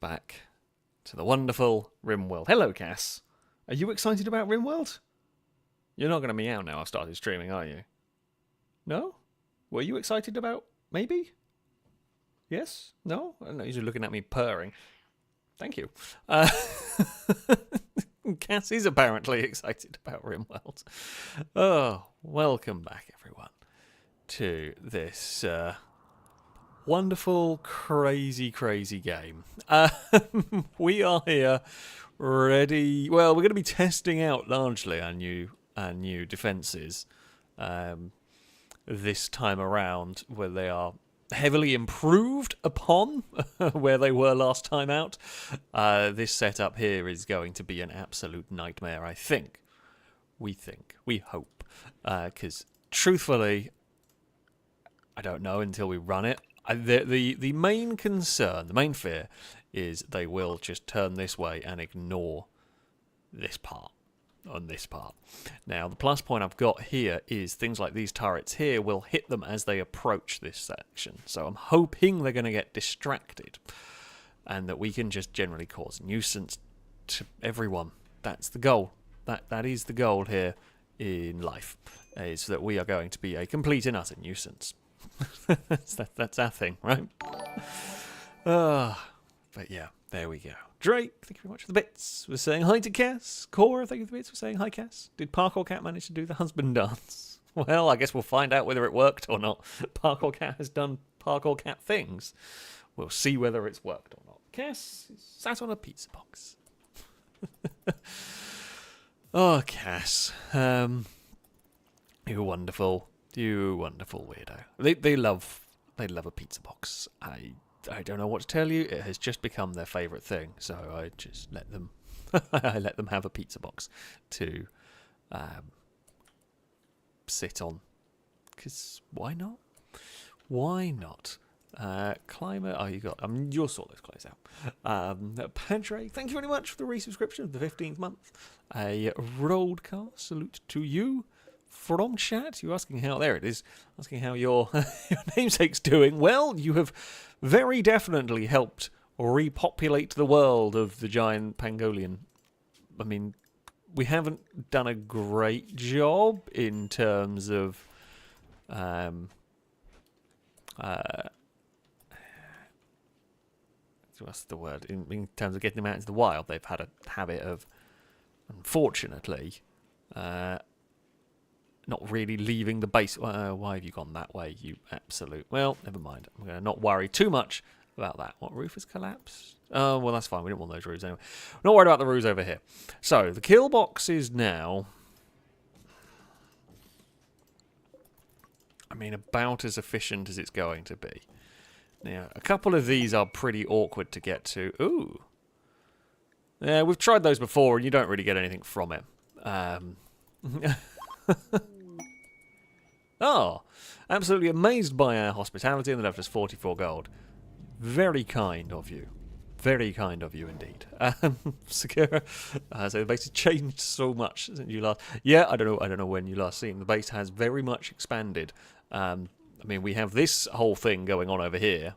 back to the wonderful Rimworld. Hello, Cass. Are you excited about Rimworld? You're not going to meow now I've started streaming, are you? No? Were you excited about maybe? Yes? No? I don't know, you're looking at me purring. Thank you. Cass is apparently excited about Rimworld. Oh, welcome back, everyone, to this wonderful, crazy game. We are here ready. Well, we're going to be testing out largely our new defences this time around, where they are heavily improved upon where they were last time out. This setup here is going to be an absolute nightmare, I think. We hope. Because truthfully, I don't know until we run it. The main concern, the main fear, is they will just turn this way and ignore this part. On this part. Now, the plus point I've got here is things like these turrets here will hit them as they approach this section. So I'm hoping they're going to get distracted and that we can just generally cause nuisance to everyone. That's the goal. That is the goal here in life, is that we are going to be a complete and utter nuisance. That's our thing, right? But yeah, there we go. Drake, thank you very much for the bits. We're saying hi to Cass. Cora, thank you for the bits. We're saying hi, Cass. Did Parkour Cat manage to do the husband dance? Well, I guess we'll find out whether it worked or not. Parkour Cat has done Parkour Cat things. We'll see whether it's worked or not. Cass is sat on a pizza box. Oh, Cass. You wonderful weirdo. They love a pizza box. I don't know what to tell you. It has just become their favourite thing, so I just let them. I let them have a pizza box to sit on. Because why not? Why not? Climber. Oh, you got. You'll sort those clothes out. Padre, thank you very much for the resubscription of the 15th month. A rollcast salute to you. From chat, you're asking how, there it is, asking how your namesake's doing. Well, you have very definitely helped repopulate the world of the giant pangolian. I mean, we haven't done a great job in terms of what's the word? In terms of getting them out into the wild. They've had a habit of, unfortunately, not really leaving the base. Why have you gone that way, you absolute... Well, never mind. I'm going to not worry too much about that. What, roof has collapsed? Oh, well, that's fine. We don't want those roofs anyway. We're not worried about the roofs over here. So, the kill box is now... I mean, about as efficient as it's going to be. Now, a couple of these are pretty awkward to get to. Ooh. Yeah, we've tried those before, and you don't really get anything from it. Oh, absolutely amazed by our hospitality, and they left us 44 gold. Very kind of you. Very kind of you indeed. Sakura, so the base has changed so much since you last... Yeah, I don't know when you last seen. The base has very much expanded. I mean, we have this whole thing going on over here,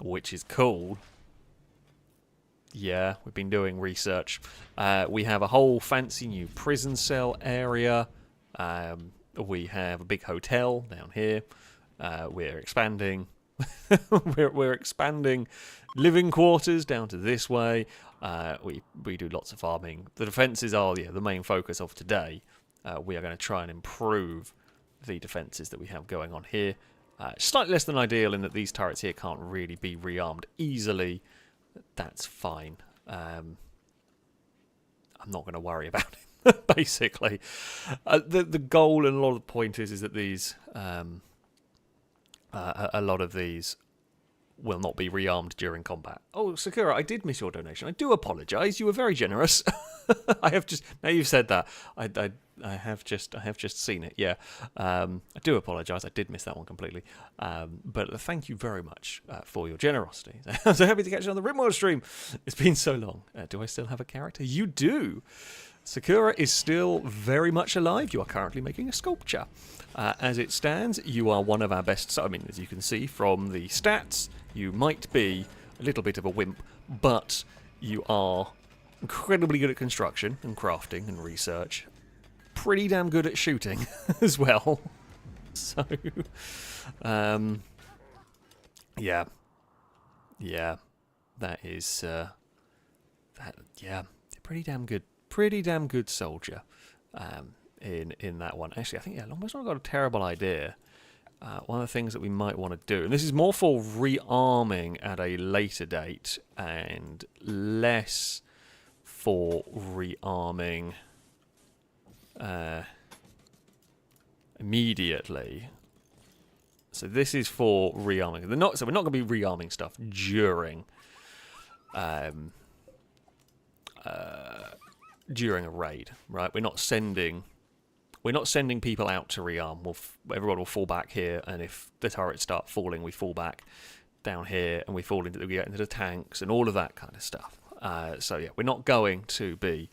which is cool. Yeah, we've been doing research. We have a whole fancy new prison cell area. We have a big hotel down here. We're expanding. we're expanding living quarters down to this way. We do lots of farming. The defences are the main focus of today. We are going to try and improve the defences that we have going on here. Slightly less than ideal in that these turrets here can't really be rearmed easily. That's fine. I'm not going to worry about it. Basically, the goal and a lot of the point is that these a lot of these will not be rearmed during combat. Oh, Sakura, I did miss your donation. I do apologise. You were very generous. I have just now you've said that. I have just seen it. Yeah, I do apologise. I did miss that one completely. But thank you very much for your generosity. I'm so happy to catch you on the Rimworld stream. It's been so long. Do I still have a character? You do. Sakura is still very much alive. You are currently making a sculpture. As it stands, you are one of our best... I mean, as you can see from the stats, You might be a little bit of a wimp, but you are incredibly good at construction and crafting and research. Pretty damn good at shooting as well. So, yeah, that is pretty damn good soldier in that one. Actually, I think Longbow's not got a terrible idea. One of the things that we might want to do, and this is more for rearming at a later date and less for rearming immediately. So this is for rearming. We're not going to be rearming stuff during during a raid, right? We're not sending people out to rearm. Everyone will fall back here, and if the turrets start falling, we fall back down here, and we get into the tanks and all of that kind of stuff. So yeah, we're not going to be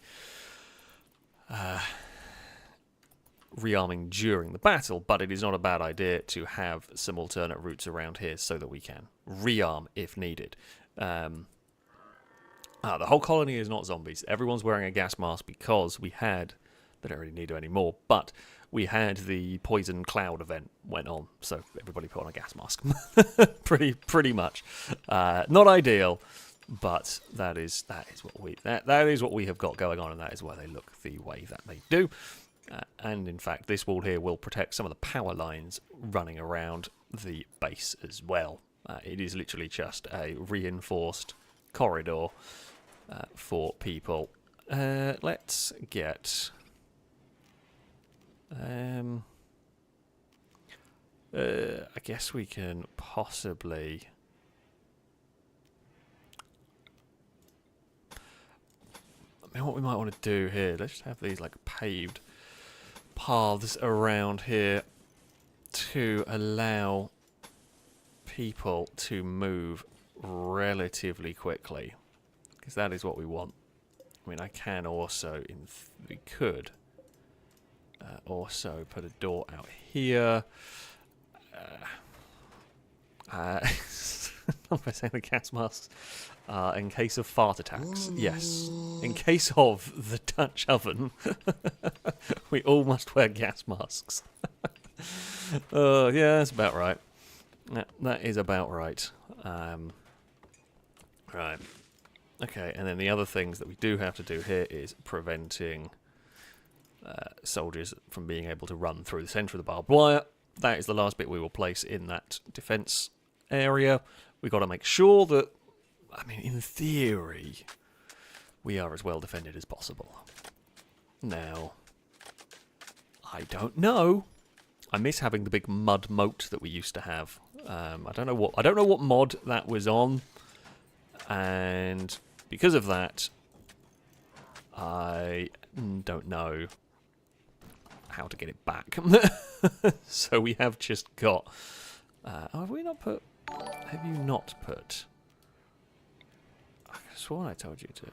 rearming during the battle, but it is not a bad idea to have some alternate routes around here so that we can rearm if needed. The whole colony is not zombies. Everyone's wearing a gas mask because we had... They don't really need to anymore, but we had the poison cloud event went on, so everybody put on a gas mask. pretty much. Not ideal, but that is what we have got going on, and that is why they look the way that they do. And in fact, this wall here will protect some of the power lines running around the base as well. It is literally just a reinforced corridor for people. Let's get... I guess we can possibly... I mean, what we might want to do here, let's just have these like paved paths around here to allow people to move relatively quickly, because that is what we want. I mean, I can also, we could also put a door out here. I'm saying the gas masks in case of fart attacks. Yes, in case of the Dutch oven, we all must wear gas masks. Yeah, that's about right. That is about right. Right. Okay, and then the other things that we do have to do here is preventing soldiers from being able to run through the centre of the barbed wire. That is the last bit we will place in that defence area. We've got to make sure that, I mean, in theory, we are as well defended as possible. Now, I don't know. I miss having the big mud moat that we used to have. I don't know what mod that was on, and because of that, I don't know how to get it back. So we have just got... have you not put... I could have sworn I told you to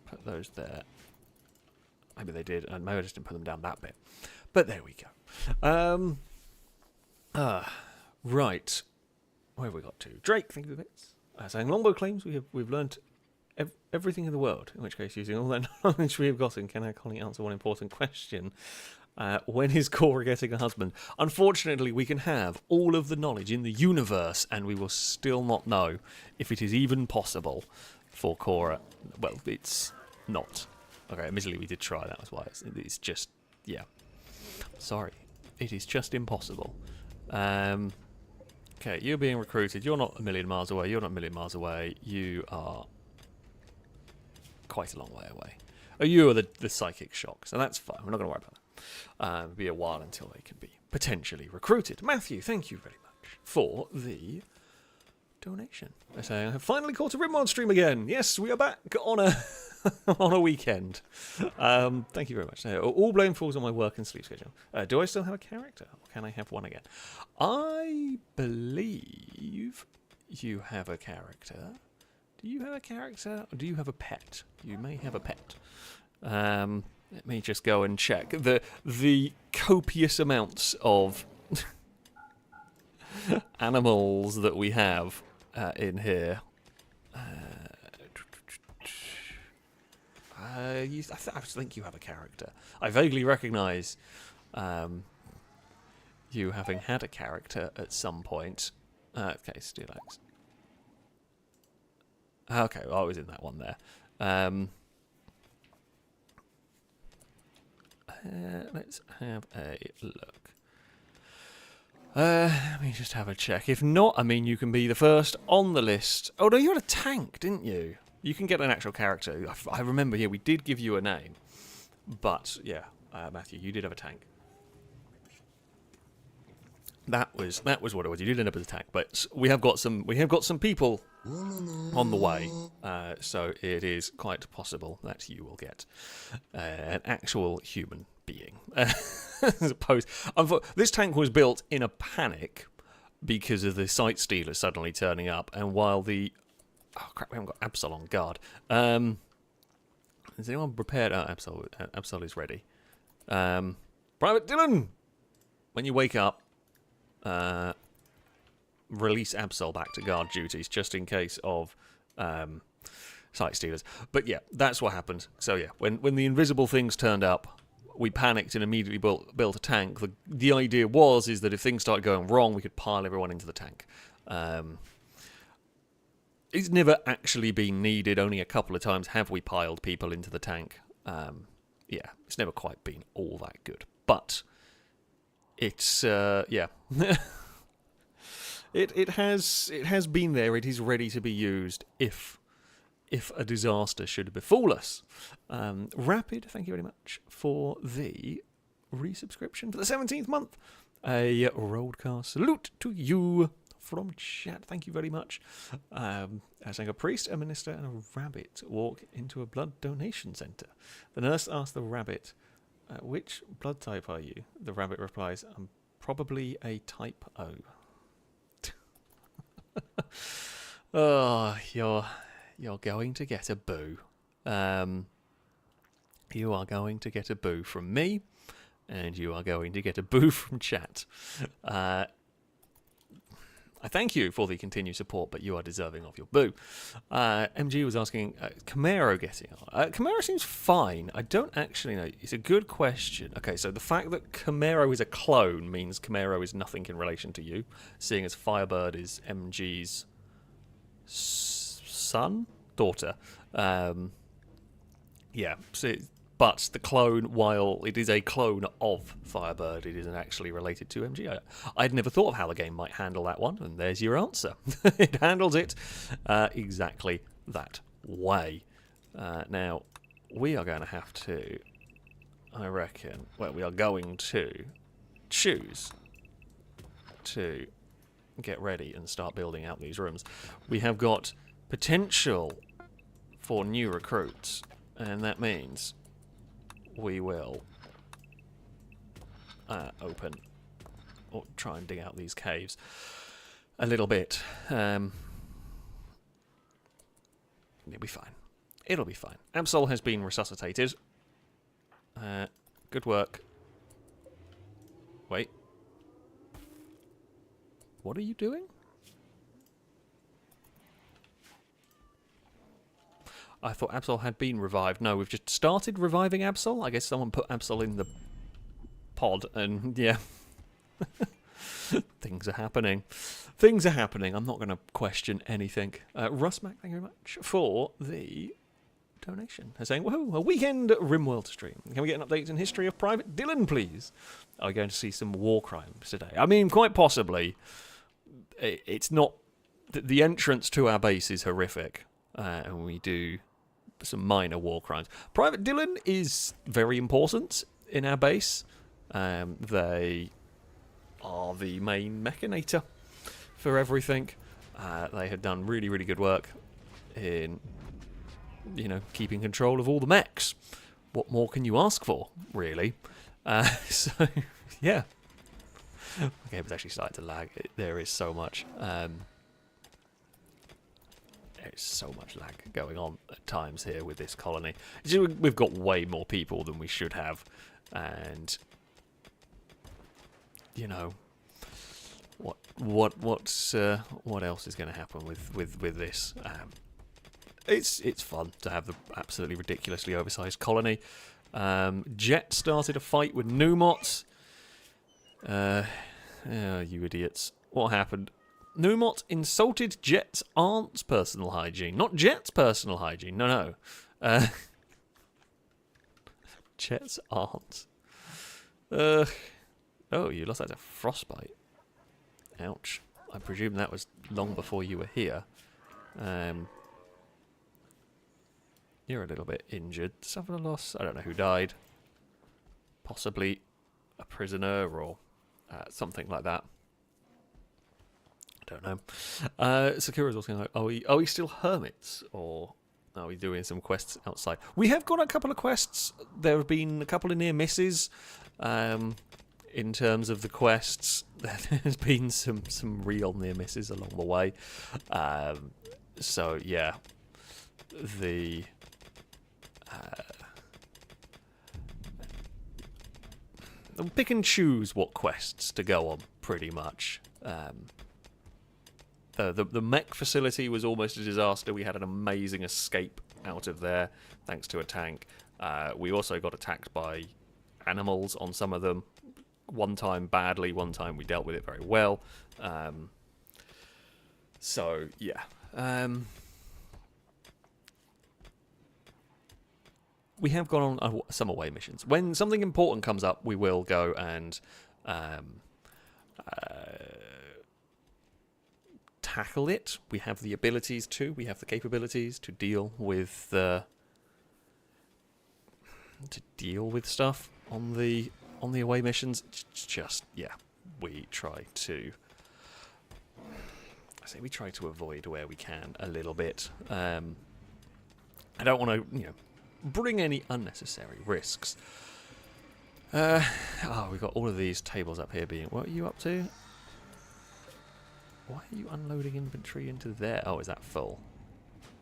put those there. Maybe they did, and maybe I just didn't put them down that bit. But there we go. Right. Where have we got to? Drake, think of the bits. Saying Longbow claims we've learnt everything in the world, in which case, using all that knowledge we have gotten, can our colony answer one important question? When is Cora getting a husband? Unfortunately, we can have all of the knowledge in the universe, and we will still not know if it is even possible for Cora. Well, it's not. Okay, admittedly, we did try. That was why it's just, yeah. Sorry, it is just impossible. Okay, you're being recruited. You're not a million miles away. You're not a million miles away. You are quite a long way away. Oh, you are the psychic shock, so that's fine. We're not going to worry about that. It'll be a while until they can be potentially recruited. Matthew, thank you very much for the donation. I say I have finally caught a Rimworld stream again. Yes, we are back on a on a weekend. Thank you very much. All blame falls on my work and sleep schedule. Do I still have a character, or can I have one again? I believe you have a character. Do you have a character, or do you have a pet? You may have a pet. Let me just go and check the copious amounts of animals that we have in here. I think you have a character. I vaguely recognise you having had a character at some point. Okay, Steelax. Okay, well, I was in that one there. Let's have a look. Let me just have a check. If not, I mean, you can be the first on the list. Oh, no, you had a tank, didn't you? You can get an actual character. I remember here, we did give you a name. But, yeah, Matthew, you did have a tank. That was what it was. You did end up as a tank, but we have got some people on the way, so it is quite possible that you will get an actual human being. As opposed, this tank was built in a panic because of the site stealers suddenly turning up, and while the we haven't got Absol on guard. Is anyone prepared? Oh, Absol is ready. Private Dylan, when you wake up, release Absol back to guard duties just in case of site stealers. But yeah, that's what happened. So yeah, when the invisible things turned up, we panicked and immediately built a tank. The idea is that if things started going wrong, we could pile everyone into the tank. It's never actually been needed. Only a couple of times have we piled people into the tank. Yeah, it's never quite been all that good. But it's yeah. It has been there. It is ready to be used if a disaster should befall us. Rapid, thank you very much for the resubscription for the 17th month. A Roadcast salute to you from chat. Thank you very much. As a priest, a minister, and a rabbit walk into a blood donation centre. The nurse asks the rabbit, "Which blood type are you?" The rabbit replies, "I'm probably a type O." Oh, you're going to get a boo. You are going to get a boo from me, and you are going to get a boo from chat. I thank you for the continued support, but you are deserving of your boo. MG was asking, Camaro getting on? Camaro seems fine. I don't actually know. It's a good question. Okay, so the fact that Camaro is a clone means Camaro is nothing in relation to you, seeing as Firebird is MG's daughter. Yeah, so but the clone, while it is a clone of Firebird, it isn't actually related to MG. I'd never thought of how the game might handle that one, and there's your answer. It handles it exactly that way. Now, we are going to have to, I reckon, well, we are going to choose to get ready and start building out these rooms. We have got potential for new recruits, and that means we will open or try and dig out these caves a little bit. It'll be fine. It'll be fine. Absol has been resuscitated. Good work. Wait. What are you doing? I thought Absol had been revived. No, we've just started reviving Absol. I guess someone put Absol in the pod, and yeah. Things are happening. Things are happening. I'm not going to question anything. Russmac, thank you very much for the donation. They're saying, woohoo, a weekend Rimworld stream. Can we get an update in history of Private Dylan, please? Are we going to see some war crimes today? I mean, quite possibly. It's not... The entrance to our base is horrific. And we do some minor war crimes. Private Dylan is very important in our base. They are the main mechanator for everything. They have done really, really good work in, you know, keeping control of all the mechs. What more can you ask for, really? So, yeah. Okay, it's actually starting to lag. There is so much. There's so much lag going on at times here with this colony. We've got way more people than we should have. And, you know, What else is going to happen with this? It's fun to have the absolutely ridiculously oversized colony. Jet started a fight with Numot. Oh, you idiots! What happened? Numot insulted Jet's aunt's personal hygiene, not Jet's personal hygiene. No. Jet's aunt. Oh, you lost that to frostbite. Ouch. I presume that was long before you were here. You're a little bit injured. Suffered a loss. I don't know who died. Possibly a prisoner or something like that. I don't know. Sakura's also like, are we still hermits? Or are we doing some quests outside? We have got a couple of quests. There have been a couple of near misses. In terms of the quests, there's been some real near misses along the way. So yeah, the pick and choose what quests to go on, pretty much. The mech facility was almost a disaster. We had an amazing escape out of there thanks to a tank. We also got attacked by animals on some of them. One time badly, one time we dealt with it very well. So, yeah. We have gone on some away missions. When something important comes up, we will go and tackle it. We have the abilities to. We have the capabilities to deal with stuff on the away missions. Just we try to. We try to avoid where we can a little bit. I don't want to bring any unnecessary risks. We've got all of these tables up here being... What are you up to? Why are you unloading inventory into there? Oh, is that full?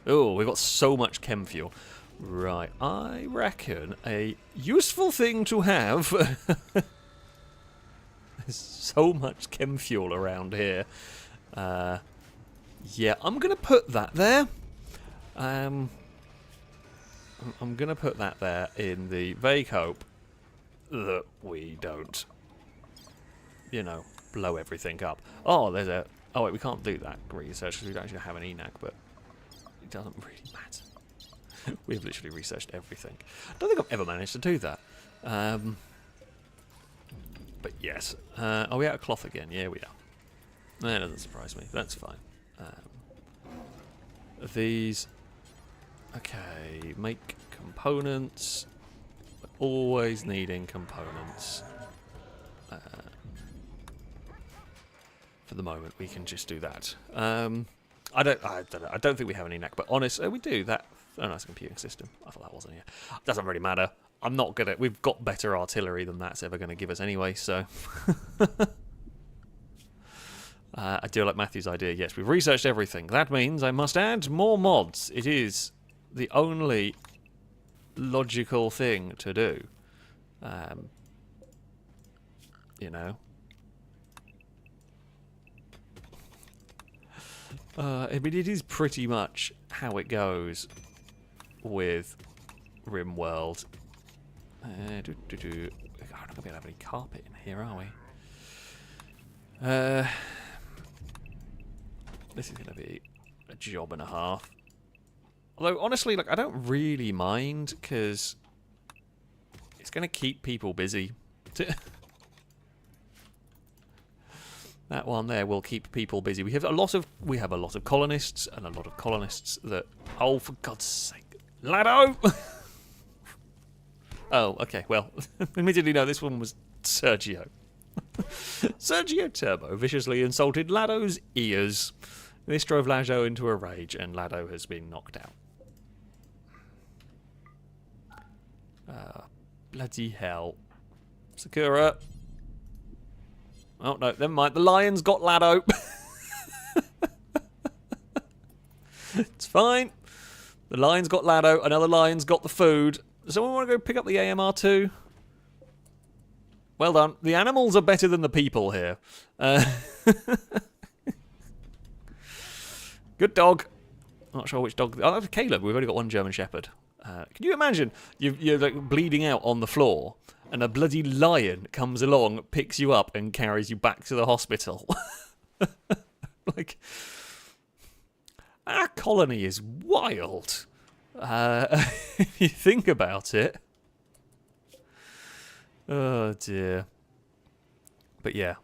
Oh, we've got so much chem fuel. Right, I reckon a useful thing to have... There's so much chem fuel around here. Yeah, I'm going to put that there. I'm going to put that there in the vague hope that we don't, blow everything up. Oh, there's a... Oh, wait, we can't do that research because we don't actually have an ENAC, but it doesn't really matter. We've literally researched everything. I don't think I've ever managed to do that. But yes. Are we out of cloth again? Yeah, we are. That doesn't surprise me. That's fine. These... Okay, make components. We're always needing components. For the moment, we can just do that. I don't think we have any knack, but honestly, we do that. Oh, nice computing system. I thought that wasn't here. Doesn't really matter. I'm not gonna. We've got better artillery than that's ever going to give us anyway. So. I do like Matthew's idea. Yes, we've researched everything. That means I must add more mods. It is the only logical thing to do. I mean, it is pretty much how it goes with Rimworld. We're not going to be able to have any carpet in here, are we? This is going to be a job and a half. Although, honestly, I don't really mind, because it's going to keep people busy. That one there will keep people busy. We have a lot of colonists, and a lot of colonists that... Oh, for God's sake. Lado! Oh, okay, well, admittedly, no, this one was Sergio. Sergio Turbo viciously insulted Lado's ears. This drove Lado into a rage, and Lado has been knocked out. Bloody hell. Sakura. Oh, no, never mind. The lion's got Lado. It's fine. The lion's got Lado. Another lion's got the food. Does someone want to go pick up the AMR too? Well done. The animals are better than the people here. Good dog. Not sure which dog. Oh, that's Caleb. We've only got one German Shepherd. Can you imagine? You're like bleeding out on the floor, and a bloody lion comes along, picks you up, and carries you back to the hospital. Like, our colony is wild. If you think about it. Oh dear. But yeah.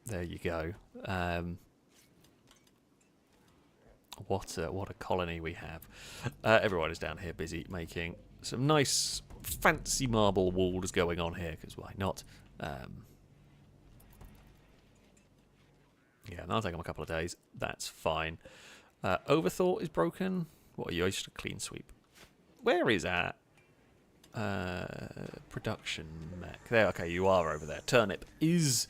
There you go. What a colony we have. Everyone is down here busy making some nice fancy marble walls going on here, because why not? Yeah, that'll take them a couple of days. That's fine. Overthought is broken. What are you? Just a clean sweep. Where is our production mech? There, okay, you are over there. Turnip is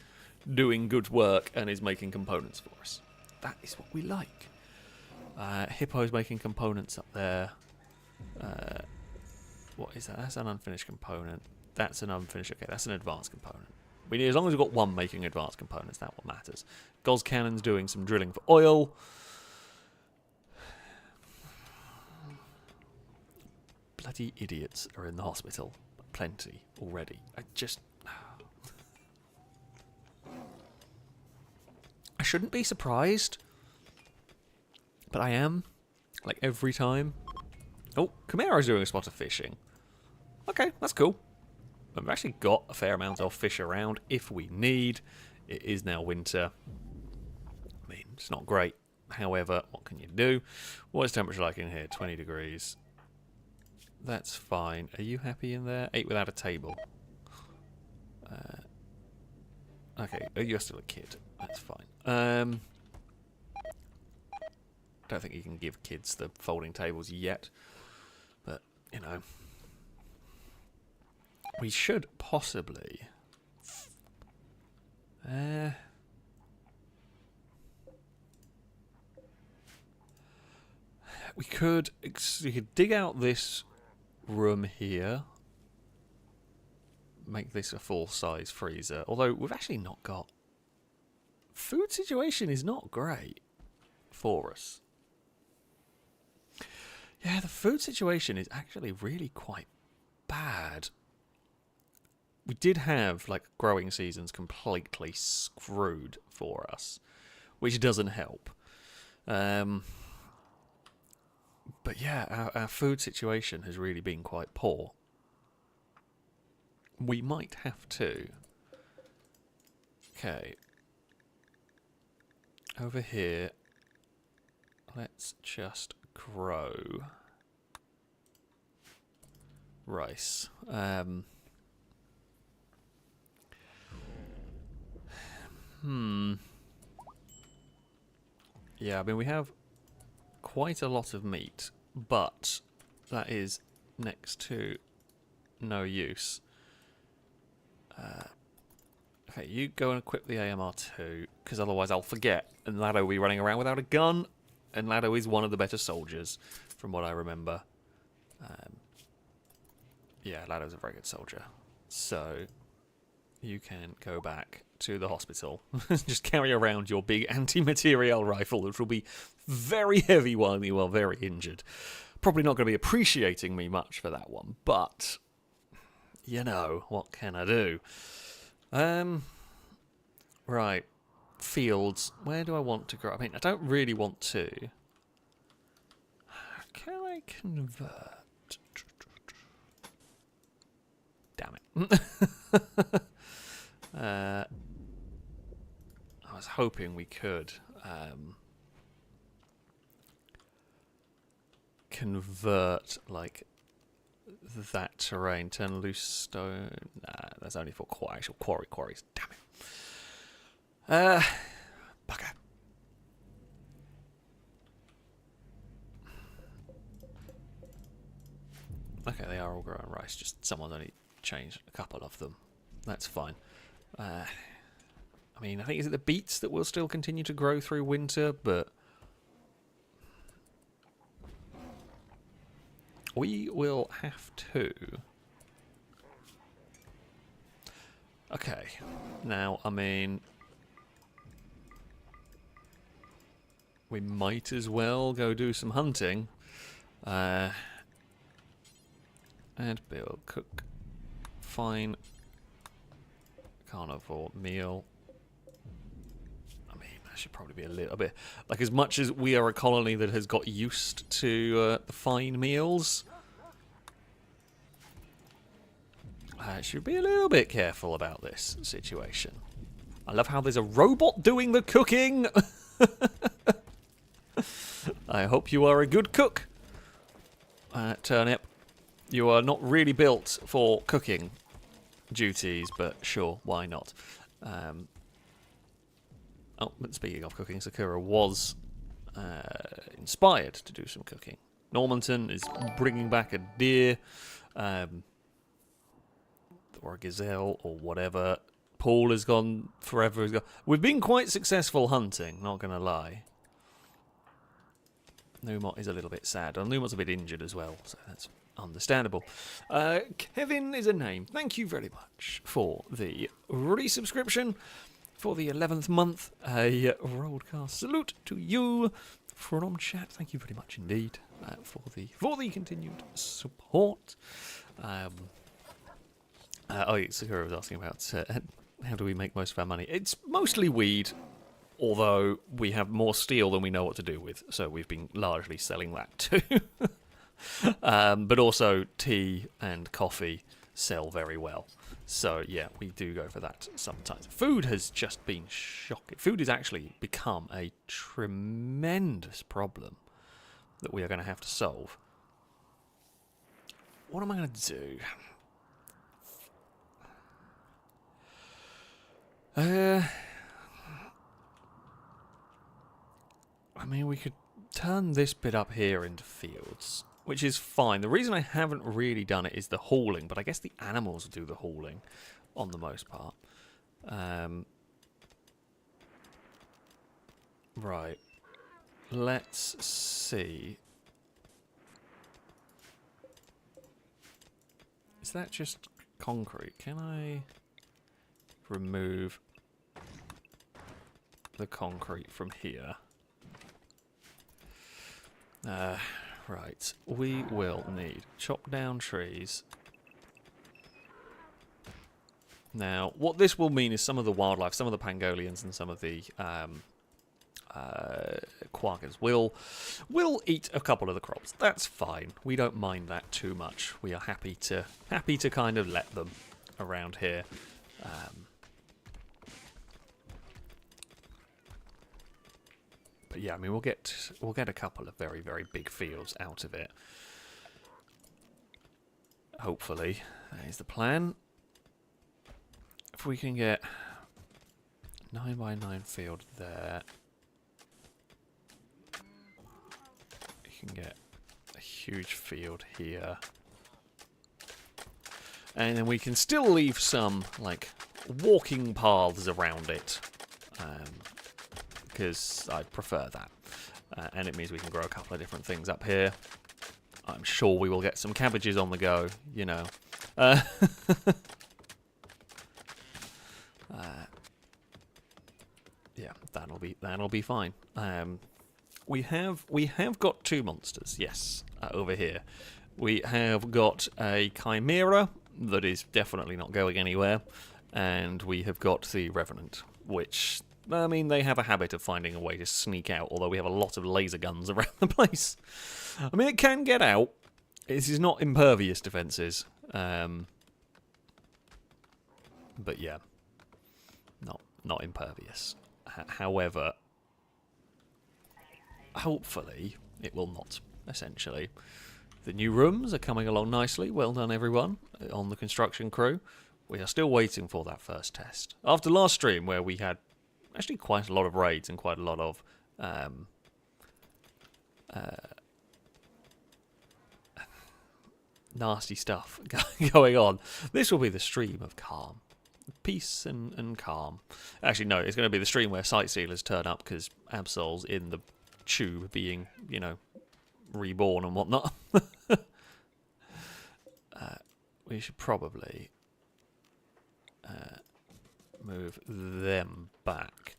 doing good work and is making components for us. That is what we like. Hippo's making components up there. What is that? That's an unfinished component. That's an unfinished... Okay, that's an advanced component. We need, as long as we've got one making advanced components, that's what matters. Gauss Cannon's doing some drilling for oil. Bloody idiots are in the hospital. Plenty already. I shouldn't be surprised, but I am. Like every time. Oh, Camaro's doing a spot of fishing. Okay, that's cool. We've actually got a fair amount of fish around if we need. It is now winter. I mean, it's not great. However, what can you do? What is temperature like in here? 20 degrees. That's fine. Are you happy in there? 8 without a table. Okay, you're still a kid. That's fine. Don't think you can give kids the folding tables yet. But, you know. We should possibly... we could dig out this room here. Make this a full-size freezer. Although, we've actually not got... Food situation is not great for us. Yeah, the food situation is actually really quite bad. We did have, like, growing seasons completely screwed for us, which doesn't help. But yeah, our food situation has really been quite poor. We might have to... Okay. Over here, let's just grow rice. Yeah, I mean, we have quite a lot of meat, but that is next to no use. Okay, you go and equip the AMR2, because otherwise I'll forget, and Lado will be running around without a gun, and Lado is one of the better soldiers, from what I remember. Yeah, Lado's a very good soldier. So, you can go back to the hospital. Just carry around your big anti-material rifle, which will be very heavy while you are very injured. Probably not going to be appreciating me much for that one, but, you know, what can I do? Right. Fields. Where do I want to grow? I mean, I don't really want to. Can I convert? Damn it. I was hoping we could convert, like, that terrain. Turn loose stone. Nah, that's only for actual quarries. Damn it. Bugger. Okay, they are all growing rice. Just someone's only changed a couple of them. That's fine. I mean, I think, is it the beets that will still continue to grow through winter? But we will have to... Okay. Now, I mean, we might as well go do some hunting. And build, cook, fine, carnivore, meal. I mean, that should probably be a little bit... Like, as much as we are a colony that has got used to the fine meals, I should be a little bit careful about this situation. I love how there's a robot doing the cooking! I hope you are a good cook, Turnip. You are not really built for cooking duties, but sure, why not? Oh, but speaking of cooking, Sakura was inspired to do some cooking. Normanton is bringing back a deer, or a gazelle, or whatever. Paul has gone forever. We've been quite successful hunting, not going to lie. Numot is a little bit sad. And Numot's a bit injured as well, so that's understandable. Kevin is a name. Thank you very much for the resubscription for the 11th month. A broadcast salute to you from chat. Thank you very much indeed for the continued support. Sakura was asking about how do we make most of our money. It's mostly weed. Although we have more steel than we know what to do with, so we've been largely selling that too. But also tea and coffee sell very well. So yeah, we do go for that sometimes. Food has just been shocking. Food has actually become a tremendous problem that we are going to have to solve. What am I going to do? I mean, we could turn this bit up here into fields, which is fine. The reason I haven't really done it is the hauling, but I guess the animals do the hauling on the most part. Right. Let's see. Is that just concrete? Can I remove the concrete from here? Right, we will need chop down trees. Now, what this will mean is some of the wildlife, some of the pangolians and some of the quackers will eat a couple of the crops. That's fine. We don't mind that too much. We are happy to kind of let them around here. But yeah, I mean, we'll get a couple of very, very big fields out of it. Hopefully, that is the plan. If we can get 9x9 field there, we can get a huge field here, and then we can still leave some like walking paths around it. Because I prefer that. And it means we can grow a couple of different things up here. I'm sure we will get some cabbages on the go, you know. Yeah, that'll be fine. We have got two monsters, yes, over here. We have got a chimera that is definitely not going anywhere, and we have got the revenant, which, I mean, they have a habit of finding a way to sneak out, although we have a lot of laser guns around the place. I mean, it can get out. This is not impervious defences. But yeah, not impervious. However, hopefully it will not, essentially. The new rooms are coming along nicely. Well done, everyone, on the construction crew. We are still waiting for that first test. After last stream, where we had actually quite a lot of raids and quite a lot of nasty stuff going on. This will be the stream of calm. Peace and calm. Actually, no, it's going to be the stream where Sightsealers turn up because Absol's in the tube being, you know, reborn and whatnot. We should probably move them back.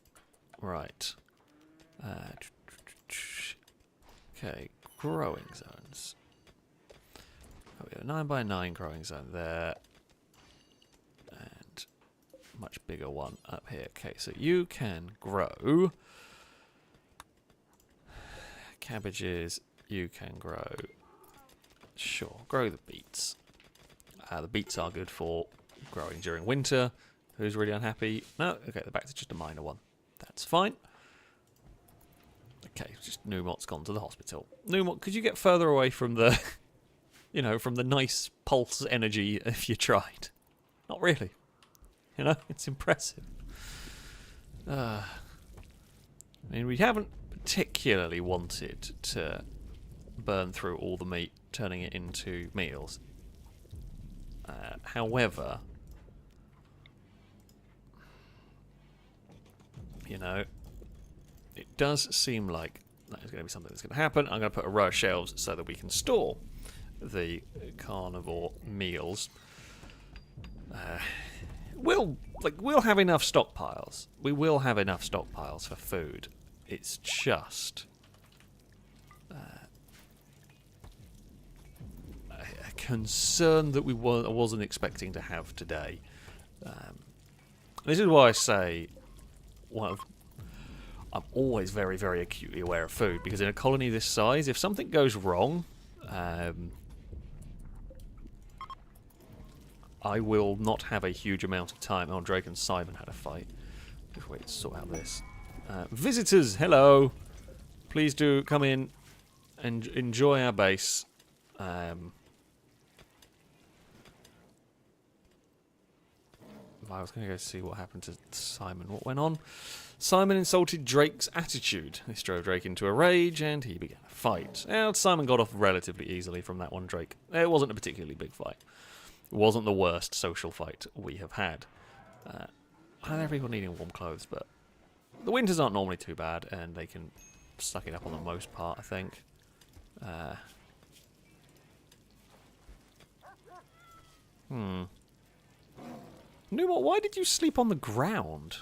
Right. Okay, growing zones. Oh, we have a 9x9 growing zone there. And a much bigger one up here. Okay, so you can grow cabbages. You can grow... Sure, grow the beets. The beets are good for growing during winter. Who's really unhappy? No, okay, the back to just a minor one. That's fine. Okay, just Numot's gone to the hospital. Numot, could you get further away from the, you know, from the nice pulse energy if you tried? Not really. You know, it's impressive. I mean, we haven't particularly wanted to burn through all the meat, turning it into meals. However, you know, it does seem like that is going to be something that's going to happen. I'm going to put a row of shelves so that we can store the carnivore meals. We'll have enough stockpiles. We will have enough stockpiles for food. It's just a concern that I wasn't expecting to have today. This is why I say I'm always very, very acutely aware of food, because in a colony this size, if something goes wrong, I will not have a huge amount of time. Oh, Drake and Simon had a fight. Just wait to sort out this. Visitors, hello. Please do come in and enjoy our base. I was going to go see what happened to Simon. What went on? Simon insulted Drake's attitude. This drove Drake into a rage, and he began a fight. And Simon got off relatively easily from that one, Drake. It wasn't a particularly big fight. It wasn't the worst social fight we have had. I don't know if people needing warm clothes, but the winters aren't normally too bad, and they can suck it up on the most part, I think. Numot, why did you sleep on the ground?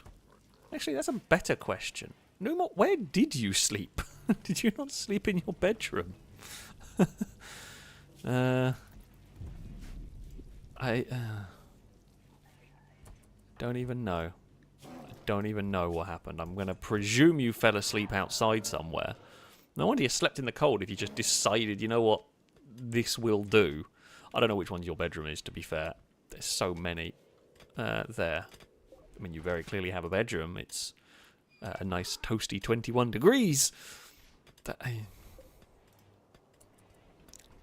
Actually, that's a better question. Numot, where did you sleep? Did you not sleep in your bedroom? I don't even know. I don't even know what happened. I'm going to presume you fell asleep outside somewhere. No wonder you slept in the cold if you just decided, you know what, this will do. I don't know which one your bedroom is, to be fair. There's so many there. I mean, you very clearly have a bedroom. It's a nice toasty 21 degrees.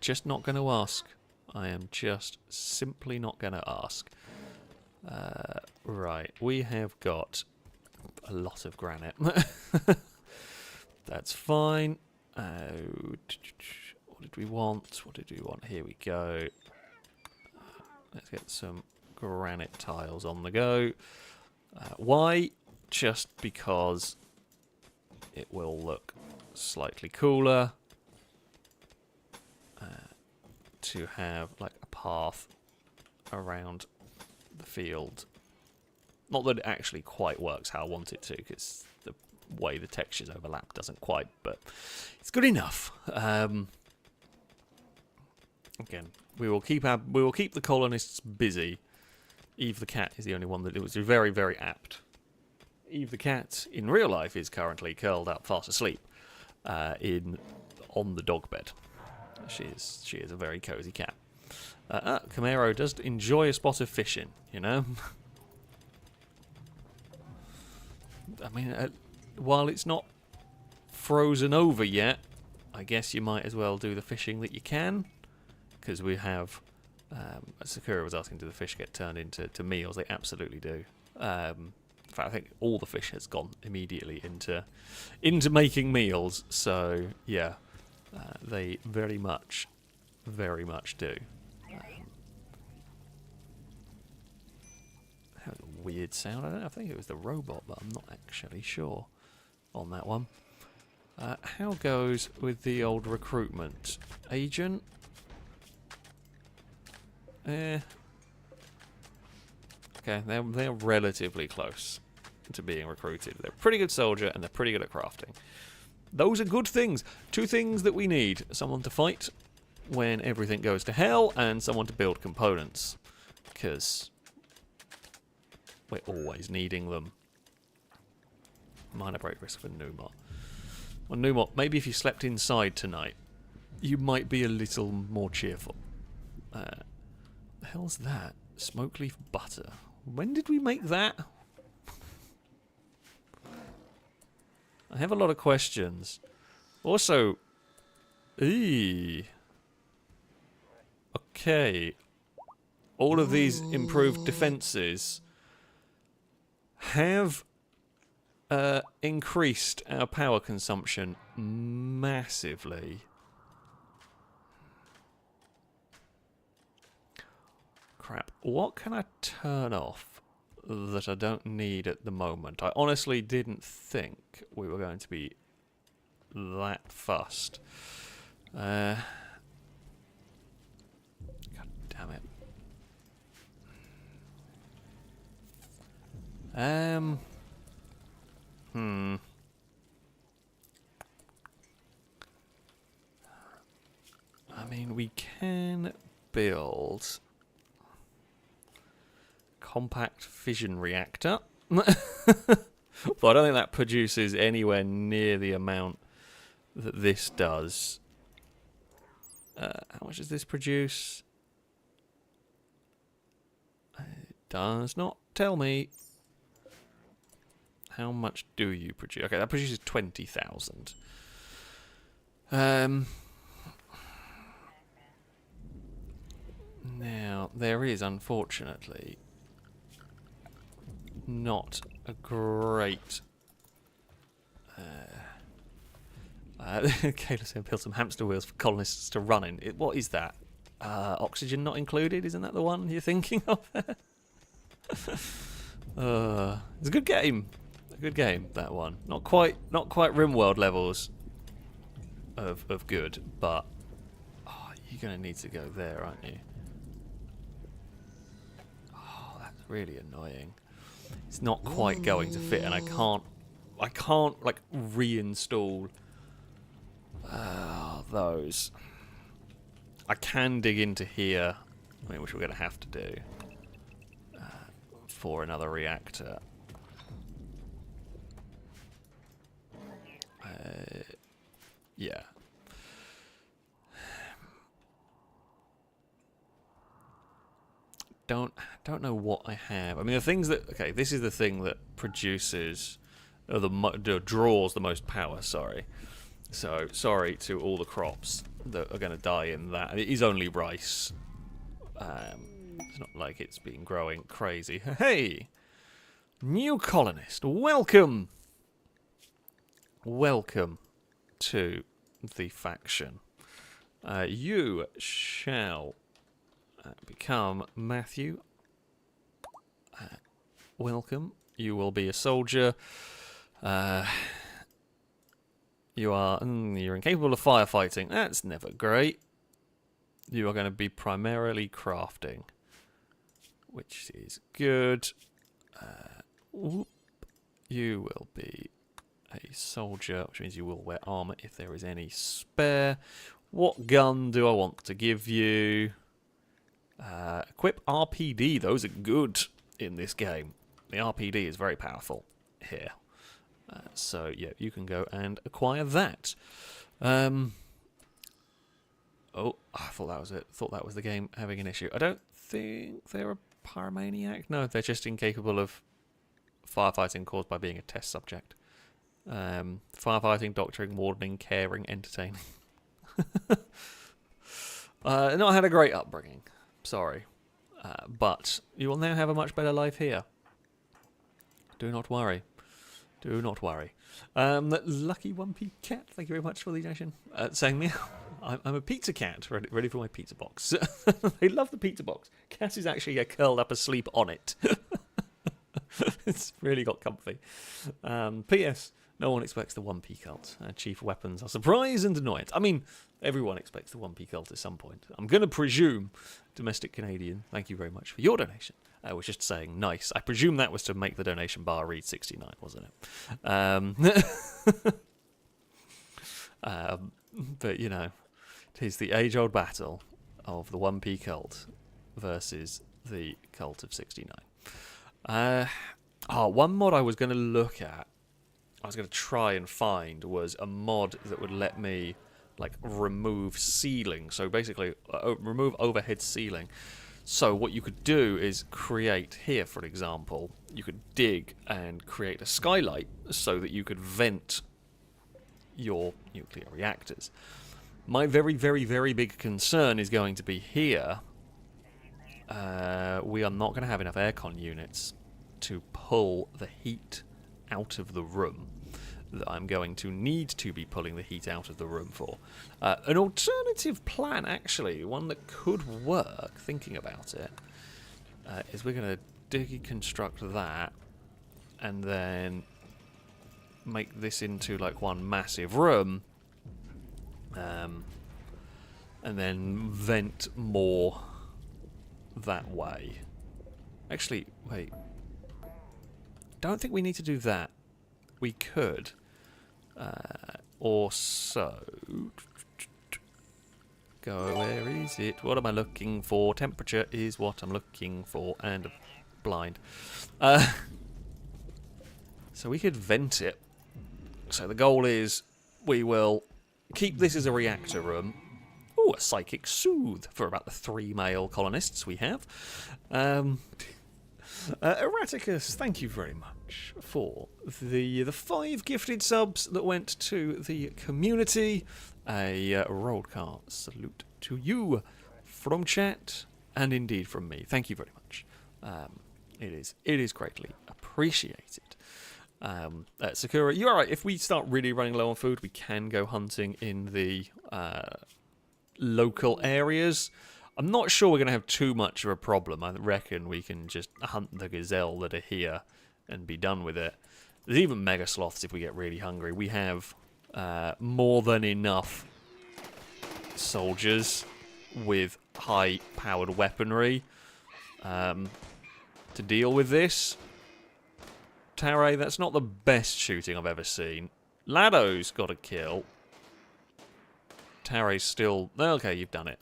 Just not going to ask. I am just simply not going to ask. Right, we have got a lot of granite. That's fine. What did we want? What did we want? Here we go. Let's get some granite tiles on the go. Why? Just because it will look slightly cooler to have like a path around the field. Not that it actually quite works how I want it to, because the way the textures overlap doesn't quite, but it's good enough. Again, we will keep the colonists busy. Eve the cat is the only one that it was very, very apt. Eve the cat in real life is currently curled up fast asleep on the dog bed. She is a very cozy cat. Camaro does enjoy a spot of fishing, you know. I mean, while it's not frozen over yet, I guess you might as well do the fishing that you can, because we have. Sakura was asking, do the fish get turned into meals? They absolutely do. In fact, I think all the fish has gone immediately into making meals. So yeah, they very much do. That was a weird sound. I think it was the robot, but I'm not actually sure on that one. How goes with the old recruitment agent? Okay, they're relatively close to being recruited. They're a pretty good soldier, and they're pretty good at crafting. Those are good things. 2 things that we need. Someone to fight when everything goes to hell, and someone to build components. Because we're always needing them. Minor break risk for Numot. Well, Numot, maybe if you slept inside tonight, you might be a little more cheerful. The hell's that? Smoke leaf butter. When did we make that? I have a lot of questions. Also, okay. All of these improved defenses have increased our power consumption massively. Crap. What can I turn off that I don't need at the moment? I honestly didn't think we were going to be that fussed. God damn it. I mean, we can build compact fission reactor. But I don't think that produces anywhere near the amount that this does. How much does this produce? It does not tell me. How much do you produce? Okay, that produces 20,000. Now, there is, unfortunately, not a great... okay, let's build some hamster wheels for colonists to run in. What is that? Oxygen not included? Isn't that the one you're thinking of? It's a good game. A good game, that one. Not quite Rimworld levels of good, but you're going to need to go there, aren't you? Oh, that's really annoying. It's not quite going to fit, and I can't like reinstall those. I can dig into here, which we're going to have to do for another reactor. Yeah. Don't know what I have. I mean, the things that... Okay, this is the thing that produces... draws the most power, sorry. So, sorry to all the crops that are going to die in that. It is only rice. It's not like it's been growing crazy. Hey! New colonist, welcome! Welcome to the faction. You shall... become Matthew. Welcome. You will be a soldier. You're incapable of firefighting. That's never great. You are going to be primarily crafting, which is good. You will be a soldier, which means you will wear armor if there is any spare. What gun do I want to give you? Equip RPD. Those are good in this game. The RPD is very powerful here. So, yeah, you can go and acquire that. Oh, I thought that was it. Thought that was the game having an issue. I don't think they're a pyromaniac. No, they're just incapable of firefighting caused by being a test subject. Firefighting, doctoring, wardening, caring, entertaining. Not had a great upbringing. Sorry. But you will now have a much better life here. Do not worry. Do not worry. Lucky 1p cat, thank you very much for the donation. Saying me, I'm a pizza cat, ready for my pizza box. They love the pizza box. Cat is actually curled up asleep on it. It's really got comfy. P.S. No one expects the 1p cult. Chief weapons are surprise and annoyance. I mean, everyone expects the 1p cult at some point. I'm going to presume, domestic Canadian, thank you very much for your donation. I was just saying nice. I presume that was to make the donation bar read 69, wasn't it? But, you know, it is the age-old battle of the 1p cult versus the cult of 69. One mod I was going to look at, I was going to try and find, was a mod that would let me, like, remove ceiling. So basically, remove overhead ceiling. So what you could do is create, here for example, you could dig and create a skylight so that you could vent your nuclear reactors. My very, very, very big concern is going to be here. We are not going to have enough aircon units to pull the heat out of the room that I'm going to need to be pulling the heat out of the room for. An alternative plan, actually, one that could work, thinking about it, is we're going to deconstruct that and then make this into like one massive room, and then vent more that way. Actually, wait. Don't think we need to do that. We could. Or so. Go, where is it? What am I looking for? Temperature is what I'm looking for. And blind. So we could vent it. So the goal is we will keep this as a reactor room. Ooh, a psychic soothe for about the 3 male colonists we have. Erraticus, thank you very much for the 5 gifted subs that went to the community. A rolled cart salute to you from chat and indeed from me. Thank you very much. It is greatly appreciated. Sakura, you're right. If we start really running low on food, we can go hunting in the local areas. I'm not sure we're going to have too much of a problem. I reckon we can just hunt the gazelle that are here and be done with it. There's even mega sloths if we get really hungry. We have more than enough soldiers with high-powered weaponry to deal with this. Tare, that's not the best shooting I've ever seen. Lado's got a kill. Tare's still... Okay, you've done it.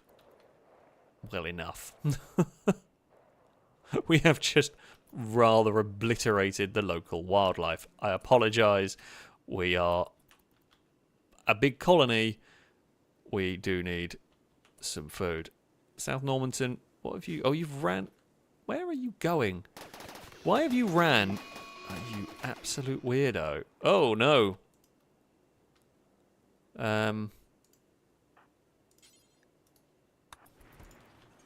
Well enough. We have just rather obliterated the local wildlife. I apologise. We are a big colony. We do need some food. South Normanton, what have you... Oh, you've ran... Where are you going? Why have you ran? Oh, you absolute weirdo. Oh, no.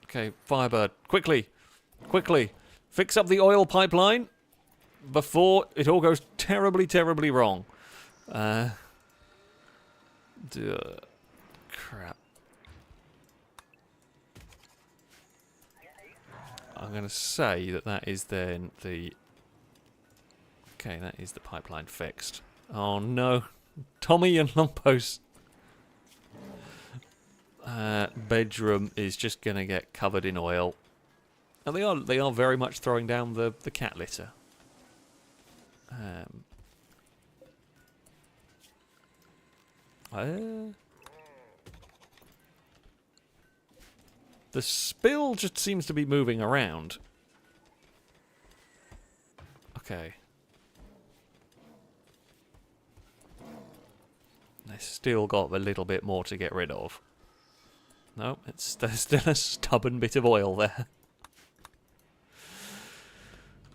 Okay, Firebird, quickly, quickly, fix up the oil pipeline before it all goes terribly, terribly wrong. Crap. I'm going to say that that is then the... Okay, that is the pipeline fixed. Oh no, Tommy and Lumpos. Bedroom is just going to get covered in oil. And they are very much throwing down the cat litter. The spill just seems to be moving around. Okay. They've still got a little bit more to get rid of. No, there's still a stubborn bit of oil there.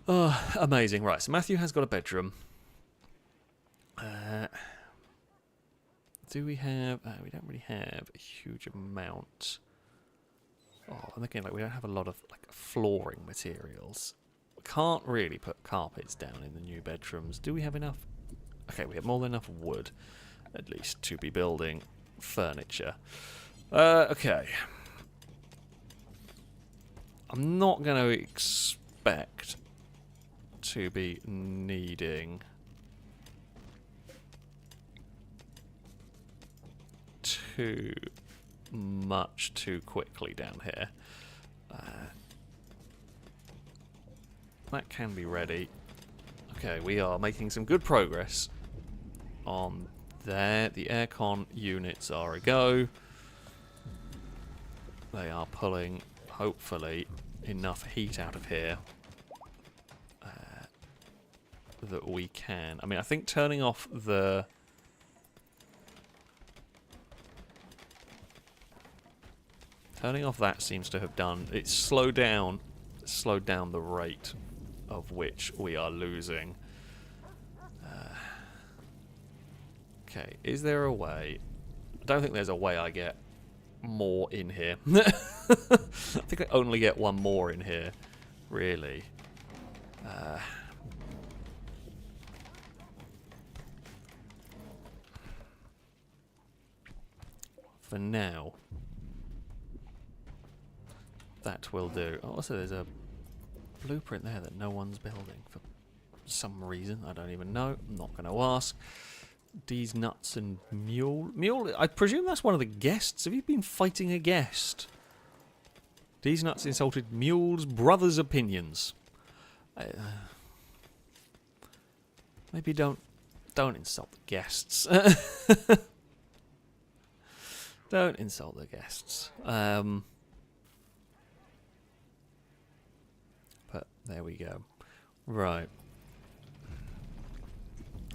Oh, amazing. Right, so Matthew has got a bedroom. Do we have... we don't really have a huge amount. Oh, I'm thinking like we don't have a lot of like flooring materials. We can't really put carpets down in the new bedrooms. Do we have enough? Okay, we have more than enough wood, at least, to be building furniture. Okay. I'm not going to expect to be needing too much too quickly down here. That can be ready. Okay, we are making some good progress on there. The aircon units are a go. They are pulling, hopefully, enough heat out of here that we can. I mean, I think turning off the... Turning off that seems to have done... It's slowed down the rate of which we are losing. Okay, is there a way? I don't think there's a way I get more in here. I think I only get one more in here, really. For now, that will do. Oh, also, there's a blueprint there that no one's building for some reason. I don't even know. I'm not going to ask. These nuts and mule. I presume that's one of the guests. Have you been fighting a guest? These nuts insulted Mule's brother's opinions. Maybe don't insult the guests. Don't insult the guests. But there we go. Right.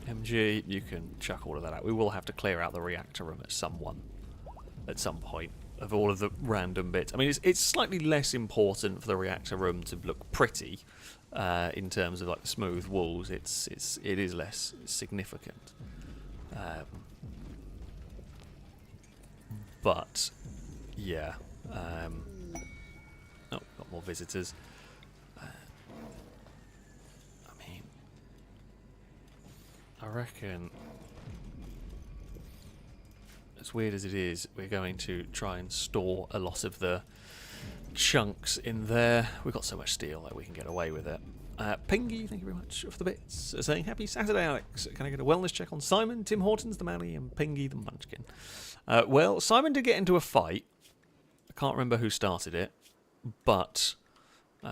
MG, you can chuck all of that out. We will have to clear out the reactor room at some point of all of the random bits. I mean, it's slightly less important for the reactor room to look pretty in terms of like the smooth walls. It is less significant. But yeah. Oh, got more visitors. I reckon, as weird as it is, we're going to try and store a lot of the chunks in there. We've got so much steel that we can get away with it. Pingy, thank you very much for the bits. Saying, happy Saturday, Alex. Can I get a wellness check on Simon, Tim Hortons, the Mally, and Pingy, the Munchkin? Well, Simon did get into a fight. I can't remember who started it, but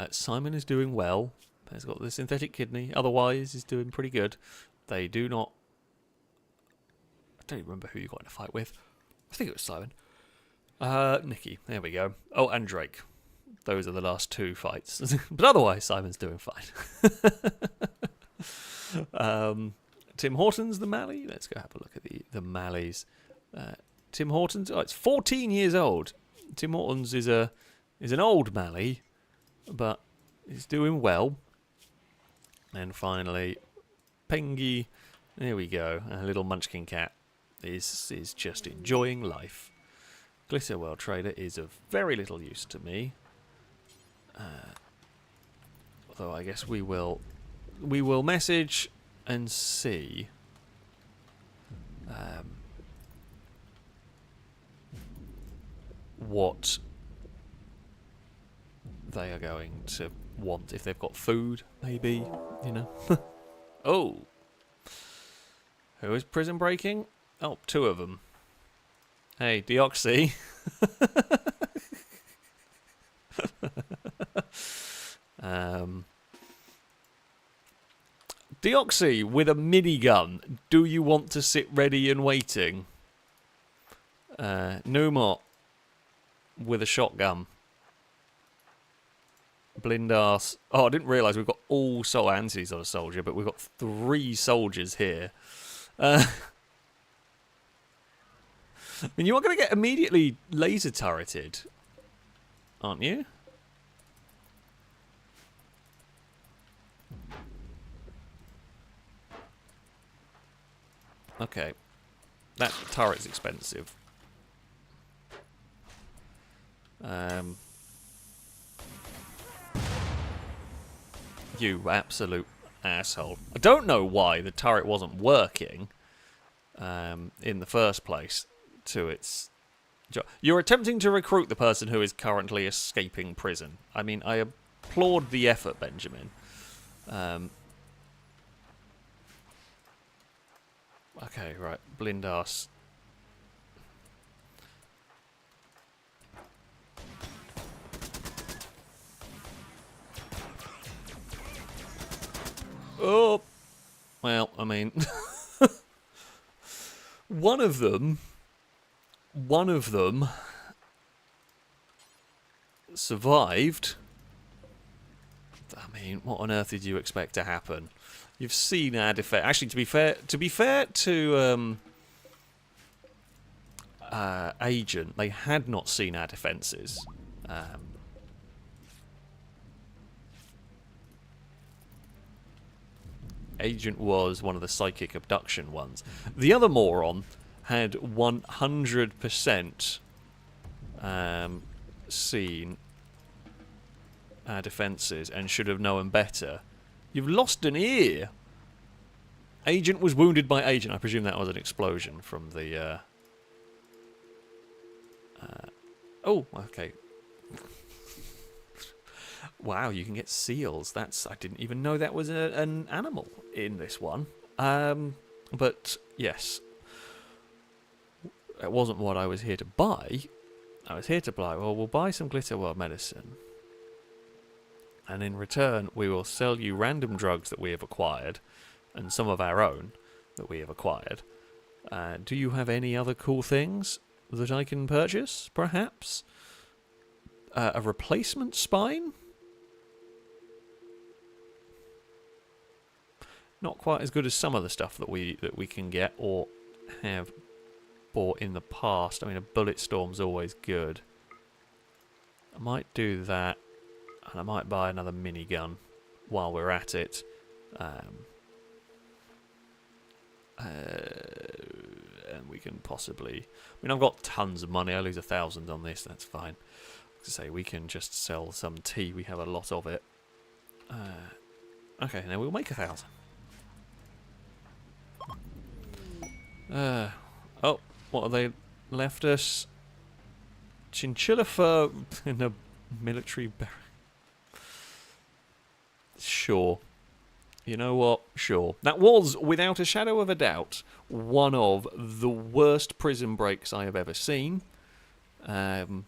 Simon is doing well. He's got the synthetic kidney. Otherwise, he's doing pretty good. They do not... I don't even remember who you got in a fight with. I think it was Simon. Nikki, there we go. Oh, and Drake. Those are the last two fights. But otherwise, Simon's doing fine. Tim Hortons, the Mally. Let's go have a look at the Mallies. Tim Hortons, oh, it's 14 years old. Tim Hortons is an old Mally, but he's doing well. And finally... Pengy, there we go. A little munchkin cat is just enjoying life. Glitter World Trader is of very little use to me. Although I guess we will message and see. What they are going to want, if they've got food, maybe, you know. Oh. Who is prison breaking? Oh, two of them. Hey, Deoxy. Deoxy with a minigun. Do you want to sit ready and waiting? Numot with a shotgun. Blindas. Oh, I didn't realise we've got all antis on a soldier, but we've got 3 soldiers here. I mean, you are going to get immediately laser turreted, aren't you? Okay. That turret's expensive. You absolute asshole. I don't know why the turret wasn't working in the first place to its job. You're attempting to recruit the person who is currently escaping prison. I mean, I applaud the effort, Benjamin. Okay, right. Blindas. Oh, well, I mean, one of them survived. I mean, what on earth did you expect to happen? You've seen our defense. Actually, to be fair to Agent, they had not seen our defences. Agent was one of the psychic abduction ones. The other moron had 100% seen our defences and should have known better. You've lost an ear. Agent was wounded by Agent. I presume that was an explosion from the... oh, okay. Wow, you can get seals. I didn't even know that was an animal in this one. But, yes. It wasn't what I was here to buy. I was here to buy, well, we'll buy some Glitter World medicine. And in return, we will sell you random drugs that we have acquired. And some of our own that we have acquired. Do you have any other cool things that I can purchase, perhaps? A replacement spine? Not quite as good as some of the stuff that we can get or have bought in the past. I mean, a bullet storm's always good. I might do that, and I might buy another minigun while we're at it. And we can possibly... I mean, I've got tons of money. I lose 1,000 on this. That's fine. To say, we can just sell some tea. We have a lot of it. Okay, now we'll make 1,000. Oh, what have they left us? Chinchilla fur in a military barrack. Sure. You know what? Sure. That was, without a shadow of a doubt, one of the worst prison breaks I have ever seen. The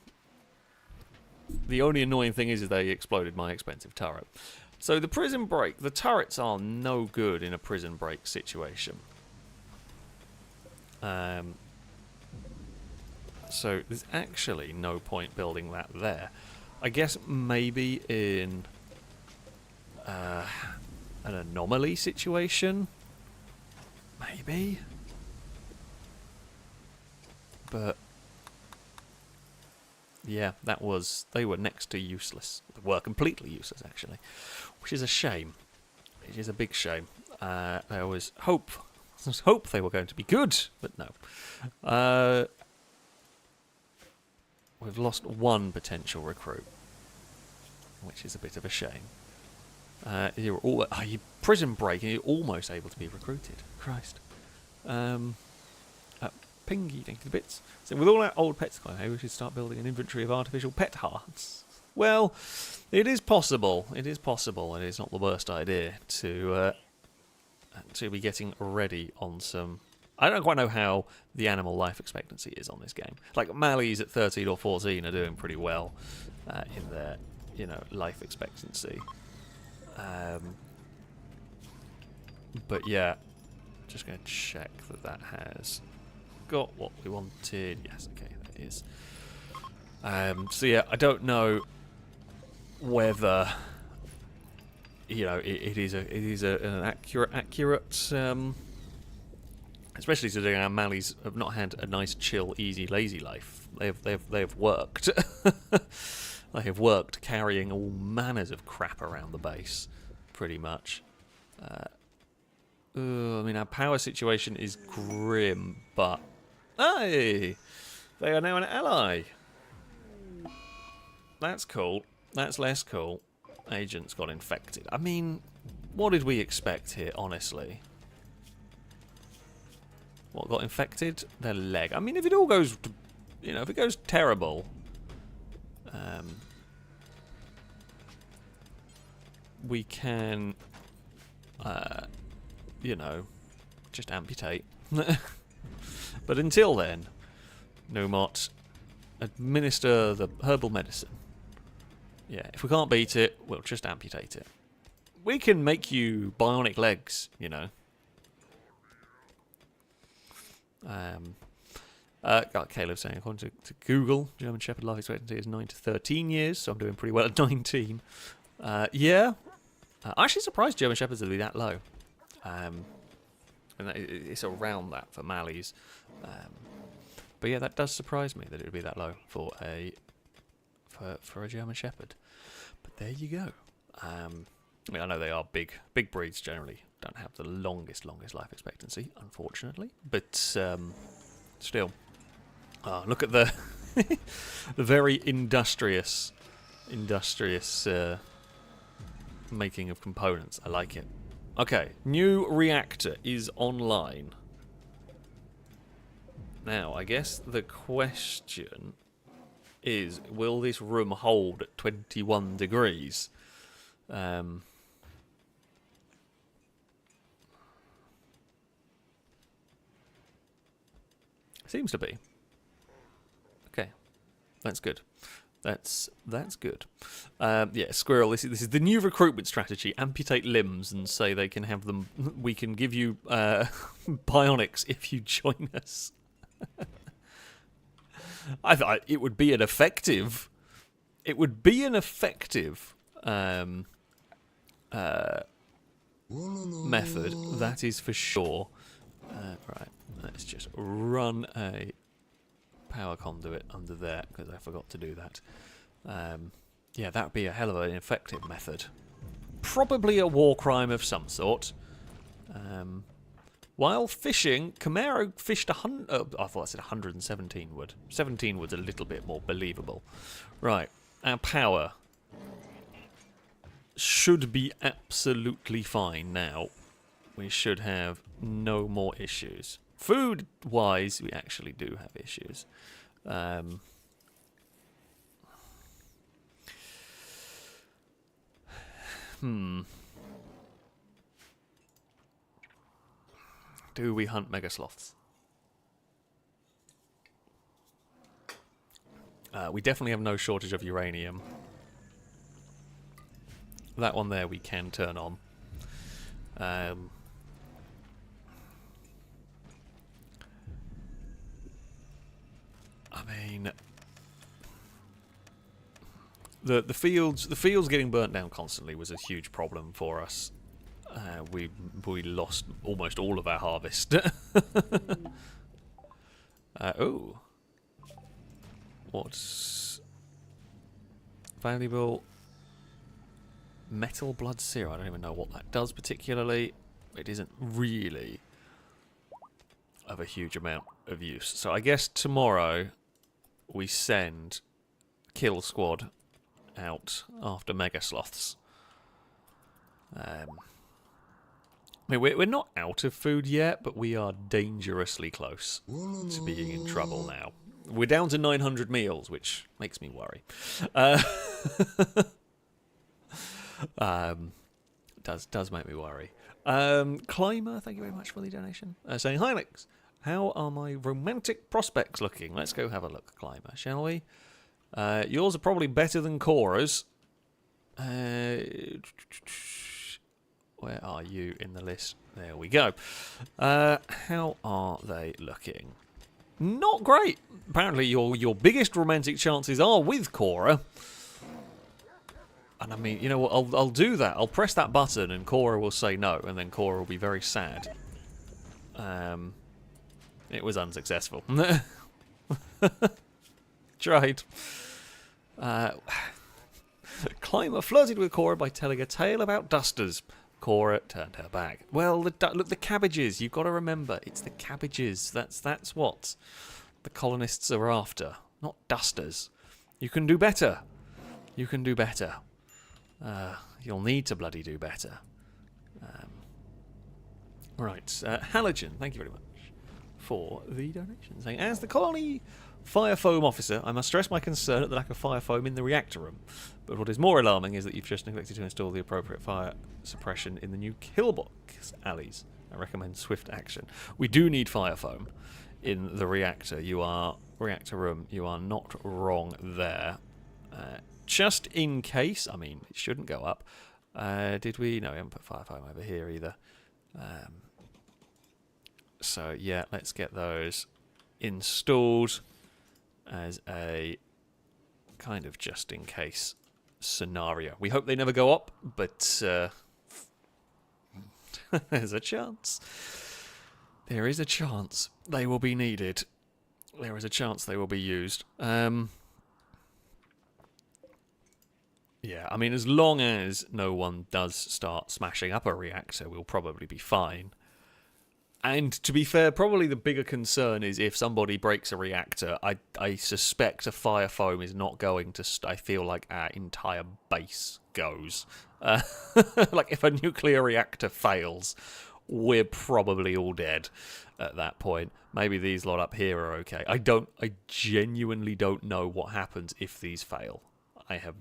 only annoying thing is they exploded my expensive turret. So the prison break, the turrets are no good in a prison break situation. So there's actually no point building that there. I guess maybe in an Anomaly situation? Maybe? But yeah, they were next to useless. They were completely useless, actually. Which is a shame. It is a big shame. I always hope they were going to be good, but no. We've lost one potential recruit, which is a bit of a shame. You're prison break, and you're almost able to be recruited. Christ. Pingy, thank you for the bits. So with all our old pets gone, we should start building an inventory of artificial pet hearts. Well, it is possible. It is possible, and it's not the worst idea to be getting ready on some... I don't quite know how the animal life expectancy is on this game. Like, Mally's at 13 or 14 are doing pretty well in their, life expectancy. But yeah, just going to check that has got what we wanted. Yes, okay, that is. So yeah, I don't know whether it is an accurate. Especially considering our Mallies have not had a nice, chill, easy, lazy life. They have worked. They have worked carrying all manners of crap around the base, pretty much. I mean, our power situation is grim, but hey, they are now an ally. That's cool. That's less cool. Agents got infected. I mean, what did we expect here, honestly? What got infected? Their leg. I mean, if it all goes, if it goes terrible, we can, just amputate. But until then, Numot, administer the herbal medicine. Yeah, if we can't beat it, we'll just amputate it. We can make you bionic legs, you know. Got Caleb saying, according to Google, German Shepherd life expectancy is 9 to 13 years, so I'm doing pretty well at 19. Yeah. I'm actually surprised German Shepherds will be that low. And it's around that for Malleys. But yeah, that does surprise me that it would be that low for a German Shepherd. But there you go. I mean, I know they are big breeds generally. Don't have the longest life expectancy, unfortunately. But still, look at the the very industrious making of components. I like it. Okay, new reactor is online. Now, I guess the question is, will this room hold at 21 degrees? Seems to be. Okay, that's good. That's good. Yeah, Squirrel. This is the new recruitment strategy. Amputate limbs and say they can have them. We can give you bionics if you join us. I thought it would be an effective. It would be an effective method. That is for sure. Right. Let's just run a power conduit under there because I forgot to do that. Yeah, that would be a hell of an effective method. Probably a war crime of some sort. While fishing, Camaro fished 100. I thought I said 117 wood. 17 wood's a little bit more believable. Right, our power should be absolutely fine now. We should have no more issues. Food-wise, we actually do have issues. Do we hunt mega sloths? We definitely have no shortage of uranium. That one there we can turn on. I mean, the fields getting burnt down constantly was a huge problem for us. We lost almost all of our harvest. Oh, what's valuable? Metal blood serum. I don't even know what that does particularly. It isn't really of a huge amount of use. So I guess tomorrow we send Kill Squad out after mega sloths. I mean, we're not out of food yet, but we are dangerously close to being in trouble now. We're down to 900 meals, which makes me worry. Does make me worry. Climber, thank you very much for the donation. Saying, hi, Alex. How are my romantic prospects looking? Let's go have a look, Climber, shall we? Yours are probably better than Cora's. Where are you in the list? There we go. How are they looking? Not great. Apparently, your biggest romantic chances are with Cora. And I mean, you know what? I'll do that. I'll press that button, and Cora will say no, and then Cora will be very sad. It was unsuccessful. Tried. Climber flirted with Cora by telling a tale about dusters. Cora turned her back. Well, look, the cabbages. You've got to remember, it's the cabbages. That's what the colonists are after, not dusters. You can do better. You can do better. You'll need to bloody do better. Right, Halogen, thank you very much for the donation. Saying, as the colony fire foam officer, I must stress my concern at the lack of fire foam in the reactor room. But what is more alarming is that you've just neglected to install the appropriate fire suppression in the new killbox alleys. I recommend swift action. We do need fire foam in the reactor. Reactor room. You are not wrong there. Just in case, I mean, it shouldn't go up. Did we? No, we haven't put fire foam over here either. So yeah, let's get those installed as a kind of just in case scenario. We hope they never go up, but there's a chance. There is a chance they will be needed. There is a chance they will be used. Yeah, I mean, as long as no one does start smashing up a reactor, we'll probably be fine. And to be fair, probably the bigger concern is if somebody breaks a reactor, I suspect a fire foam is not going to... I feel like our entire base goes. Like, if a nuclear reactor fails, we're probably all dead at that point. Maybe these lot up here are okay. I genuinely don't know what happens if these fail. I have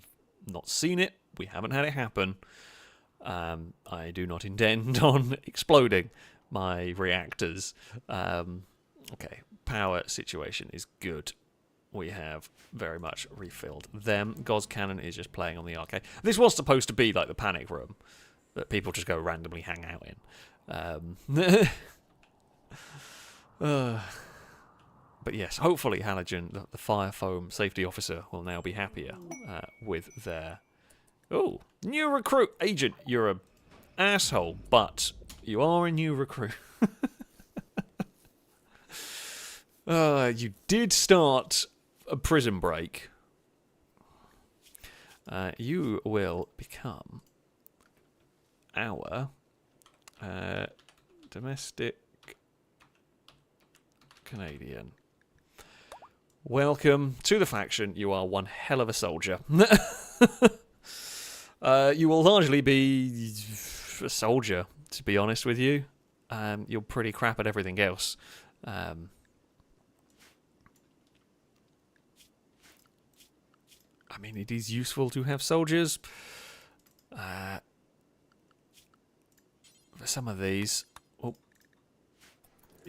not seen it. We haven't had it happen. I do not intend on exploding my reactors. Okay, power situation is good. We have very much refilled them. Gauss cannon is just playing on the arcade. This was supposed to be like the panic room that people just go randomly hang out in. But yes, hopefully Halogen, the fire foam safety officer, will now be happier with their... Oh, new recruit agent. You're a asshole, but you are a new recruit. You did start a prison break. You will become our domestic Canadian. Welcome to the faction. You are one hell of a soldier. You will largely be a soldier, to be honest with you. You're pretty crap at everything else. I mean, it is useful to have soldiers. For some of these... Oh,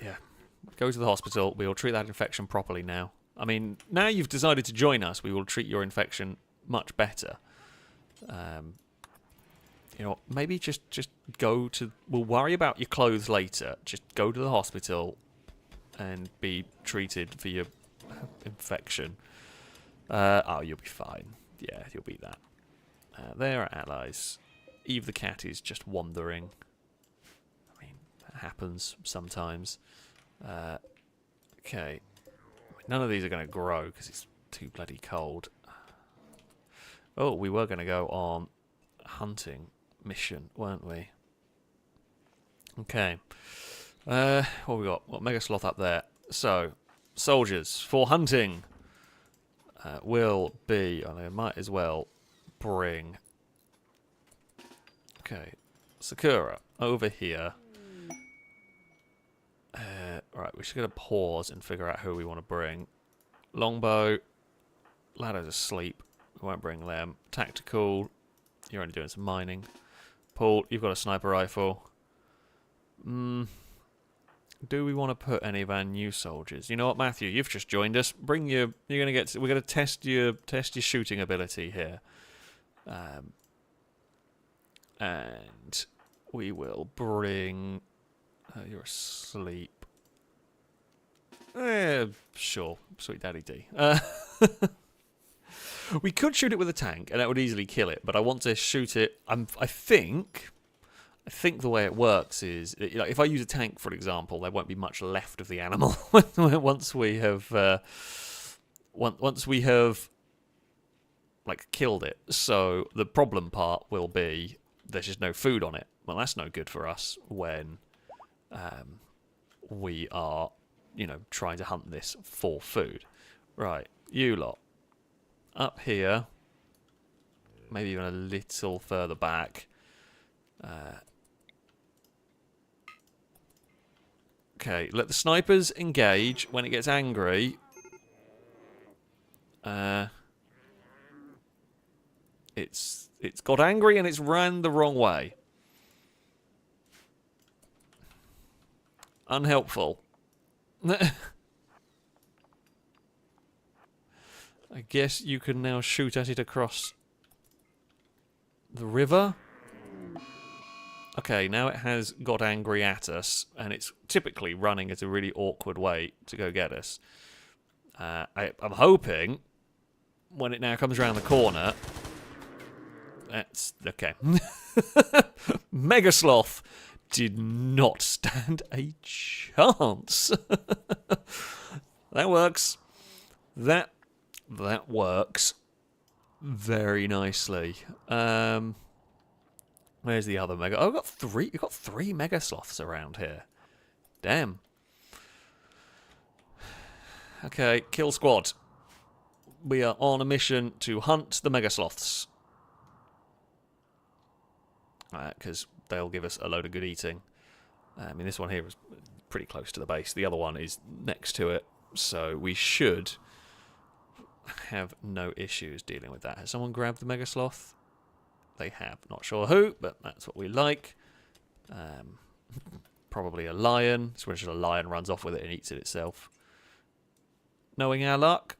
yeah. Go to the hospital. We will treat that infection properly now. I mean, now you've decided to join us, we will treat your infection much better. You know, maybe just go to... We'll worry about your clothes later. Just go to the hospital and be treated for your infection. Oh, you'll be fine. Yeah, you'll beat that. They're our allies. Eve the cat is just wandering. I mean, that happens sometimes. Okay. None of these are going to grow because it's too bloody cold. Oh, we were going to go on a hunting mission, weren't we? Okay. What we got? Well, Mega Sloth up there. So, soldiers for hunting will be... I might as well bring... Okay. Sakura, over here. Right, we're just going to pause and figure out who we want to bring. Longbow. Ladder's asleep. We won't bring them. Tactical. You're only doing some mining. Paul, you've got a sniper rifle. Do we want to put any of our new soldiers? You know what, Matthew? You've just joined us. Bring your... You're going to get... We're going to test your shooting ability here. And we will bring... you're asleep. Sure. Sweet Daddy D. We could shoot it with a tank, and that would easily kill it, but I want to shoot it... I think the way it works is... You know, if I use a tank, for example, there won't be much left of the animal once we have... once we have... like, killed it. So the problem part will be there's just no food on it. Well, that's no good for us when... we are, you know, trying to hunt this for food. Right, you lot. Up here. Maybe even a little further back. Okay, let the snipers engage. When it gets angry... It's got angry and it's ran the wrong way. Unhelpful. I guess you can now shoot at it across the river. Okay, now it has got angry at us, and it's typically running at a really awkward way to go get us. I'm hoping when it now comes around the corner... That's... okay. Mega Sloth did not stand a chance. That works. That works very nicely. Where's the other mega? Oh, I've got three. You've got 3 mega sloths around here. Damn. Okay, kill squad. We are on a mission to hunt the mega sloths. Because they'll give us a load of good eating. I mean, this one here is pretty close to the base. The other one is next to it. So we should have no issues dealing with that. Has someone grabbed the mega sloth? They have. Not sure who, but that's what we like. Probably a lion. So when a lion runs off with it and eats it itself. Knowing our luck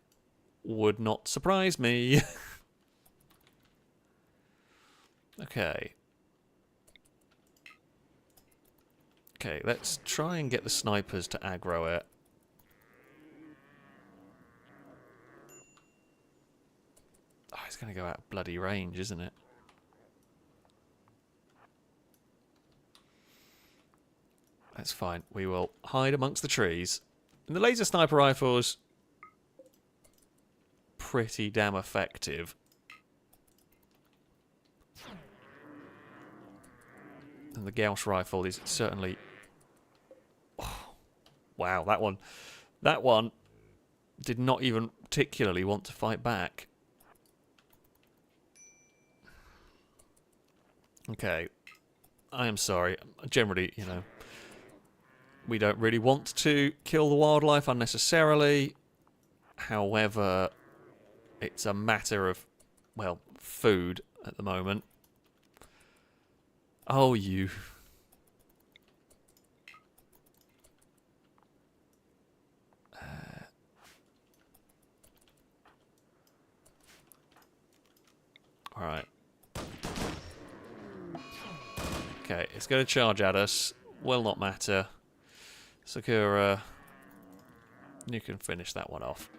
would not surprise me. Okay. Okay, let's try and get the snipers to aggro it. Oh, it's going to go out of bloody range, isn't it? That's fine. We will hide amongst the trees. And the laser sniper rifle's pretty damn effective. And the Gauss rifle is certainly... Oh, wow, that one did not even particularly want to fight back. Okay. I am sorry. Generally, you know, we don't really want to kill the wildlife unnecessarily. However, it's a matter of, well, food at the moment. Oh, you. Alright. Okay, it's going to charge at us. Will not matter. Sakura, you can finish that one off.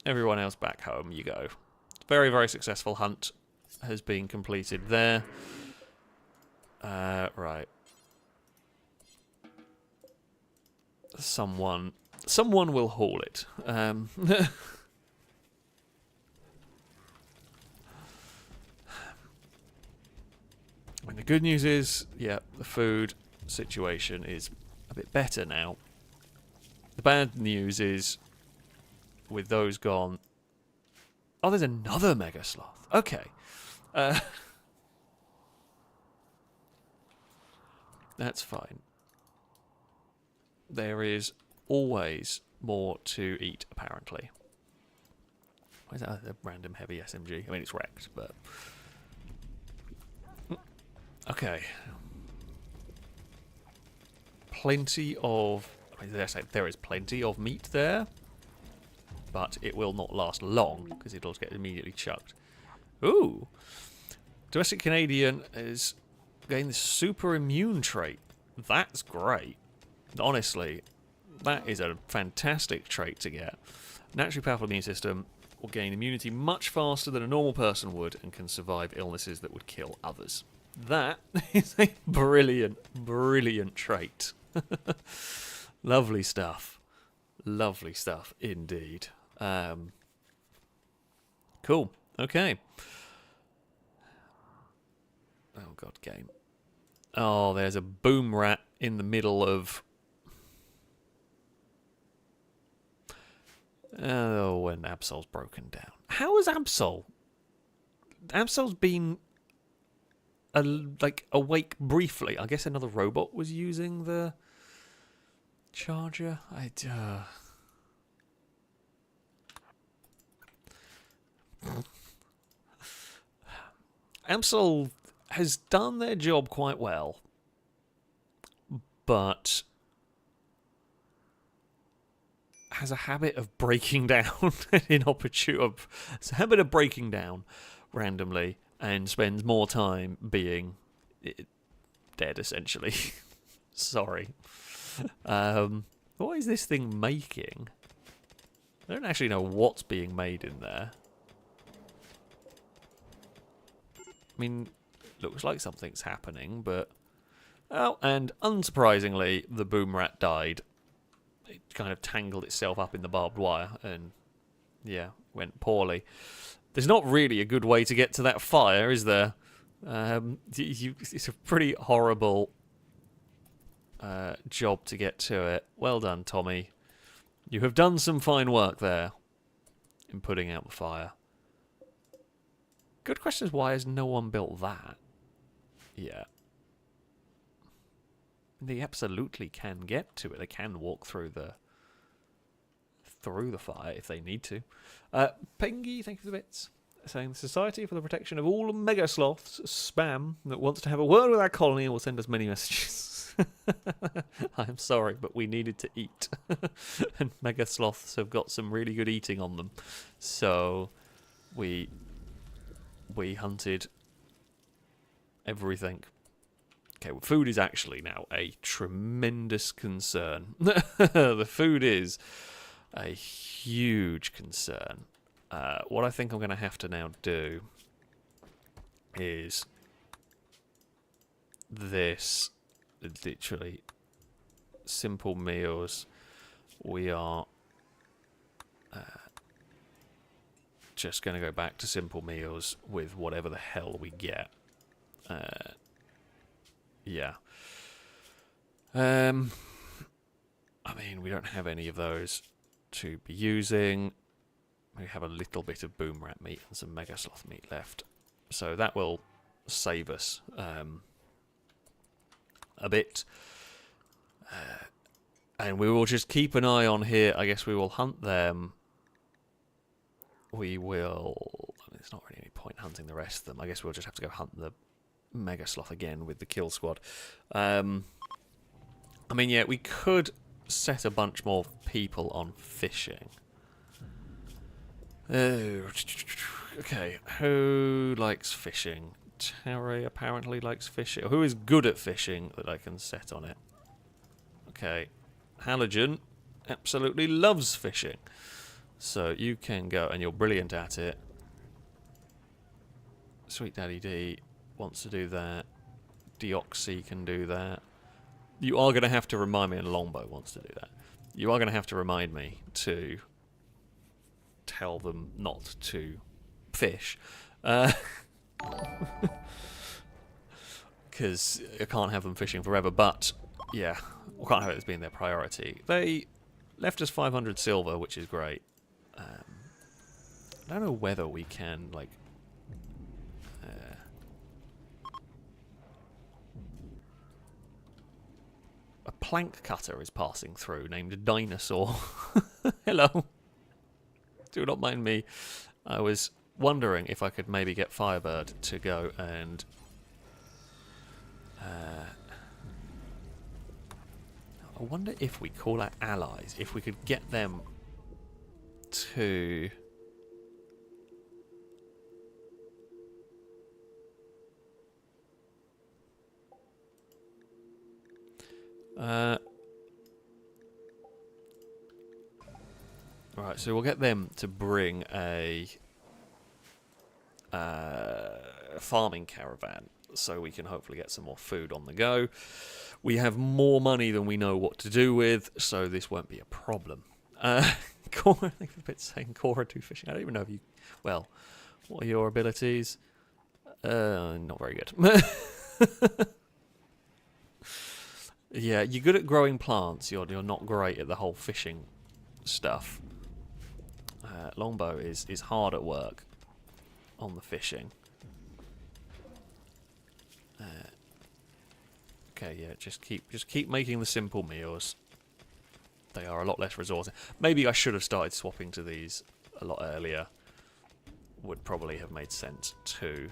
Everyone else back home, you go. Very, very successful hunt has been completed there. Right. Someone will haul it. I mean, the good news is, yeah, the food situation is a bit better now. The bad news is, with those gone... Oh, there's another mega sloth. Okay. That's fine. There is always more to eat, apparently. Why is that a random heavy SMG? I mean, it's wrecked, but... Okay. Plenty of... I mean, there is plenty of meat there, but it will not last long, because it'll get immediately chucked. Ooh! Domestic Canadian is getting this super immune trait. That's great. Honestly, that is a fantastic trait to get. Naturally powerful immune system will gain immunity much faster than a normal person would and can survive illnesses that would kill others. That is a brilliant, brilliant trait. Lovely stuff. Lovely stuff, indeed. Cool. Okay. Oh, God, game. Oh, there's a boom rat in the middle of... Oh, and Absol's broken down. How is Absol? Absol's been... awake briefly. I guess another robot was using the charger. Absol has done their job quite well, but has a habit of breaking down inopportune. It's a habit of breaking down randomly and spends more time being dead, essentially. Sorry. What is this thing making? I don't actually know what's being made in there. I mean, looks like something's happening, but... Oh, and unsurprisingly, the boom rat died. It kind of tangled itself up in the barbed wire, and, yeah, went poorly. There's not really a good way to get to that fire, is there? It's a pretty horrible job to get to it. Well done, Tommy. You have done some fine work there in putting out the fire. Good question is, why has no one built that? Yeah. They absolutely can get to it. They can walk through the fire if they need to. Pengy, thank you for the bits. Saying the Society for the Protection of All Mega Sloths spam that wants to have a word with our colony and will send us many messages. I'm sorry, but we needed to eat. And mega sloths have got some really good eating on them. So we hunted everything. Okay, well, food is actually now a tremendous concern. The food is a huge concern. What I think I'm going to have to now do is this, literally, simple meals. We are just going to go back to simple meals with whatever the hell we get. Yeah. I mean, we don't have any of those to be using. We have a little bit of boom rat meat and some mega sloth meat left. So that will save us a bit. And we will just keep an eye on here. I guess we will hunt them. We will... I mean, there's not really any point hunting the rest of them. I guess we'll just have to go hunt the mega sloth again with the kill squad. I mean, yeah, we could set a bunch more people on fishing. Oh, okay, who likes fishing? Terry apparently likes fishing. Who is good at fishing that I can set on it? Okay, Halogen absolutely loves fishing. So you can go, and you're brilliant at it. Sweet Daddy D wants to do that. Deoxy can do that. You are going to have to remind me, and Longbow wants to do that. You are going to have to remind me to tell them not to fish. Because I can't have them fishing forever, but yeah, I can't have it as being their priority. They left us 500 silver, which is great. I don't know whether we can, like... a plank cutter is passing through, named Dinosaur. Hello. Do not mind me. I was wondering if I could maybe get Firebird to go and... I wonder if we call our allies, if we could get them to... Right, so we'll get them to bring a farming caravan so we can hopefully get some more food on the go. We have more money than we know what to do with, so this won't be a problem. Cora, I think a bit saying Cora do fishing. I don't even know if you... Well, what are your abilities? Not very good. Yeah, you're good at growing plants. You're not great at the whole fishing stuff. Longbow is hard at work on the fishing. Okay, yeah, just keep making the simple meals. They are a lot less resourcing. Maybe I should have started swapping to these a lot earlier. Would probably have made sense too.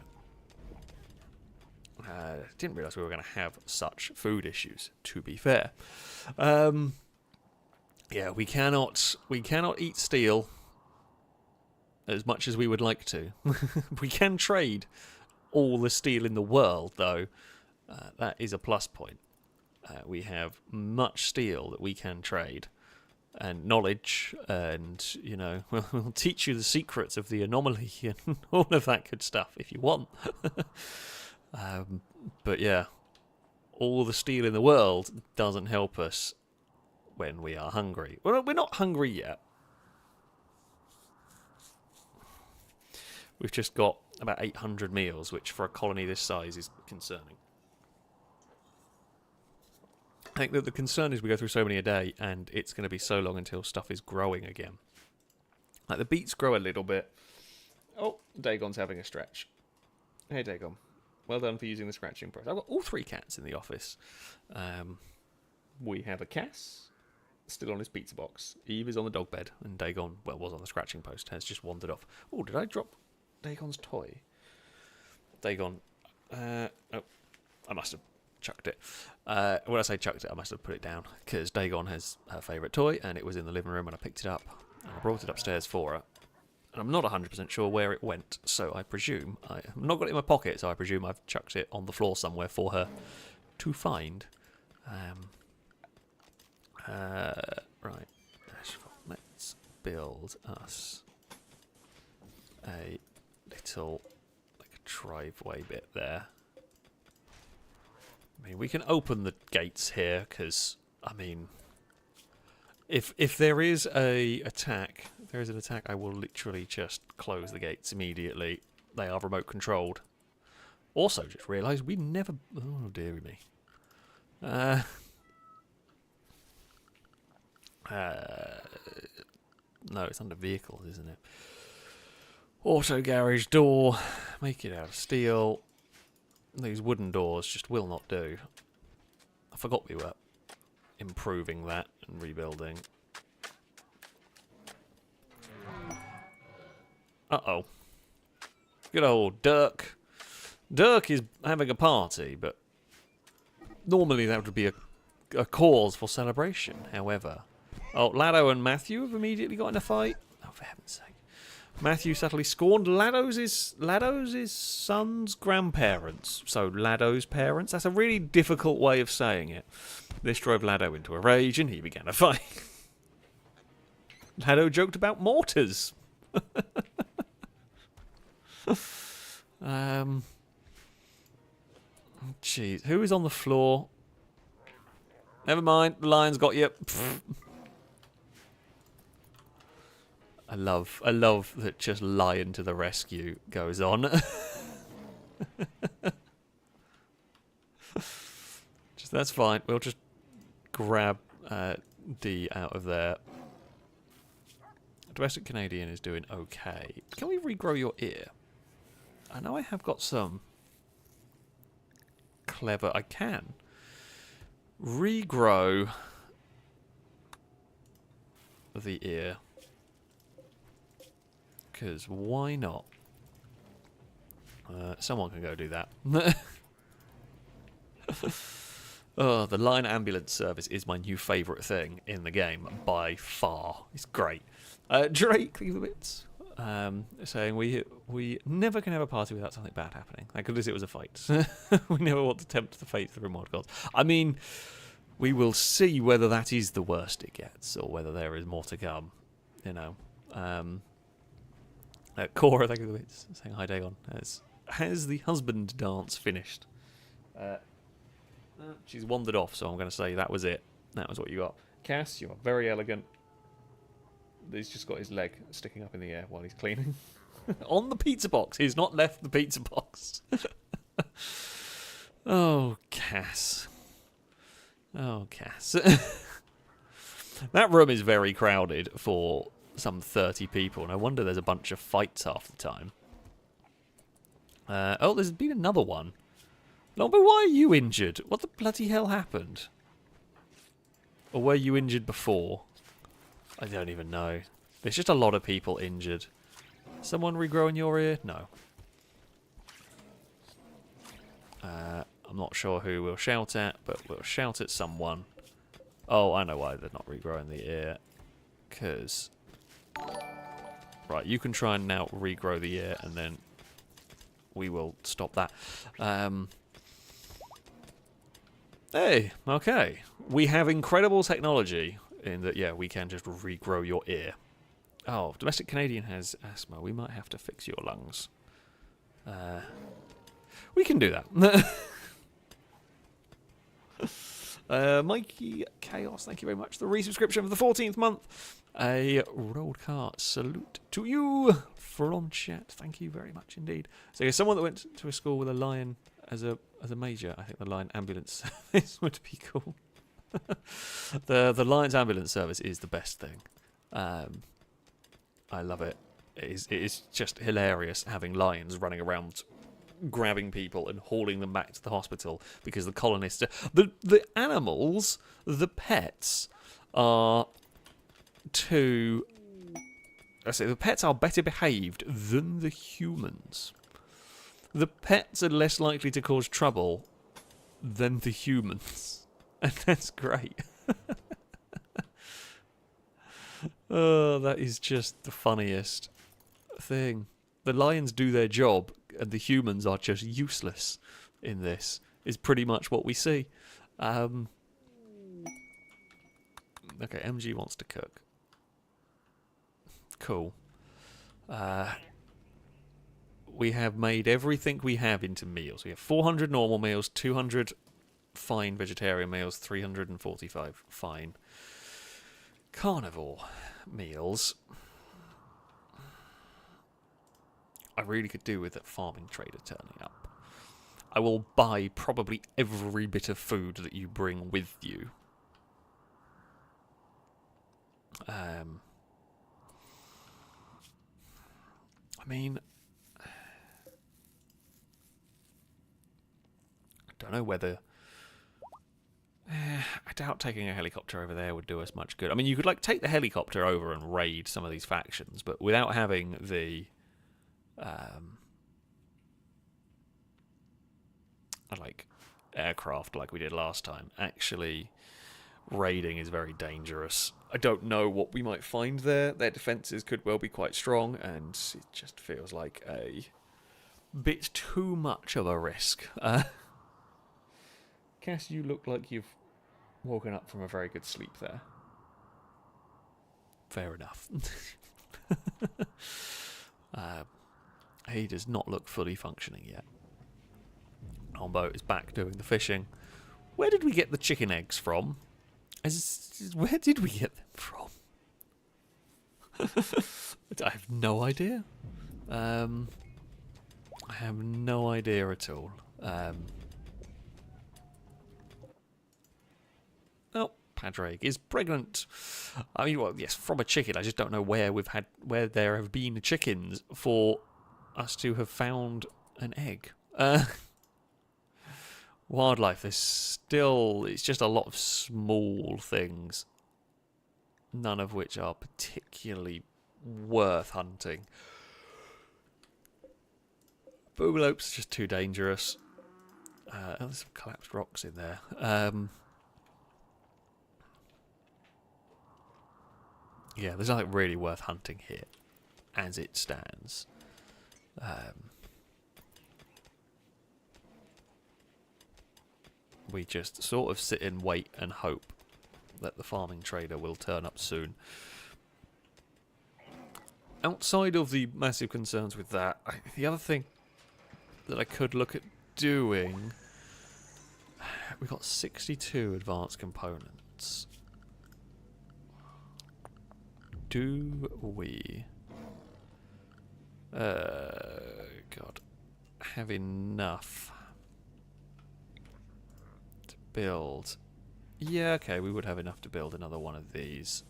Didn't realise we were going to have such food issues, to be fair. Yeah, we cannot eat steel as much as we would like to. We can trade all the steel in the world, though, That is a plus point. We have much steel that we can trade, and knowledge, and, you know, we'll teach you the secrets of the anomaly and all of that good stuff if you want. But yeah, all the steel in the world doesn't help us when we are hungry. Well, we're not hungry yet. We've just got about 800 meals, which for a colony this size is concerning. I think that the concern is we go through so many a day, and it's going to be so long until stuff is growing again. Like, the beets grow a little bit. Oh, Dagon's having a stretch. Hey, Dagon. Well done for using the scratching process. I've got all 3 cats in the office. We have a Cass, still on his pizza box. Eve is on the dog bed, and Dagon, well, was on the scratching post, has just wandered off. Oh, did I drop Dagon's toy? Dagon. Oh, I must have chucked it. When I say chucked it, I must have put it down, because Dagon has her favourite toy, and it was in the living room, and I picked it up, and I brought it upstairs for her. And I'm not 100% sure where it went, so I presume... I've not got it in my pocket, so I presume I've chucked it on the floor somewhere for her to find. Right. Let's build us a little, like, a driveway bit there. I mean, we can open the gates here, because, I mean... If there is an attack, I will literally just close the gates immediately. They are remote controlled. Also, just realised we never... Oh, dearie me. No, it's under vehicles, isn't it? Auto garage door. Make it out of steel. These wooden doors just will not do. I forgot we were improving that and rebuilding. Uh-oh. Good old Dirk. Dirk is having a party, but normally that would be a cause for celebration. However... Oh, Lado and Matthew have immediately got in a fight. Oh, for heaven's sake. Matthew subtly scorned Lado's son's grandparents. So Lado's parents. That's a really difficult way of saying it. This drove Lado into a rage, and he began a fight. Lado joked about mortars. Jeez, who is on the floor? Never mind, the lion's got you. I love that just lion to the rescue goes on. That's fine. We'll just grab D out of there. Domestic Canadian is doing okay. Can we regrow your ear? I know I have got some clever... I can regrow the ear. Because why not? Someone can go do that. Oh, the line ambulance service is my new favourite thing in the game by far. It's great. Drake, leave the bits. Saying we never can have a party without something bad happening. Thank goodness it was a fight. We never want to tempt the fate of the Rimworld gods. I mean, we will see whether that is the worst it gets or whether there is more to come. You know. Cora, thank you for the bits. Saying hi, Dagon. Has the husband dance finished? She's wandered off, so I'm going to say that was it. That was what you got. Cass, you are very elegant. He's just got his leg sticking up in the air while he's cleaning. On the pizza box. He's not left the pizza box. Oh, Cass. Oh, Cass. That room is very crowded for some 30 people. No wonder there's a bunch of fights half the time. Oh, there's been another one. No, but why are you injured? What the bloody hell happened? Or were you injured before? I don't even know. There's just a lot of people injured. Someone regrowing your ear? No. I'm not sure who we'll shout at, but we'll shout at someone. Oh, I know why they're not regrowing the ear. Because... Right, you can try and now regrow the ear, and then we will stop that. Hey, okay. We have incredible technology in that, yeah, we can just regrow your ear. Oh, domestic Canadian has asthma. We might have to fix your lungs. We can do that. Mikey Chaos, thank you very much. The resubscription for the 14th month. A rolled cart salute to you from chat. Thank you very much indeed. So yeah, someone that went to a school with a lion as a major. I think the lion ambulance service would be cool. The Lion's ambulance service is the best thing. I love it. It is just hilarious having lions running around grabbing people and hauling them back to the hospital because the colonists, the animals, the pets are the pets are better behaved than the humans. The pets are less likely to cause trouble than the humans, and that's great. Oh, that is just the funniest thing. The lions do their job, and the humans are just useless in this, is pretty much what we see. Okay, MG wants to cook. Cool. We have made everything we have into meals. We have 400 normal meals, 200 fine vegetarian meals, 345 fine carnivore meals. I really could do with a farming trader turning up. I will buy probably every bit of food that you bring with you. I mean, I don't know whether... I doubt taking a helicopter over there would do us much good. I mean, you could like take the helicopter over and raid some of these factions, but without having the like aircraft like we did last time, actually raiding is very dangerous. I don't know what we might find there. Their defences could well be quite strong, and it just feels like a bit too much of a risk. Cass, you look like you've woken up from a very good sleep there. Fair enough. He does not look fully functioning yet. Hombo is back doing the fishing. Where did we get the chicken eggs from? Where did we get them from? I have no idea. I have no idea at all. Oh, Padraig is pregnant. I mean, well, yes, from a chicken. I just don't know where there have been chickens for us to have found an egg. Wildlife, it's just a lot of small things, none of which are particularly worth hunting. Boobalopes are just too dangerous. There's some collapsed rocks in there. Yeah, there's nothing really worth hunting here, as it stands. We just sort of sit and wait and hope that the farming trader will turn up soon. Outside of the massive concerns with that, the other thing that I could look at doing... We've got 62 advanced components. Do we... God. Have enough to build... Yeah, okay, we would have enough to build another one of these.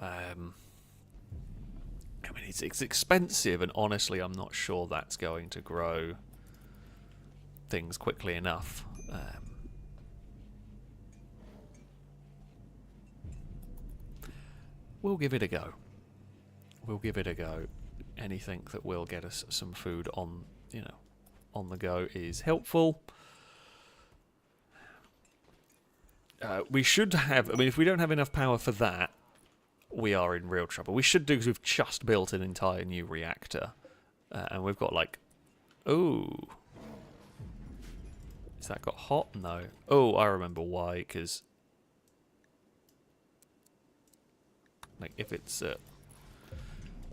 I mean, it's expensive, and honestly, I'm not sure that's going to grow things quickly enough. We'll give it a go. We'll give it a go. Anything that will get us some food on, on the go is helpful. We should have... I mean, if we don't have enough power for that, we are in real trouble. We should do, because we've just built an entire new reactor. And we've got, like... Ooh. Has that got hot? No. Oh, I remember why, because like if it's at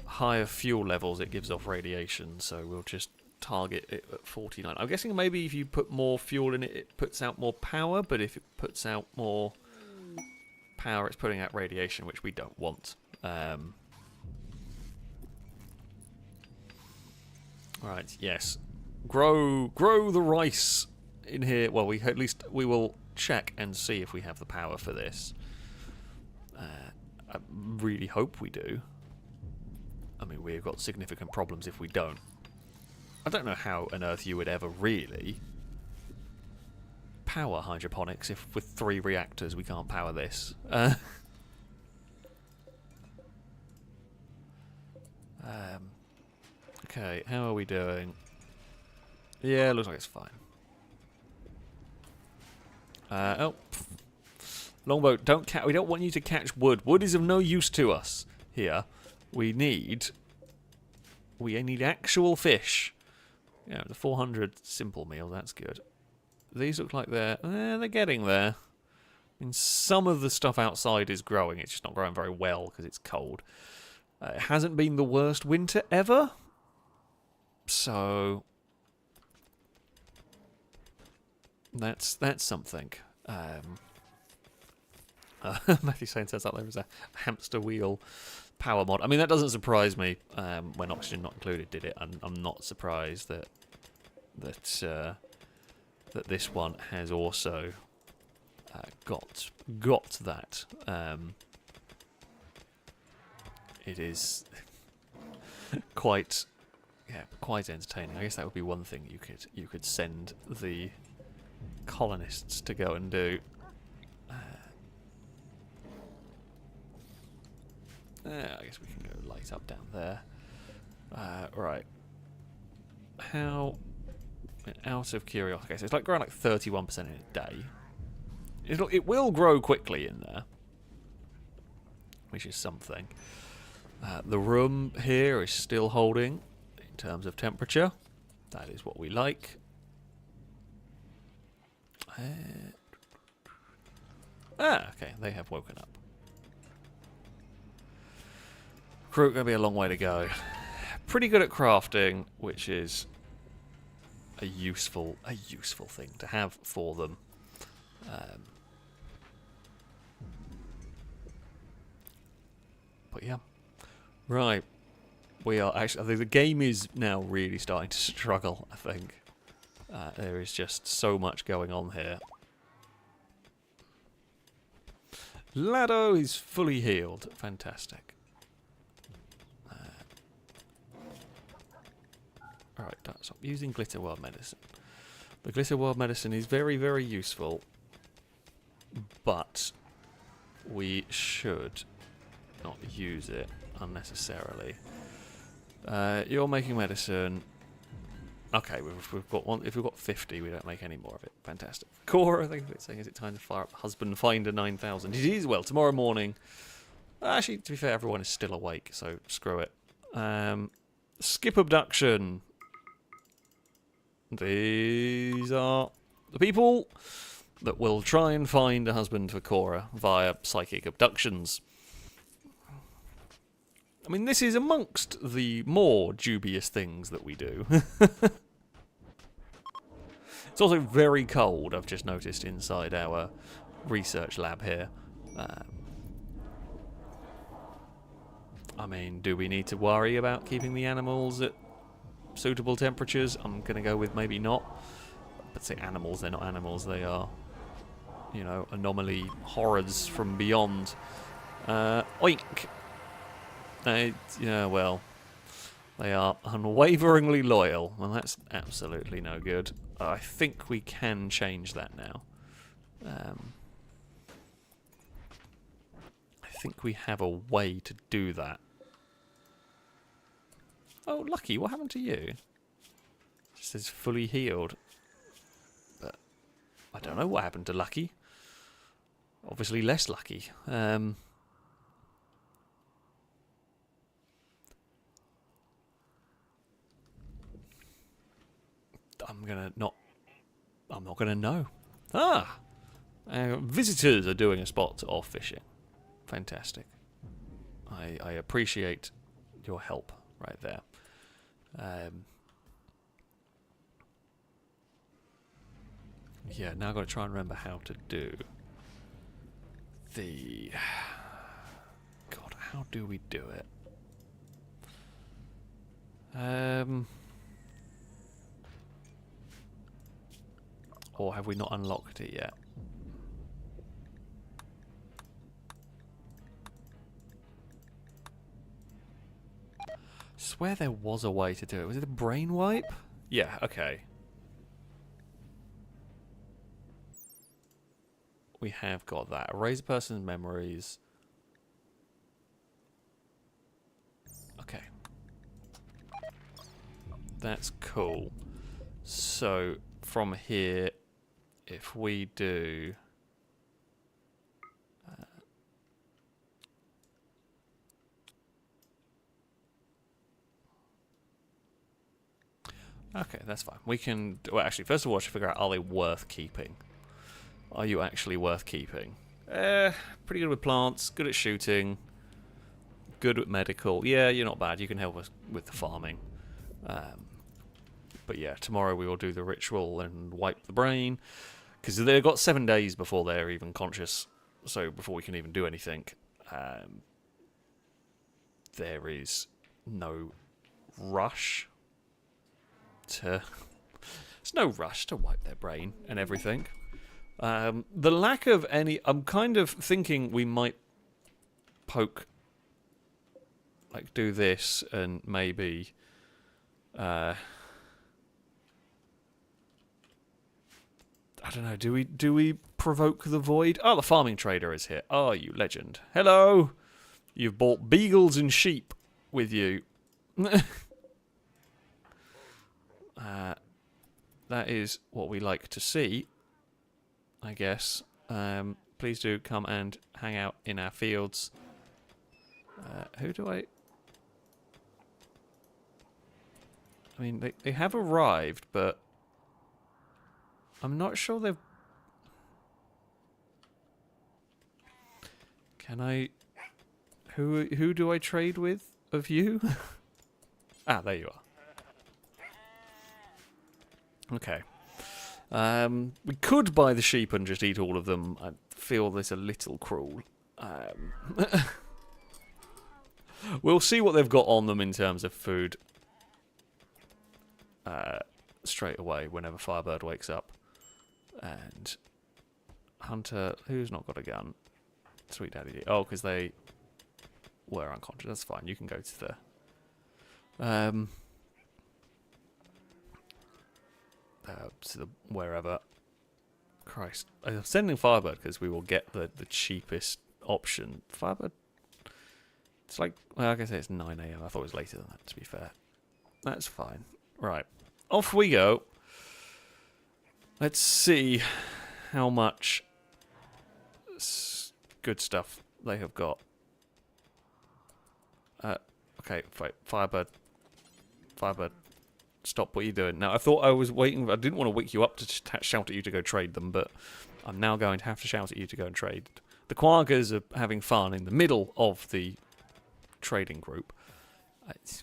higher fuel levels, it gives off radiation, so we'll just target it at 49. I'm guessing maybe if you put more fuel in it, it puts out more power, but if it puts out more power, it's putting out radiation, which we don't want. Right, yes. Grow the rice in here. Well, at least we will check and see if we have the power for this. I really hope we do. I mean, we've got significant problems if we don't. I don't know how on earth you would ever really power hydroponics if with 3 reactors we can't power this. Okay, how are we doing? Yeah, looks like it's fine. Oh, longboat, we don't want you to catch wood. Wood is of no use to us here. We need actual fish. Yeah, the 400 simple meal, that's good. These look like they're getting there. I mean, some of the stuff outside is growing. It's just not growing very well because it's cold. It hasn't been the worst winter ever. So that's something. Matthew saying says that there was a hamster wheel power mod. I mean, that doesn't surprise me when oxygen not included did it. I'm not surprised that this one has also got that. It is quite entertaining. I guess that would be one thing you could send the colonists to go and do. I guess we can go light up down there. Right. How? Out of curiosity, okay, so it's like growing like 31% in a day. It will grow quickly in there, which is something. The room here is still holding in terms of temperature. That is what we like. Okay, they have woken up. Crew going to be a long way to go. Pretty good at crafting, which is a useful thing to have for them. But yeah, right. We are actually. I think the game is now really starting to struggle. I think there is just so much going on here. Lado is fully healed. Fantastic. Alright, stop using Glitter World Medicine. The Glitter World Medicine is very, very useful, but we should not use it unnecessarily. You're making medicine. Okay, we've got one. If we've got 50, we don't make any more of it. Fantastic. Cora, I think it's saying, is it time to fire up Husband Finder 9000? It is, well, tomorrow morning. Actually, to be fair, everyone is still awake, so screw it. Skip abduction. These are the people that will try and find a husband for Cora via psychic abductions. I mean, this is amongst the more dubious things that we do. It's also very cold, I've just noticed, inside our research lab here. I mean, do we need to worry about keeping the animals at suitable temperatures? I'm going to go with maybe not. But say animals, they're not animals. They are, you know, anomaly horrors from beyond. Oink! Yeah, well, they are unwaveringly loyal. Well, that's absolutely no good. I think we can change that now. I think we have a way to do that. Oh, Lucky, what happened to you? It says fully healed. But I don't know what happened to Lucky. Obviously less lucky. I'm I'm not going to know. Ah! Visitors are doing a spot of fishing. Fantastic. I appreciate your help right there. Yeah, now I've got to try and remember how to do the... God, how do we do it? Or have we not unlocked it yet? I swear there was a way to do it. Was it a brain wipe? Yeah, okay. We have got that. Erase a person's memories. Okay. That's cool. So, from here, if we do... okay, that's fine. We can... well, actually, first of all, I should figure out, are they worth keeping? Are you actually worth keeping? Pretty good with plants, good at shooting, good at medical. Yeah, you're not bad. You can help us with the farming. But yeah, tomorrow we will do the ritual and wipe the brain. Because they've got 7 days before they're even conscious. So before we can even do anything. There is no rush to... there's no rush to wipe their brain and everything. The lack of any... I'm kind of thinking we might poke... like, do this and maybe... I don't know, do we provoke the void? Oh, the farming trader is here. Oh, you legend. Hello! You've bought beagles and sheep with you. That is what we like to see, I guess. Please do come and hang out in our fields. Who do I mean, they have arrived, but I'm not sure they've... Can I... Who do I trade with of you? Ah, there you are. Okay. We could buy the sheep and just eat all of them. I feel this a little cruel. We'll see what they've got on them in terms of food. Straight away, whenever Firebird wakes up. And Hunter, who's not got a gun? Sweet Daddy. Oh, because they were unconscious. That's fine. You can go to the wherever. Christ, I'm sending Firebird because we will get the cheapest option. Firebird. It's like, well, like I say, it's 9 AM. I thought it was later than that. To be fair, that's fine. Right, off we go. Let's see how much good stuff they have got. Okay, wait, Firebird. Firebird, stop what you're doing. Now, I thought I was waiting. I didn't want to wake you up to shout at you to go trade them, but I'm now going to have to shout at you to go and trade. The Quaggas are having fun in the middle of the trading group. It's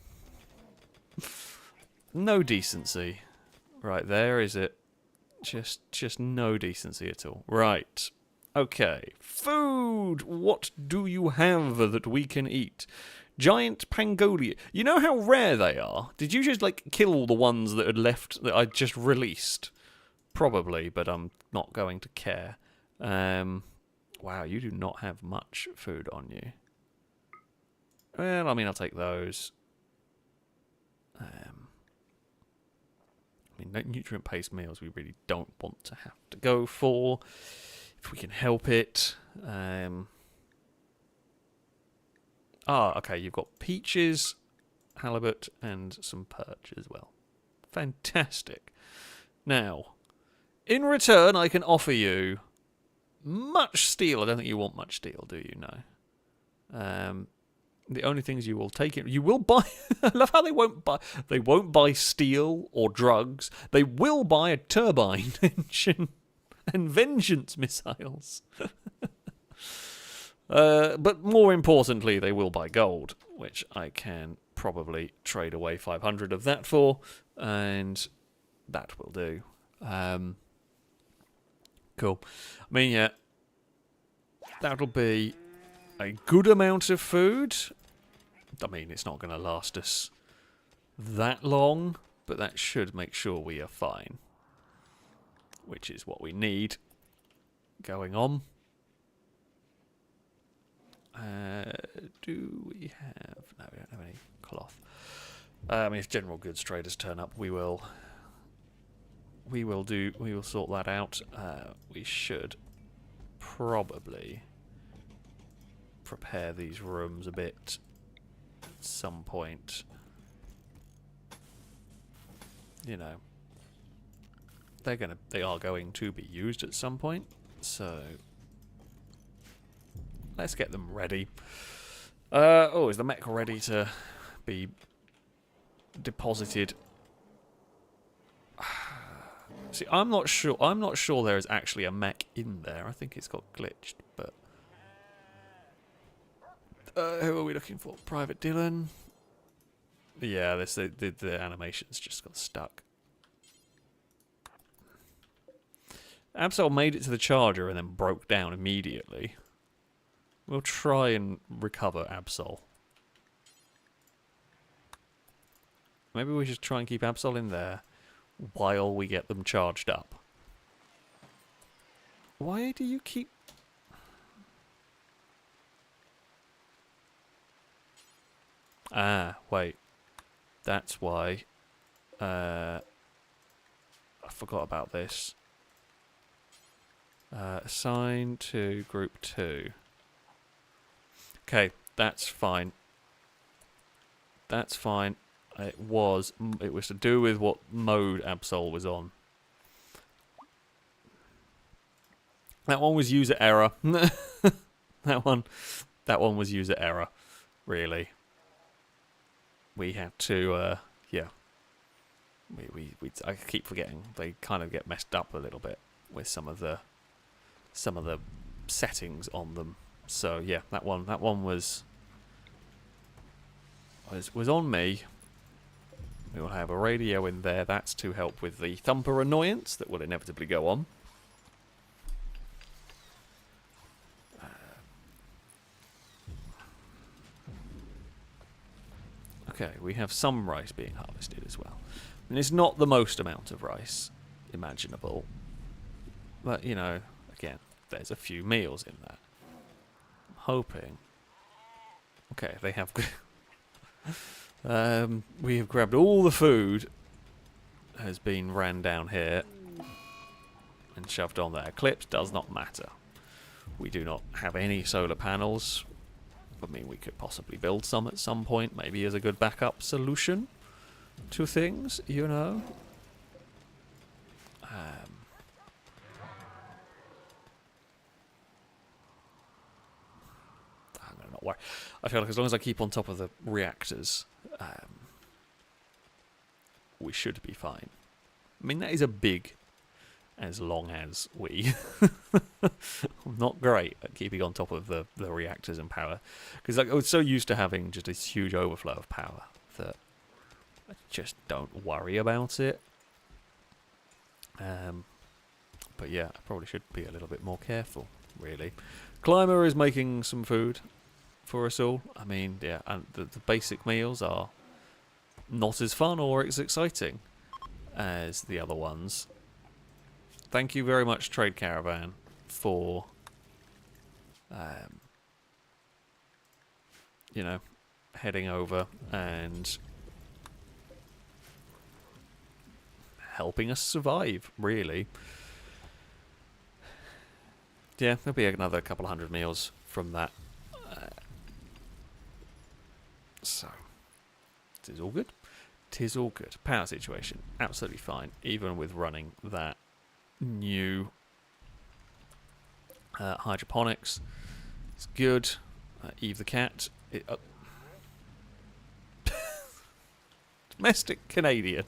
no decency right there, is it? Just no decency at all. Right. Okay. Food! What do you have that we can eat? Giant pangolin. You know how rare they are? Did you just, like, kill all the ones that had left that I just released? Probably, but I'm not going to care. Wow, you do not have much food on you. Well, I mean, I'll take those. I mean, nutrient-based meals we really don't want to have to go for, if we can help it. Okay, you've got peaches, halibut, and some perch as well. Fantastic. Now, in return, I can offer you much steel. I don't think you want much steel, do you? No. The only things you will take it, you will buy. I love how they won't buy. They won't buy steel or drugs. They will buy a turbine engine and vengeance missiles. But more importantly, they will buy gold, which I can probably trade away 500 of that for, and that will do. Cool. I mean, yeah, that'll be a good amount of food. I mean, it's not going to last us that long, but that should make sure we are fine, which is what we need going on. Do we have... No, we don't have any cloth. I mean, if general goods traders turn up, we will sort that out. We should probably prepare these rooms a bit at some point. You know, they are going to be used at some point, so let's get them ready. Is the mech ready to be deposited? See, I'm not sure. I'm not sure there is actually a mech in there. I think it's got glitched, but who are we looking for? Private Dylan. Yeah, the animation's just got stuck. Absol made it to the charger and then broke down immediately. We'll try and recover Absol. Maybe we should try and keep Absol in there while we get them charged up. Why do you keep... Ah, wait. That's why. I forgot about this. Assign to group 2. Okay, that's fine. That's fine. It was to do with what mode Absol was on. That one was user error. that one was user error. Really. We had to yeah. I keep forgetting. They kind of get messed up a little bit with some of the settings on them. So yeah, that one was on me. We will have a radio in there. That's to help with the thumper annoyance that will inevitably go on. Okay, we have some rice being harvested as well. And it's not the most amount of rice imaginable. But, you know, again, there's a few meals in that. I'm hoping. Okay, they have... we have grabbed all the food has been ran down here and shoved on there. Eclipse does not matter. We do not have any solar panels. I mean, we could possibly build some at some point, maybe as a good backup solution to things, you know. I'm gonna not worry. I feel like as long as I keep on top of the reactors, we should be fine. I mean, that is a big as long as we. I'm not great at keeping on top of the reactors and power. Because like, I was so used to having just this huge overflow of power that I just don't worry about it. But yeah, I probably should be a little bit more careful, really. Climber is making some food for us all. I mean, yeah, and the basic meals are not as fun or as exciting as the other ones. Thank you very much, Trade Caravan, for, you know, heading over and helping us survive, really. Yeah, there'll be another couple of hundred meals from that. So, it is all good. Tis all good. Power situation, absolutely fine, even with running that new hydroponics. It's good. Eve the cat. Domestic Canadian.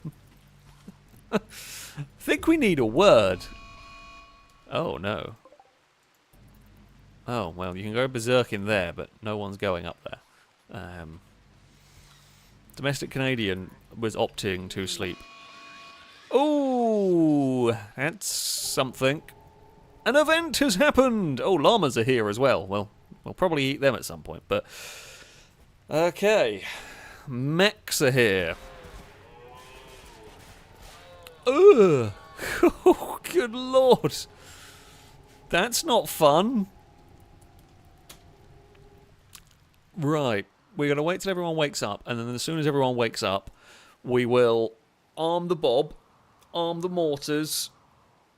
I think we need a word. Oh, no. Oh, well, you can go berserk in there, but no one's going up there. Domestic Canadian was opting to sleep. Oh, that's something. An event has happened! Oh, llamas are here as well. Well, we'll probably eat them at some point, but... Okay. Mechs are here. Ugh! Oh, good lord! That's not fun. Right. We're going to wait till everyone wakes up, and then as soon as everyone wakes up, we will arm the bob, arm the mortars,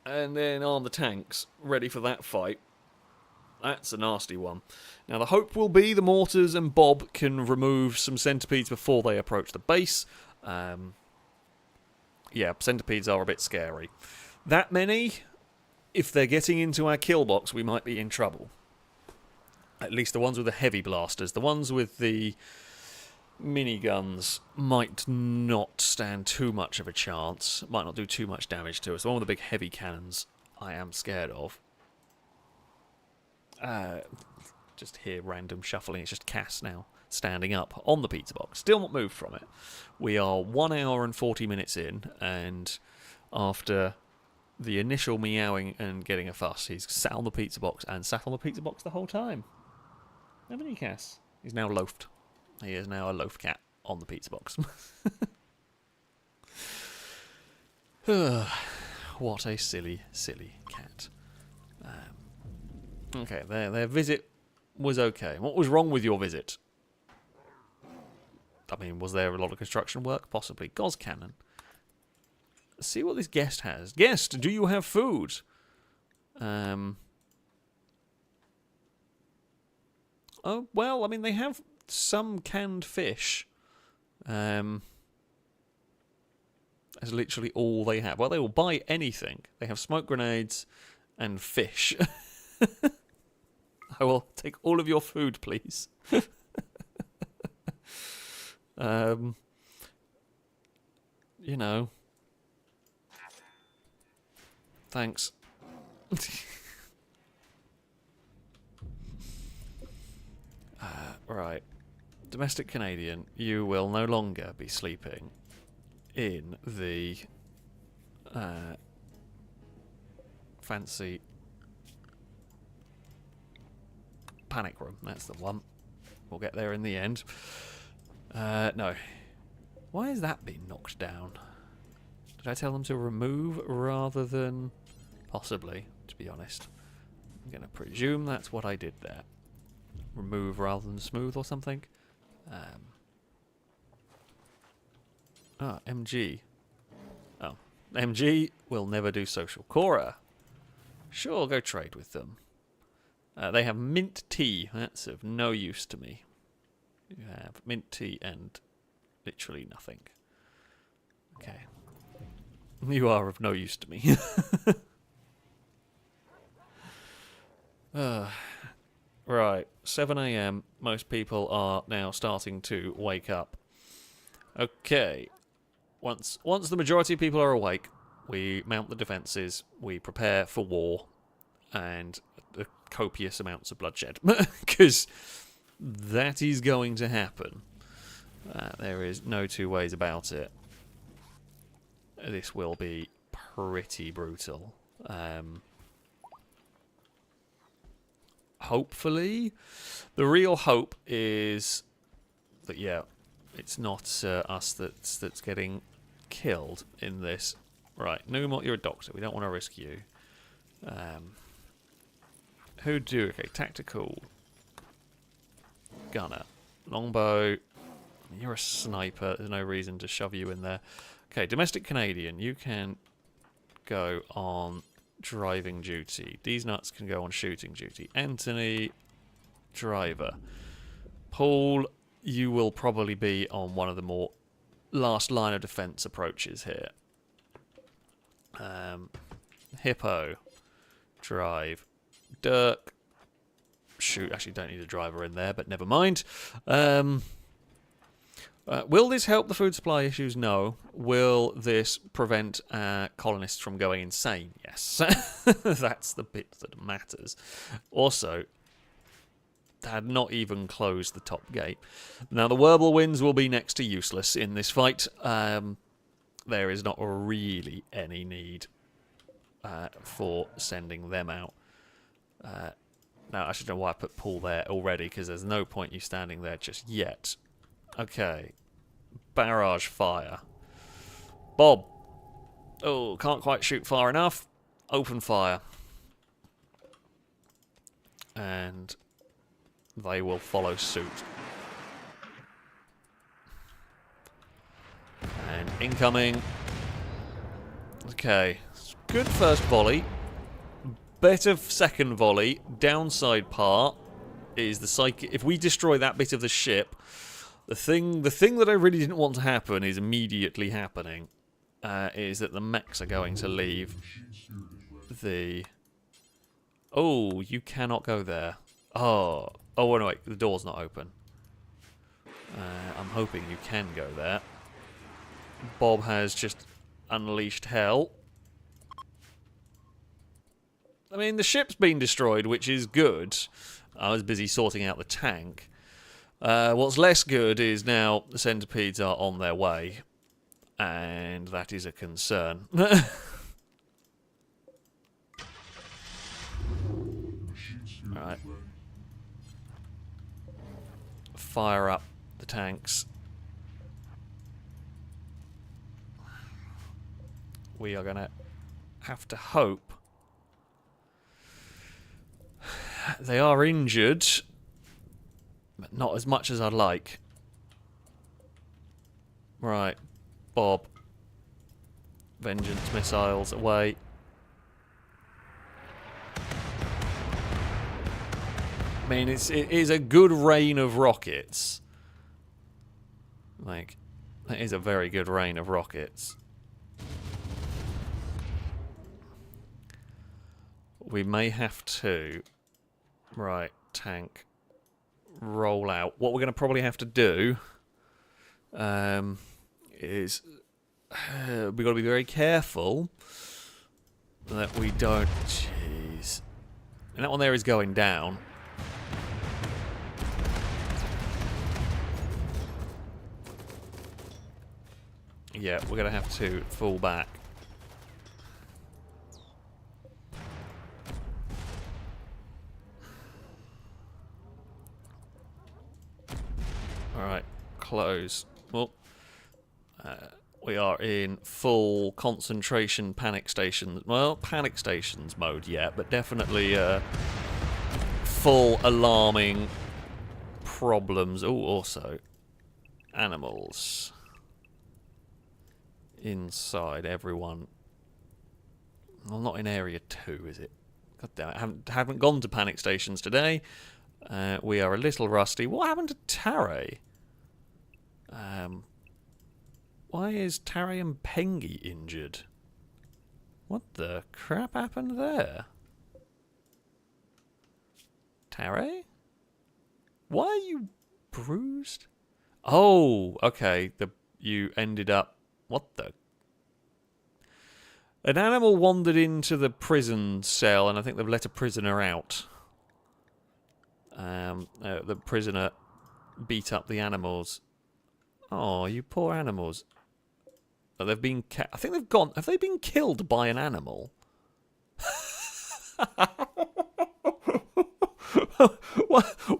and then arm the tanks, ready for that fight. That's a nasty one. Now, the hope will be the mortars and bob can remove some centipedes before they approach the base. Yeah, centipedes are a bit scary. That many, if they're getting into our kill box, we might be in trouble. At least the ones with the heavy blasters. The ones with the miniguns might not stand too much of a chance. Might not do too much damage to us. The one with the big heavy cannons, I am scared of. Just hear random shuffling. It's just Cass now standing up on the pizza box. Still not moved from it. We are 1 hour and 40 minutes in, and after the initial meowing and getting a fuss, he's sat on the pizza box and sat on the pizza box the whole time. Haven't you, Cass? He's now loafed. He is now a loaf cat on the pizza box. What a silly, silly cat. Okay, their visit was okay. What was wrong with your visit? I mean, was there a lot of construction work? Possibly. Gauze cannon. See what this guest has. Guest, do you have food? Oh, well, I mean, they have some canned fish. That's literally all they have. Well, they will buy anything. They have smoke grenades and fish. I will take all of your food, please. You know. Thanks. Right. Domestic Canadian, you will no longer be sleeping in the fancy panic room. That's the one. We'll get there in the end. No. Why has that been knocked down? Did I tell them to remove rather than... Possibly, to be honest. I'm going to presume that's what I did there. Remove rather than smooth or something. MG. Oh. MG will never do social. Cora. Sure, go trade with them. They have mint tea. That's of no use to me. You have mint tea and literally nothing. Okay. You are of no use to me. Right, 7 AM. Most people are now starting to wake up. Okay. Once the majority of people are awake, we mount the defences, we prepare for war, and the copious amounts of bloodshed. Because that is going to happen. There is no two ways about it. This will be pretty brutal. Hopefully. The real hope is that, yeah, it's not us that's getting killed in this. Right, Numot, you're a doctor. We don't want to risk you. Who do? Okay, tactical. Gunner. Longbow. You're a sniper. There's no reason to shove you in there. Okay, domestic Canadian. You can go on driving duty. These nuts can go on shooting duty. Anthony, driver. Paul, you will probably be on one of the more last line of defense approaches here. Hippo, drive. Dirk, shoot. Actually, don't need a driver in there, but never mind. Will this help the food supply issues? No. Will this prevent colonists from going insane? Yes. That's the bit that matters. Also, they had not even closed the top gate. Now, the Whirlwinds will be next to useless in this fight. There is not really any need for sending them out. Now, I should know why I put Paul there already, because there's no point you standing there just yet. Okay. Barrage fire. Bob. Oh, can't quite shoot far enough. Open fire. And they will follow suit. And incoming. Okay. Good first volley. Better second volley. Downside part is the psychic. If we destroy that bit of the ship, the thing that I really didn't want to happen is immediately happening. Is that the mechs are going to leave the... Oh, you cannot go there. Oh, no, wait, the door's not open. I'm hoping you can go there. Bob has just unleashed hell. I mean, the ship's been destroyed, which is good. I was busy sorting out the tank. What's less good is now the centipedes are on their way. And that is a concern. Right. Fire up the tanks. We are going to have to hope they are injured, but not as much as I'd like. Right. Bob. Vengeance missiles away. I mean, it is a good rain of rockets. Like, that is a very good rain of rockets. We may have to... Right, tank. Roll out. What we're going to probably have to do... is... we've got to be very careful that we don't... Jeez. And that one there is going down. Yeah, we're going to have to fall back. Alright, close. Well, we are in full concentration panic stations. Well, panic stations mode yet, but definitely full alarming problems. Oh, also, animals. Inside, everyone. Well, not in area 2, is it? God damn it, haven't gone to panic stations today. We are a little rusty. What happened to Taray? Why is Taray and Pengi injured? What the crap happened there? Taray? Why are you bruised? Oh, okay. You ended up... What the... An animal wandered into the prison cell, and I think they've let a prisoner out. The prisoner beat up the animals. Oh, you poor animals. Oh, they've been... I think they've gone... Have they been killed by an animal?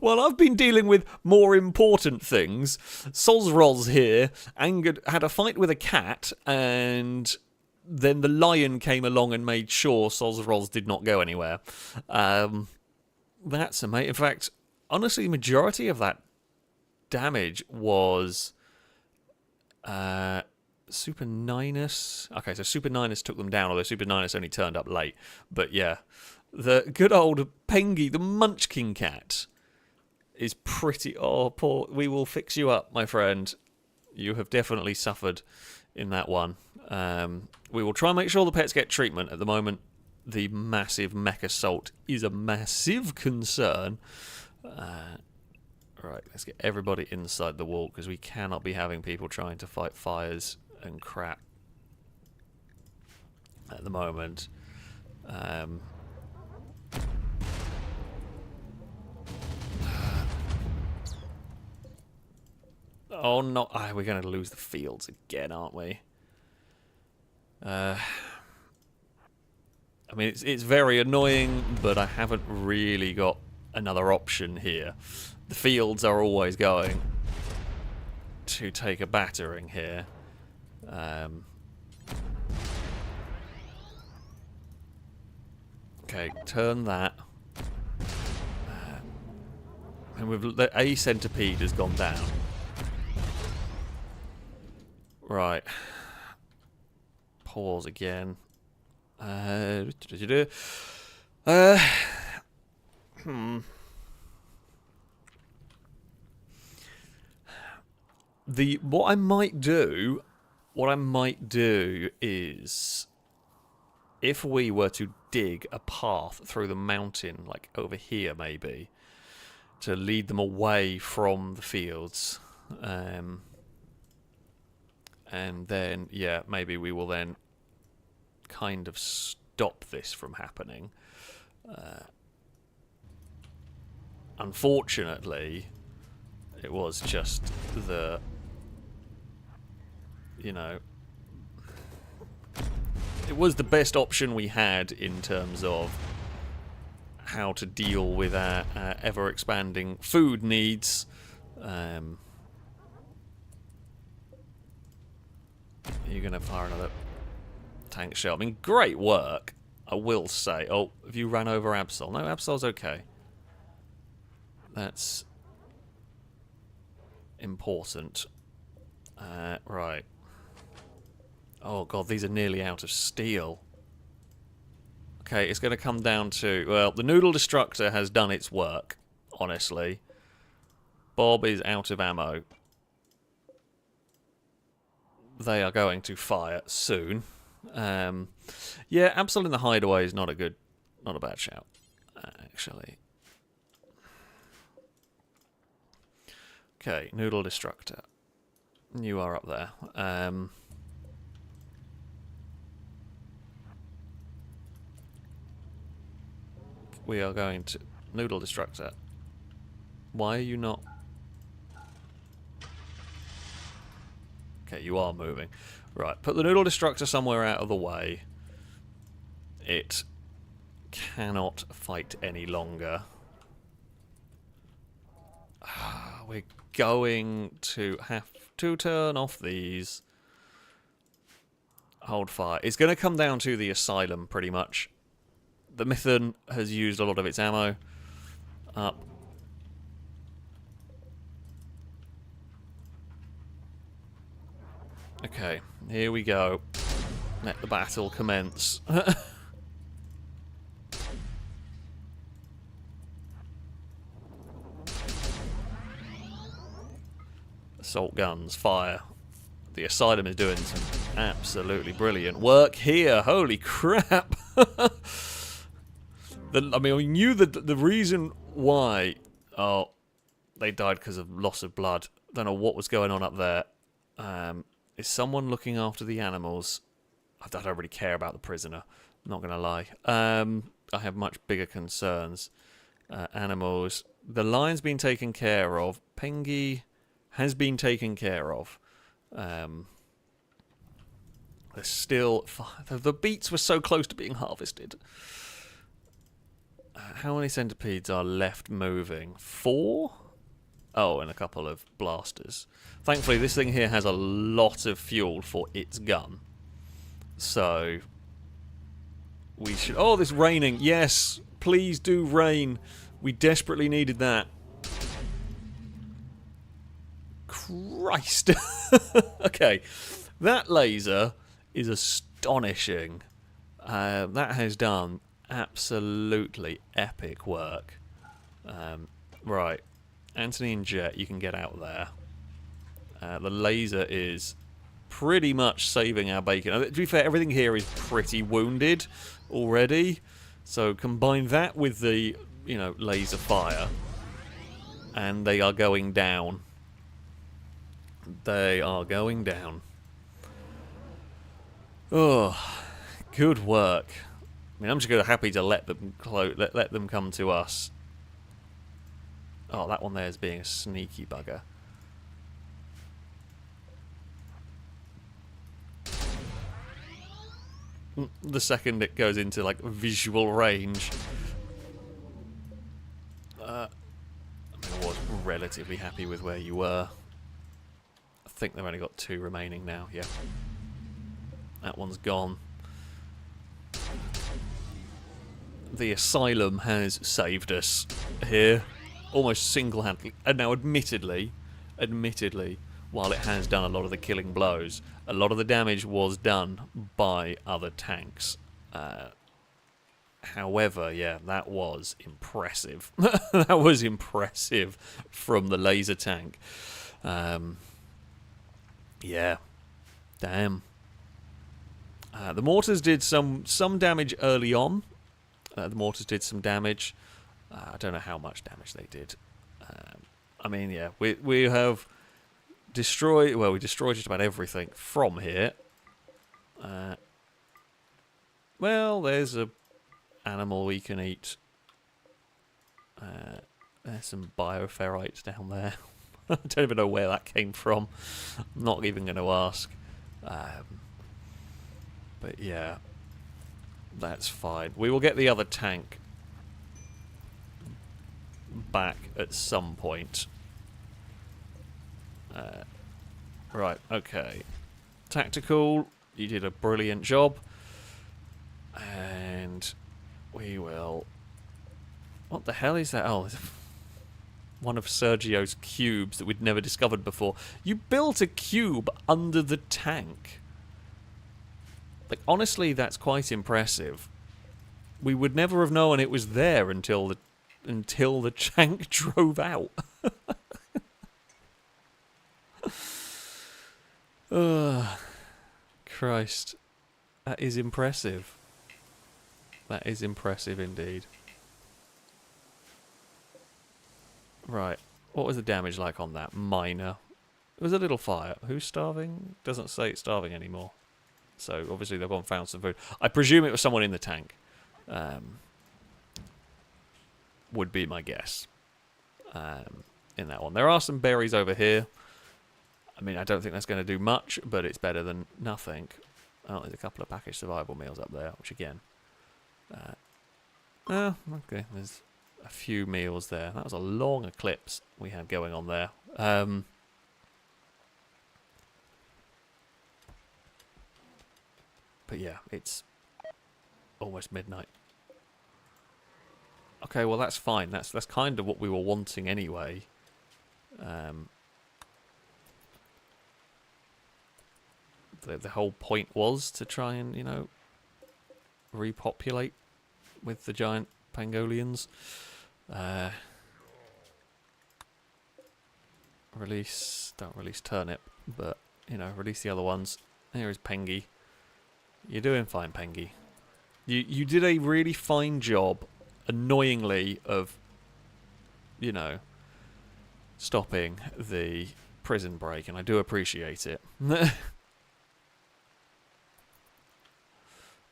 Well, I've been dealing with more important things. Sosroz here had a fight with a cat, and then the lion came along and made sure Sosroz did not go anywhere. That's amazing. In fact, honestly, the majority of that damage was Super Ninus. Okay, so Super Ninus took them down, although Super Ninus only turned up late. But yeah, the good old Pengi, the Munchkin cat, is pretty... Oh, poor... We will fix you up, my friend. You have definitely suffered in that one. We will try and make sure the pets get treatment. At the moment, the massive mech assault is a massive concern. Right, let's get everybody inside the wall, because we cannot be having people trying to fight fires and crap at the moment. Oh no, we're going to lose the fields again, aren't we? I mean, it's very annoying, but I haven't really got another option here. The fields are always going to take a battering here. Okay, turn that. And a centipede has gone down. Right. Pause again. What I might do is, if we were to dig a path through the mountain, like over here maybe, to lead them away from the fields, and then, yeah, maybe we will then kind of stop this from happening. Unfortunately, it was just the, you know, it was the best option we had in terms of how to deal with our ever-expanding food needs. You're going to fire another tank shell. I mean, great work, I will say. Oh, have you ran over Absol? No, Absol's okay. That's important. Right. Oh god, these are nearly out of steel. Okay, it's going to come down to... Well, the Noodle Destructor has done its work, honestly. Bob is out of ammo. They are going to fire soon. Yeah, Absol in the hideaway is not a bad shout, actually. Okay, Noodle Destructor. You are up there. We are going to... Noodle Destructor. Why are you not... Okay, you are moving. Right, put the Noodle Destructor somewhere out of the way. It cannot fight any longer. We're going to have to turn off these. Hold fire. It's going to come down to the asylum, pretty much. The Mython has used a lot of its ammo up. Okay, here we go. Let the battle commence. Assault guns, fire. The asylum is doing some absolutely brilliant work here. Holy crap! I mean, we knew that the reason why... Oh, they died because of loss of blood. Don't know what was going on up there. Is someone looking after the animals? I don't really care about the prisoner. I'm not going to lie. I have much bigger concerns. Animals. The lion's been taken care of. Pengy has been taken care of. There's still... The beets were so close to being harvested. How many centipedes are left moving? 4? Oh, and a couple of blasters. Thankfully, this thing here has a lot of fuel for its gun. So... we should... Oh, this raining. Yes, please do rain. We desperately needed that. Christ. Okay. That laser is astonishing. That has done absolutely epic work. Right. Anthony and Jet, you can get out there. The laser is pretty much saving our bacon. To be fair, everything here is pretty wounded already. So combine that with the, you know, laser fire. And they are going down. They are going down. Oh, good work. I mean, I'm just gonna happy to let them let them come to us. Oh, that one there is being a sneaky bugger. The second it goes into like visual range. I was relatively happy with where you were. I think they've only got 2 remaining now, yeah. That one's gone. The asylum has saved us here. Almost single-handedly. And now admittedly, while it has done a lot of the killing blows, a lot of the damage was done by other tanks. However, yeah, that was impressive. That was impressive from the laser tank. Yeah. Damn. The mortars did some damage early on. The mortars did some damage. I don't know how much damage they did. I mean, yeah, we have destroyed... Well, we destroyed just about everything from here. Well, there's a animal we can eat. There's some bioferrites down there. I don't even know where that came from. I'm not even going to ask. But yeah, that's fine. We will get the other tank back at some point. Right, okay. Tactical, you did a brilliant job. And we will... What the hell is that? Oh, one of Sergio's cubes that we'd never discovered before. You built a cube under the tank. Like, honestly, that's quite impressive. We would never have known it was there until the tank drove out. Christ. That is impressive. That is impressive indeed. Right. What was the damage like on that? Minor. It was a little fire. Who's starving? Doesn't say it's starving anymore. So, obviously, they've gone and found some food. I presume it was someone in the tank. Would be my guess. In that one. There are some berries over here. I mean, I don't think that's going to do much, but it's better than nothing. Oh, there's a couple of packaged survival meals up there, which again... okay, there's a few meals there. That was a long eclipse we had going on there. But yeah, it's almost midnight. Okay, well that's fine. That's kind of what we were wanting anyway. The whole point was to try and, you know, repopulate with the giant pangolians. Don't release turnip, but, you know, release the other ones. Here is Pengy. You're doing fine, Pengy. You did a really fine job, annoyingly, of, you know, stopping the prison break, and I do appreciate it.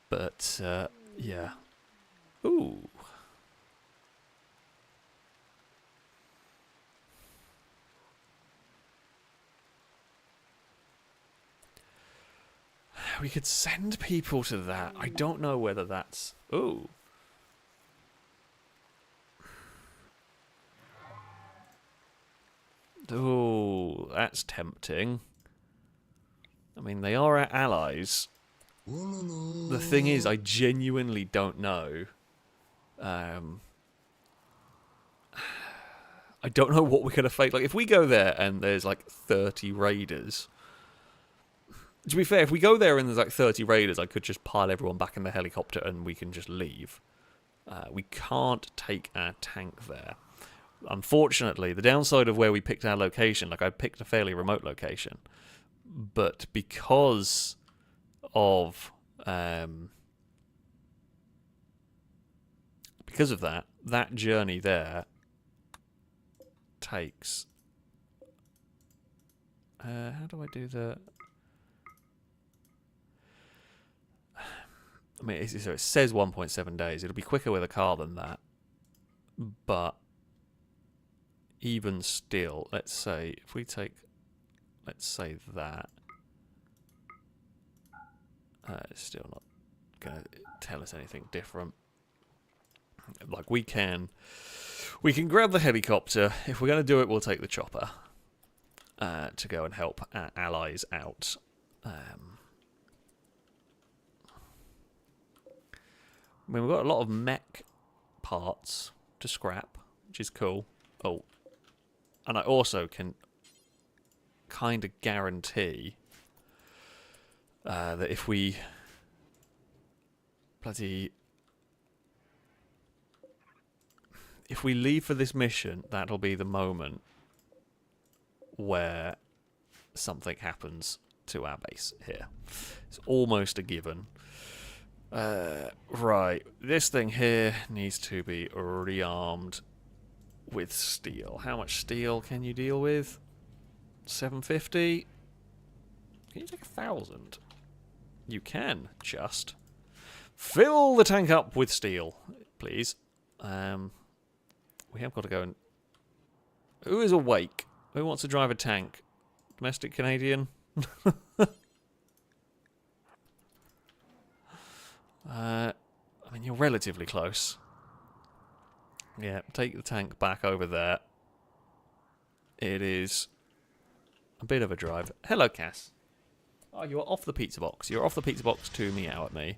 But, yeah. Ooh. We could send people to that. I don't know whether that's... Ooh. Ooh, that's tempting. I mean, they are our allies. The thing is, I genuinely don't know. I don't know what we're going to face. Like, if we go there and there's, like, 30 raiders... To be fair, if we go there and there's, like, 30 raiders, I could just pile everyone back in the helicopter and we can just leave. We can't take our tank there. Unfortunately, the downside of where we picked our location, like, I picked a fairly remote location. But because of that journey there takes. How do I do the... I mean, so it says 1.7 days. It'll be quicker with a car than that. But even still, let's say, if we take, let's say that, it's still not going to tell us anything different. Like, we can grab the helicopter. If we're going to do it, we'll take the chopper to go and help our allies out. I mean, we've got a lot of mech parts to scrap, which is cool. Oh, and I also can kind of guarantee that if we if we leave for this mission, that'll be the moment where something happens to our base here. It's almost a given. Right, this thing here needs to be rearmed with steel. How much steel can you deal with? 750? Can you take 1,000? You can, just. Fill the tank up with steel, please. We have got to go and... Who is awake? Who wants to drive a tank? Domestic Canadian? I mean, you're relatively close. Yeah, take the tank back over there. It is a bit of a drive. Hello, Cass. Oh, you're off the pizza box. You're off the pizza box to meow at me.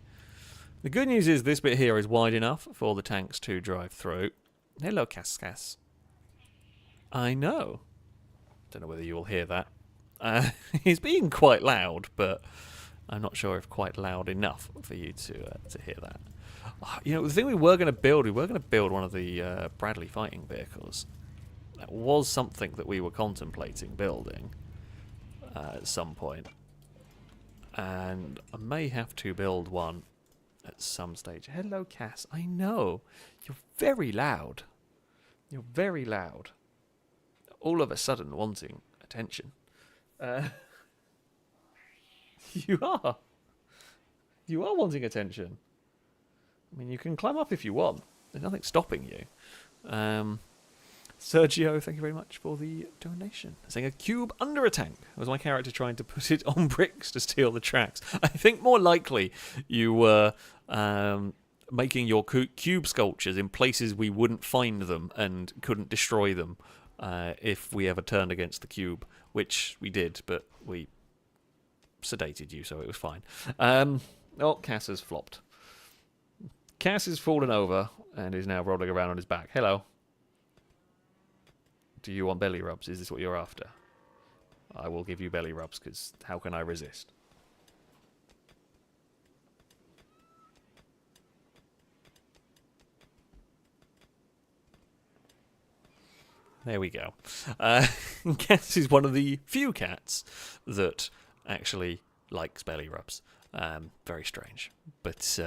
The good news is this bit here is wide enough for the tanks to drive through. Hello, Cass. I know. Don't know whether you will hear that. He's being quite loud, but I'm not sure if quite loud enough for you to hear that. You know, the thing we were going to build one of the Bradley fighting vehicles. That was something that we were contemplating building at some point. And I may have to build one at some stage. Hello, Cass. I know. You're very loud. You're very loud. All of a sudden wanting attention. You are. You are wanting attention. I mean, you can climb up if you want. There's nothing stopping you. Sergio, thank you very much for the donation. Saying a cube under a tank. Was my character trying to put it on bricks to steal the tracks? I think more likely you were making your cube sculptures in places we wouldn't find them and couldn't destroy them if we ever turned against the cube, which we did, but we sedated you, so it was fine. Oh, Cass has flopped. Cass has fallen over and is now rolling around on his back. Hello. Do you want belly rubs? Is this what you're after? I will give you belly rubs, because how can I resist? There we go. Cass is one of the few cats that actually likes belly rubs. Very strange. But...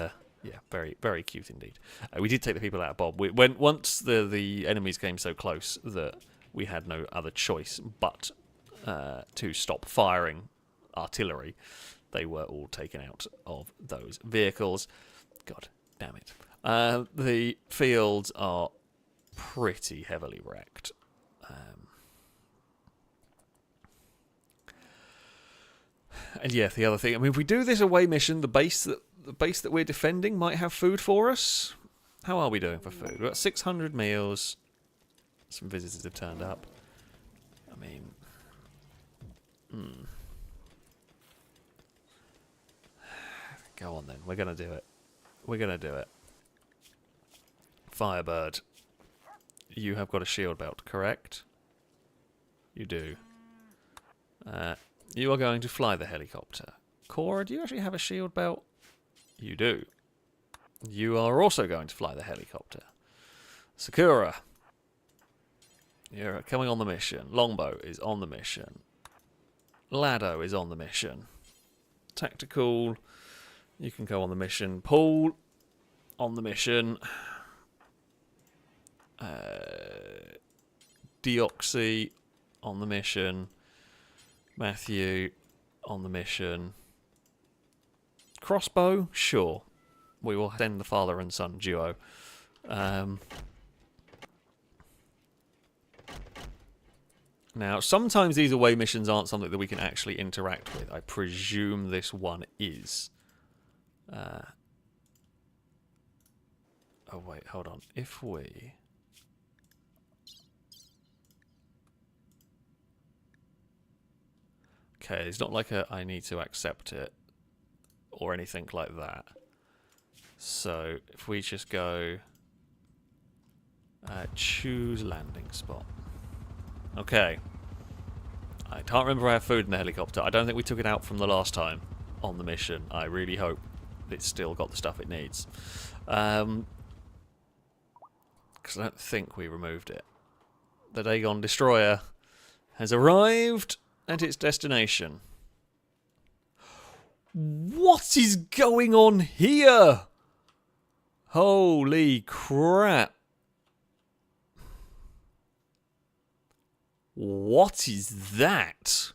yeah, very, very cute indeed. We did take the people out of Bob. Once the enemies came so close that we had no other choice but to stop firing artillery, they were all taken out of those vehicles. God damn it. The fields are pretty heavily wrecked. And yeah, the other thing, I mean, if we do this away mission, the base that we're defending might have food for us. How are we doing for food? We've got 600 meals. Some visitors have turned up. I mean... Go on then. We're going to do it. We're going to do it. Firebird. You have got a shield belt, correct? You do. You are going to fly the helicopter. Cora, do you actually have a shield belt? You do. You are also going to fly the helicopter. Sakura, you're coming on the mission. Longbow is on the mission. Lado is on the mission. Tactical, you can go on the mission. Paul, on the mission. Deoxy on the mission. Matthew on the mission. Crossbow? Sure. We will send the father and son duo. Now, sometimes these away missions aren't something that we can actually interact with. I presume this one is. Oh, wait, hold on. If we... Okay, it's not like I need to accept it or anything like that. So, if we just go... choose landing spot. Okay. I can't remember if I have food in the helicopter. I don't think we took it out from the last time on the mission. I really hope it's still got the stuff it needs. Because I don't think we removed it. The Dagon Destroyer has arrived at its destination. What is going on here? Holy crap. What is that?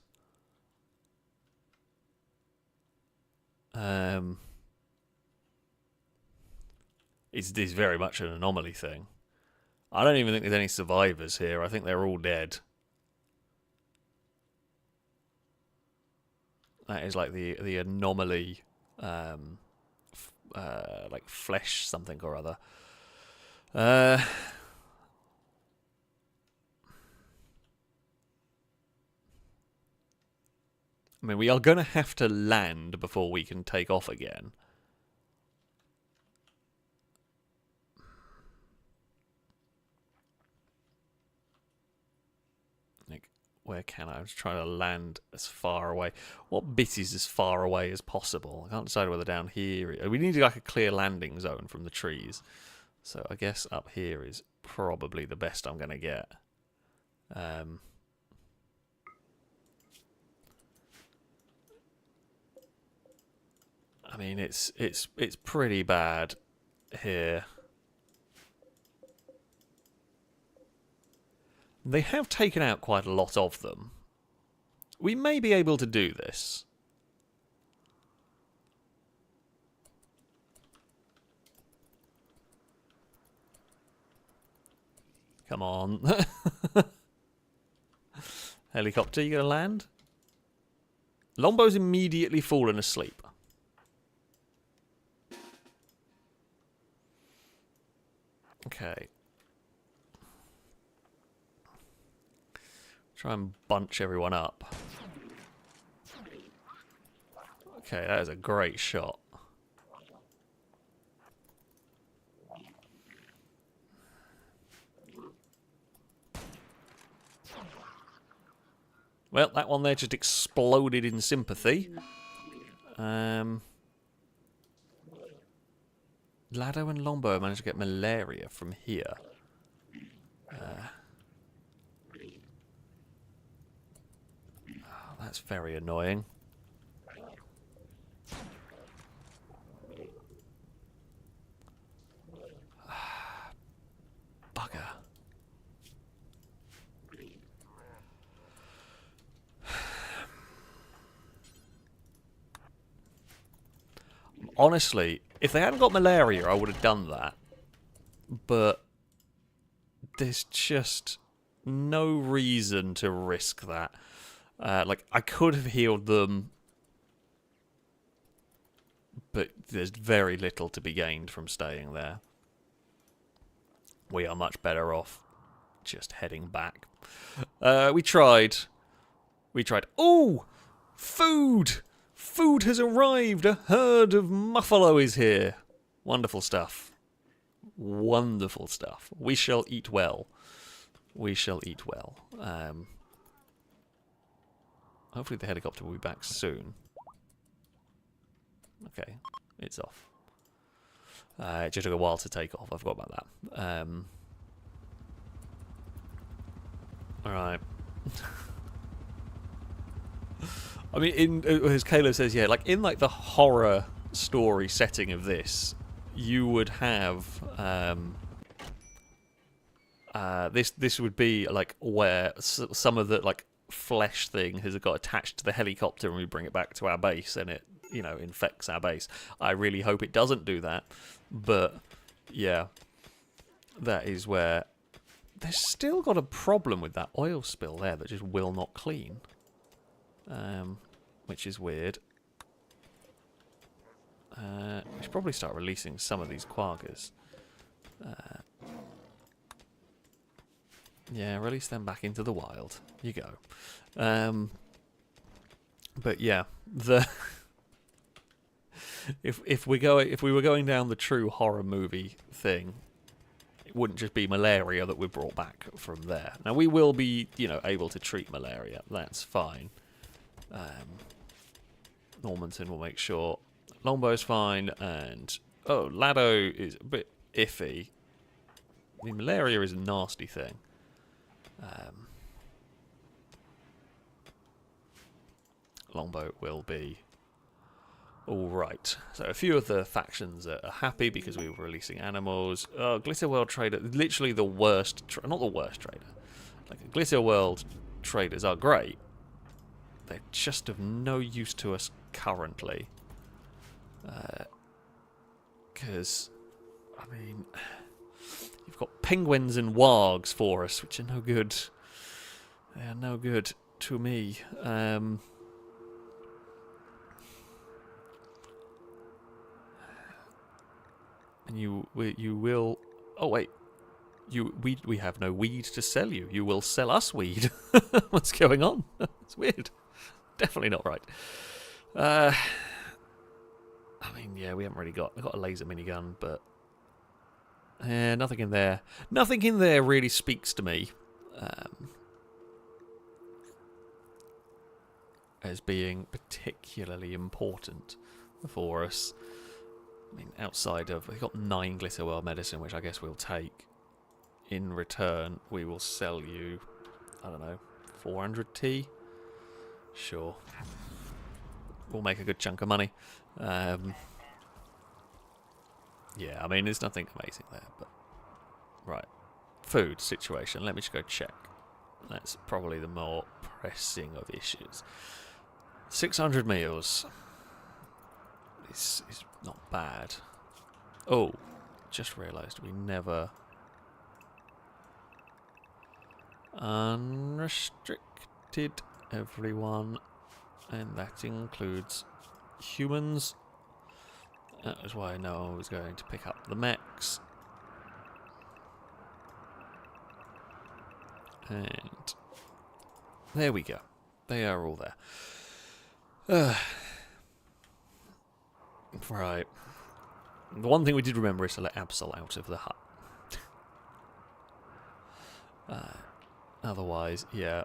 Is this very much an anomaly thing? I don't even think there's any survivors here. I think they're all dead. That is like the anomaly, like flesh something or other. I mean, we are going to have to land before we can take off again. Like, where can I? I was trying to land as far away. What bit is as far away as possible? I can't decide whether down here... We need like a clear landing zone from the trees. So I guess up here is probably the best I'm going to get. I mean, it's pretty bad here. They have taken out quite a lot of them. We may be able to do this. Come on. Helicopter, you gonna land? Longbow's immediately fallen asleep. Okay. Try and bunch everyone up. Okay, that is a great shot. Well, that one there just exploded in sympathy. Lado and Longbow managed to get malaria from here. Oh, that's very annoying. Bugger. Honestly, if they hadn't got malaria, I would have done that. But there's just no reason to risk that. Like, I could have healed them, but there's very little to be gained from staying there. We are much better off just heading back. We tried. Oh! Food! Food has arrived! A herd of muffalo is here. Wonderful stuff. Wonderful stuff. We shall eat well. We shall eat well. Hopefully the helicopter will be back soon. Okay, it's off. It just took a while to take off. I forgot about that. Alright. I mean, as Caleb says, yeah, like in like the horror story setting of this, you would have This would be like where some of the like flesh thing has got attached to the helicopter, and we bring it back to our base, and it infects our base. I really hope it doesn't do that, but yeah, that is where there's still got a problem with that oil spill there that just will not clean, which is weird. We should probably start releasing some of these quaggers. Yeah, release them back into the wild. You go. But yeah, if we were going down the true horror movie thing, it wouldn't just be malaria that we brought back from there. Now we will be, able to treat malaria. That's fine. Normanton will make sure Longbow's fine, and Lado is a bit iffy. I mean, malaria is a nasty thing. Longbow will be alright. So a few of the factions are happy because we were releasing animals. Glitter World Trader, literally the worst, not the worst trader. Like, Glitter World traders are great. They're just of no use to us currently. Because, I mean, you've got penguins and wargs for us, which are no good. They are no good to me. And you will. Oh wait, we have no weed to sell you. You will sell us weed. What's going on? It's weird. Definitely not right. I mean, yeah, we haven't really got. We've got a laser minigun, but nothing in there. Nothing in there really speaks to me as being particularly important for us. I mean, outside of, we've got 9 Glitter World medicine, which I guess we'll take. In return, we will sell you, I don't know, 400 T? Sure. We'll make a good chunk of money. Yeah, I mean, there's nothing amazing there, but... Right. Food situation. Let me just go check. That's probably the more pressing of issues. 600 meals. This is not bad. Oh, just realised we never... Unrestricted everyone, and that includes humans. That was why I know I was going to pick up the mechs. And there we go. They are all there. Right. The one thing we did remember is to let Absol out of the hut. Otherwise, yeah.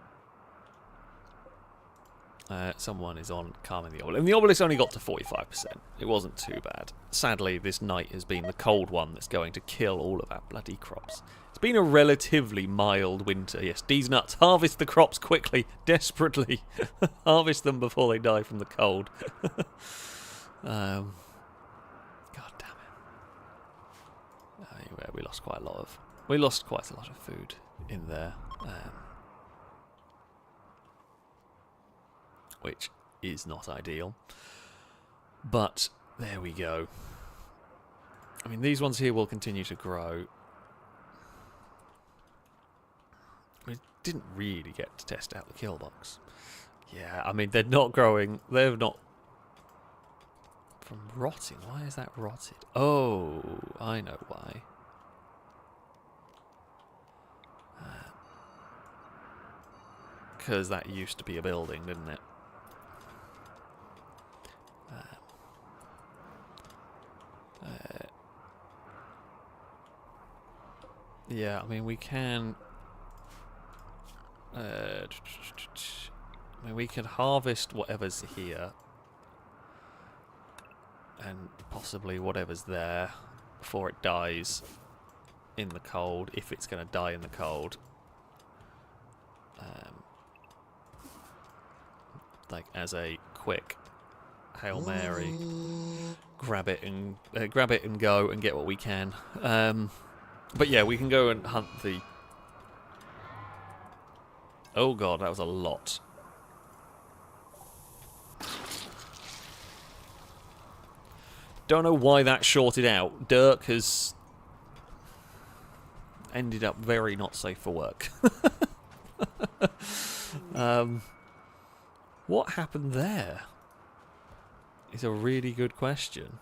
Someone is on calming the obelisk. And the obelisk only got to 45%. It wasn't too bad. Sadly, this night has been the cold one that's going to kill all of our bloody crops. It's been a relatively mild winter. Yes, these nuts. Harvest the crops quickly, desperately. Harvest them before they die from the cold. God damn it. Anyway, we lost quite a lot of food in there. Which is not ideal. But there we go. I mean, these ones here will continue to grow. We didn't really get to test out the kill box. Yeah, I mean, they're not growing. They're not... From rotting. Why is that rotted? Oh, I know why. Because that used to be a building, didn't it? Yeah, I mean, we can... I mean, we can harvest whatever's here. And possibly whatever's there before it dies in the cold, if it's going to die in the cold. Like, as a quick Hail Mary, grab it and go and get what we can. But yeah, we can go and hunt the Oh god, that was a lot. Don't know why that shorted out. Dirk has ended up very not safe for work. What happened there? Is a really good question.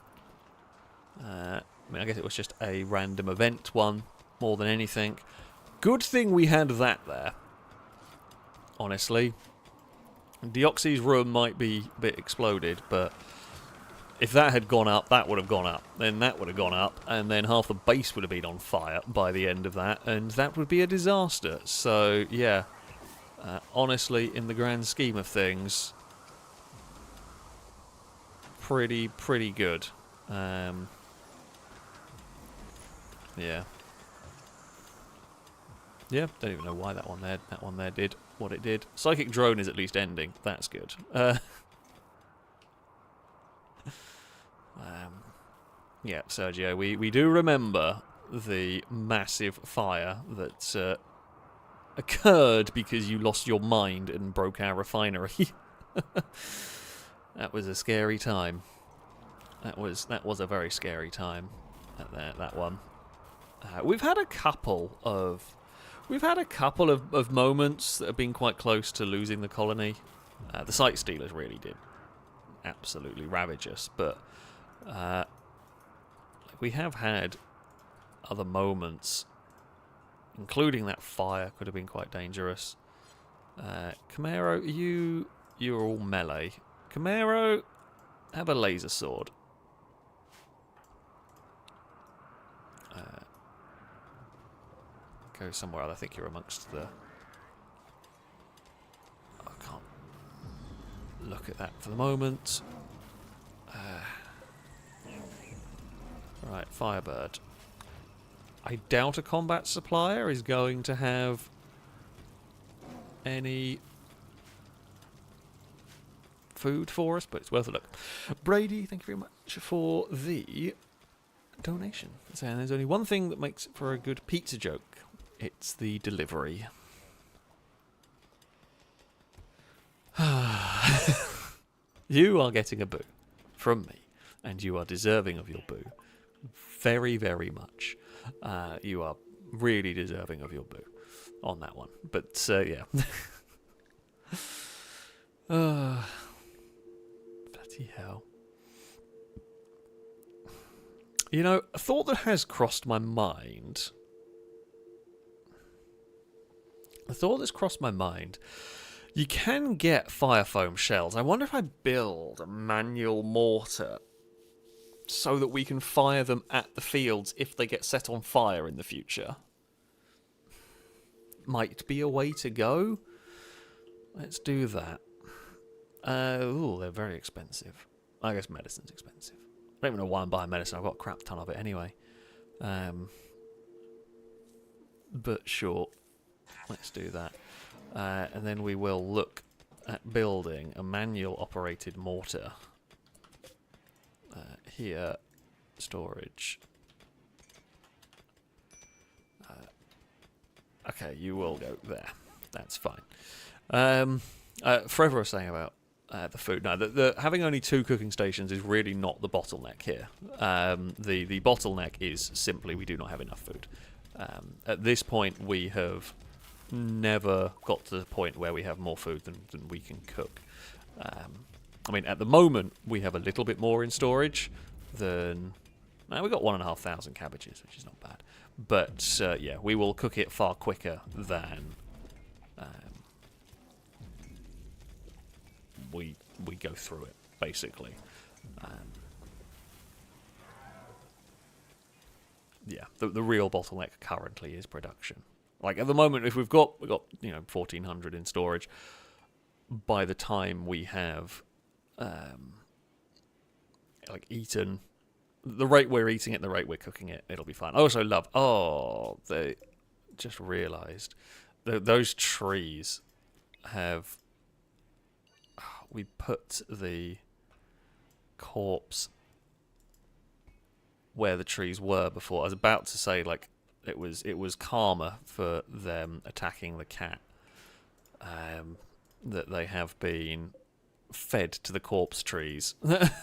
I mean, I guess it was just a random event one, more than anything. Good thing we had that there. Honestly. Deoxy's room might be a bit exploded, but if that had gone up, that would have gone up. Then that would have gone up, and then half the base would have been on fire by the end of that, and that would be a disaster. So, yeah. Honestly, in the grand scheme of things, pretty good. Yeah. Yeah, don't even know why that one there did what it did. Psychic drone is at least ending. That's good. Yeah, Sergio, we do remember the massive fire that occurred because you lost your mind and broke our refinery. That was a scary time. That was a very scary time. That one. We've had a couple of moments that have been quite close to losing the colony. The Sight Stealers really did absolutely ravage us, but we have had other moments, including that fire could have been quite dangerous. Camaro, you're all melee. Camaro, have a laser sword. Go somewhere else. I think you're amongst the... I can't look at that for the moment. Right, Firebird. I doubt a combat supplier is going to have any food for us, but it's worth a look. Brady, thank you very much for the donation. And there's only one thing that makes it for a good pizza joke. It's the delivery. You are getting a boo from me, and you are deserving of your boo. Very, very much. You are really deserving of your boo on that one. But, yeah. Bloody hell. You know, a thought that has crossed my mind... You can get fire foam shells. I wonder if I build a manual mortar so that we can fire them at the fields if they get set on fire in the future. Might be a way to go. Let's do that. Ooh, they're very expensive. I guess medicine's expensive. I don't even know why I'm buying medicine. I've got a crap ton of it anyway. But sure. Let's do that. And then we will look at building a manual-operated mortar. Here, storage. Okay, you will go there. That's fine. Forever was saying about the food. No, having only 2 cooking stations is really not the bottleneck here. The bottleneck is simply we do not have enough food. At this point, we have never got to the point where we have more food than we can cook. I mean, at the moment, we have a little bit more in storage than... we've got 1,500 cabbages, which is not bad. But, yeah, we will cook it far quicker than we go through it, basically. Yeah, the real bottleneck currently is production. Like, at the moment, if we've got 1,400 in storage, by the time we have, eaten, the rate we're eating it, the rate we're cooking it, it'll be fine. I also love, they just realised, those trees have, we put the corpse where the trees were before. I was about to say, it was karma for them attacking the cat. that they have been fed to the corpse trees. But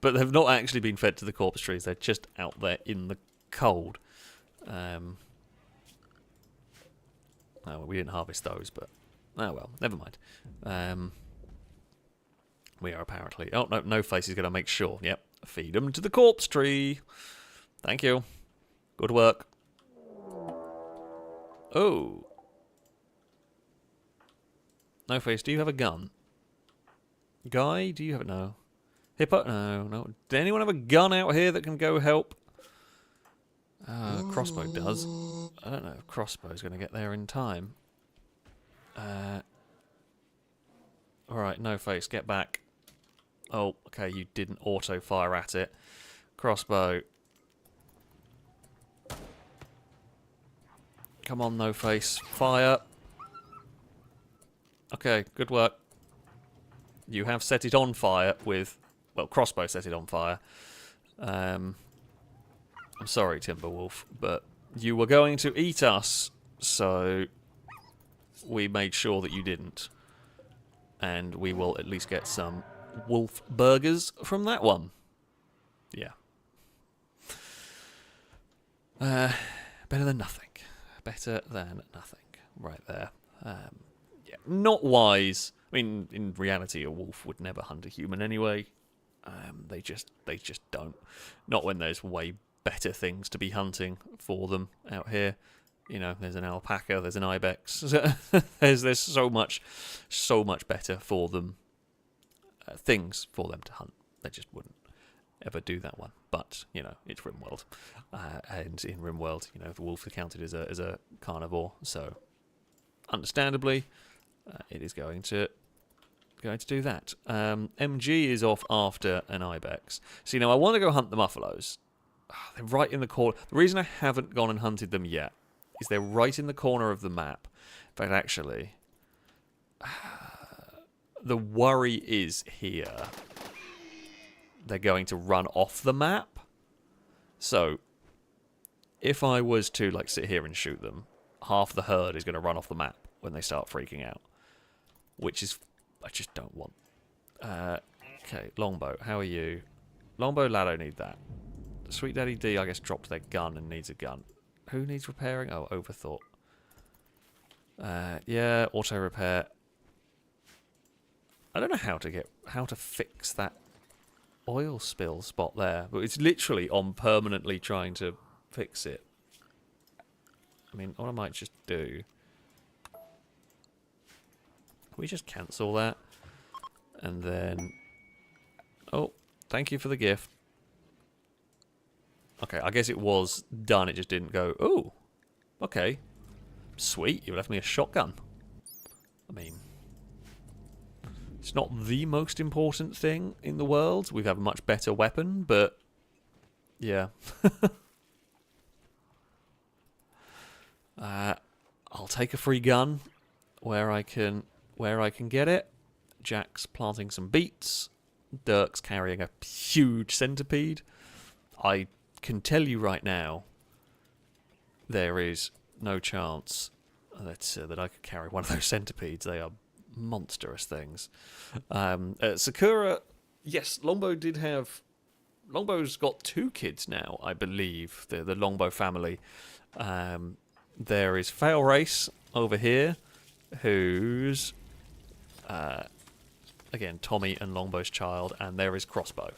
they've not actually been fed to the corpse trees. They're just out there in the cold. Oh, well, we didn't harvest those, but oh well, never mind. We are apparently... Oh, no, No Face is going to make sure. Yep, feed them to the corpse tree. Thank you. Good work. Oh. No Face, do you have a gun? Guy, do you have it? No. Hippo? No. Does anyone have a gun out here that can go help? Crossbow does. I don't know if Crossbow's going to get there in time. Alright, No Face, get back. Oh, okay, you didn't auto-fire at it. Crossbow. Come on, No Face. Fire. Okay, good work. You have set it on fire with... Well, Crossbow set it on fire. I'm sorry, Timberwolf, but you were going to eat us, so we made sure that you didn't. And we will at least get some wolf burgers from that one. Yeah. Better than nothing. Better than nothing. Right there. Yeah, not wise. I mean, in reality, a wolf would never hunt a human anyway. They just don't. Not when there's way better things to be hunting for them out here. You know, there's an alpaca, there's an ibex. there's so much better for them. Things for them to hunt. They just wouldn't ever do that one. But, you know, it's Rimworld. And in Rimworld, you know, the wolf is counted as a carnivore. So, understandably, it is going to do that. MG is off after an ibex. So, you know, I want to go hunt the muffaloes. They're right in the corner. The reason I haven't gone and hunted them yet is they're right in the corner of the map. In fact, actually, the worry is here. They're going to run off the map. So, if I was to, like, sit here and shoot them, half the herd is going to run off the map when they start freaking out. Which is... I just don't want. Okay, Longbow, how are you? Longbow, Lado need that. Sweet Daddy D, I guess, dropped their gun and needs a gun. Who needs repairing? Oh, Overthought. Yeah, auto repair. I don't know how to fix that oil spill spot there, but it's literally on permanently trying to fix it. I mean, what I might just do... Can we just cancel that? And then... Oh, thank you for the gift. Okay, I guess it was done, it just didn't go... Oh, okay. Sweet, you left me a shotgun. I mean... It's not the most important thing in the world. We have a much better weapon, but... Yeah. I'll take a free gun where I can get it. Jack's planting some beets. Dirk's carrying a huge centipede. I can tell you right now, there is no chance that I could carry one of those centipedes. They are monstrous things. Sakura, yes, Longbow's got 2 kids now, I believe. The Longbow family. There is FailRace over here, who's again Tommy and Longbow's child, and there is Crossbow,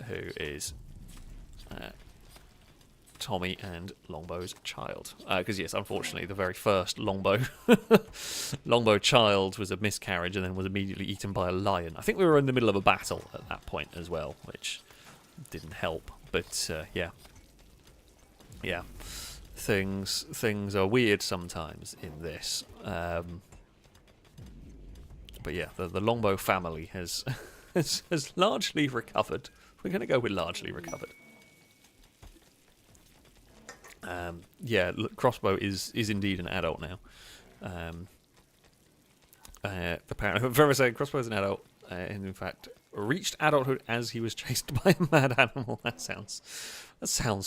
who is Tommy and Longbow's child. Because yes, unfortunately, the very first Longbow child was a miscarriage and then was immediately eaten by a lion. I think we were in the middle of a battle at that point as well, which didn't help. But yeah. Things are weird sometimes in this. But yeah, the Longbow family has largely recovered. We're going to go with largely recovered. Yeah, Crossbow is indeed an adult now. Apparently, if I'm saying Crossbow is an adult, and in fact reached adulthood as he was chased by a mad animal. That sounds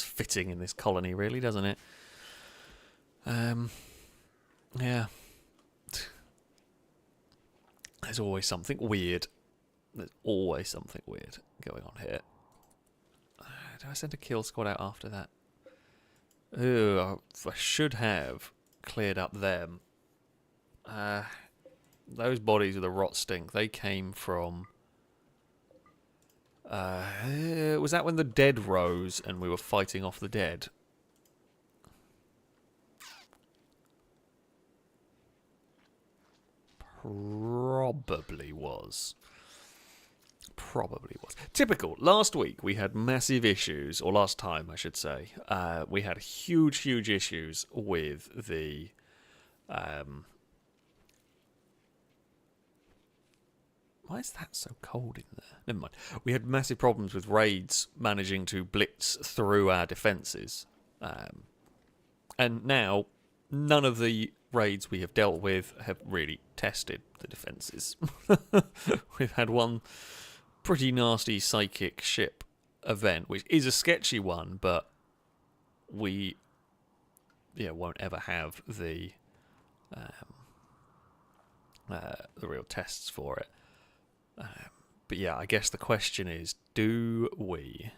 fitting in this colony, really, doesn't it? Yeah. There's always something weird. There's always something weird going on here. Do I send a kill squad out after that? Ooh, I should have cleared up them. Those bodies with the rot stink, they came from... was that when the dead rose and we were fighting off the dead? Probably was. Probably was. Typical. Last week we had massive issues, or last time I should say, we had huge issues with the... why is that so cold in there? Never mind. We had massive problems with raids managing to blitz through our defences. And now, none of the raids we have dealt with have really tested the defences. We've had one pretty nasty psychic ship event, which is a sketchy one, but we won't ever have the real tests for it. But yeah, I guess the question is, do we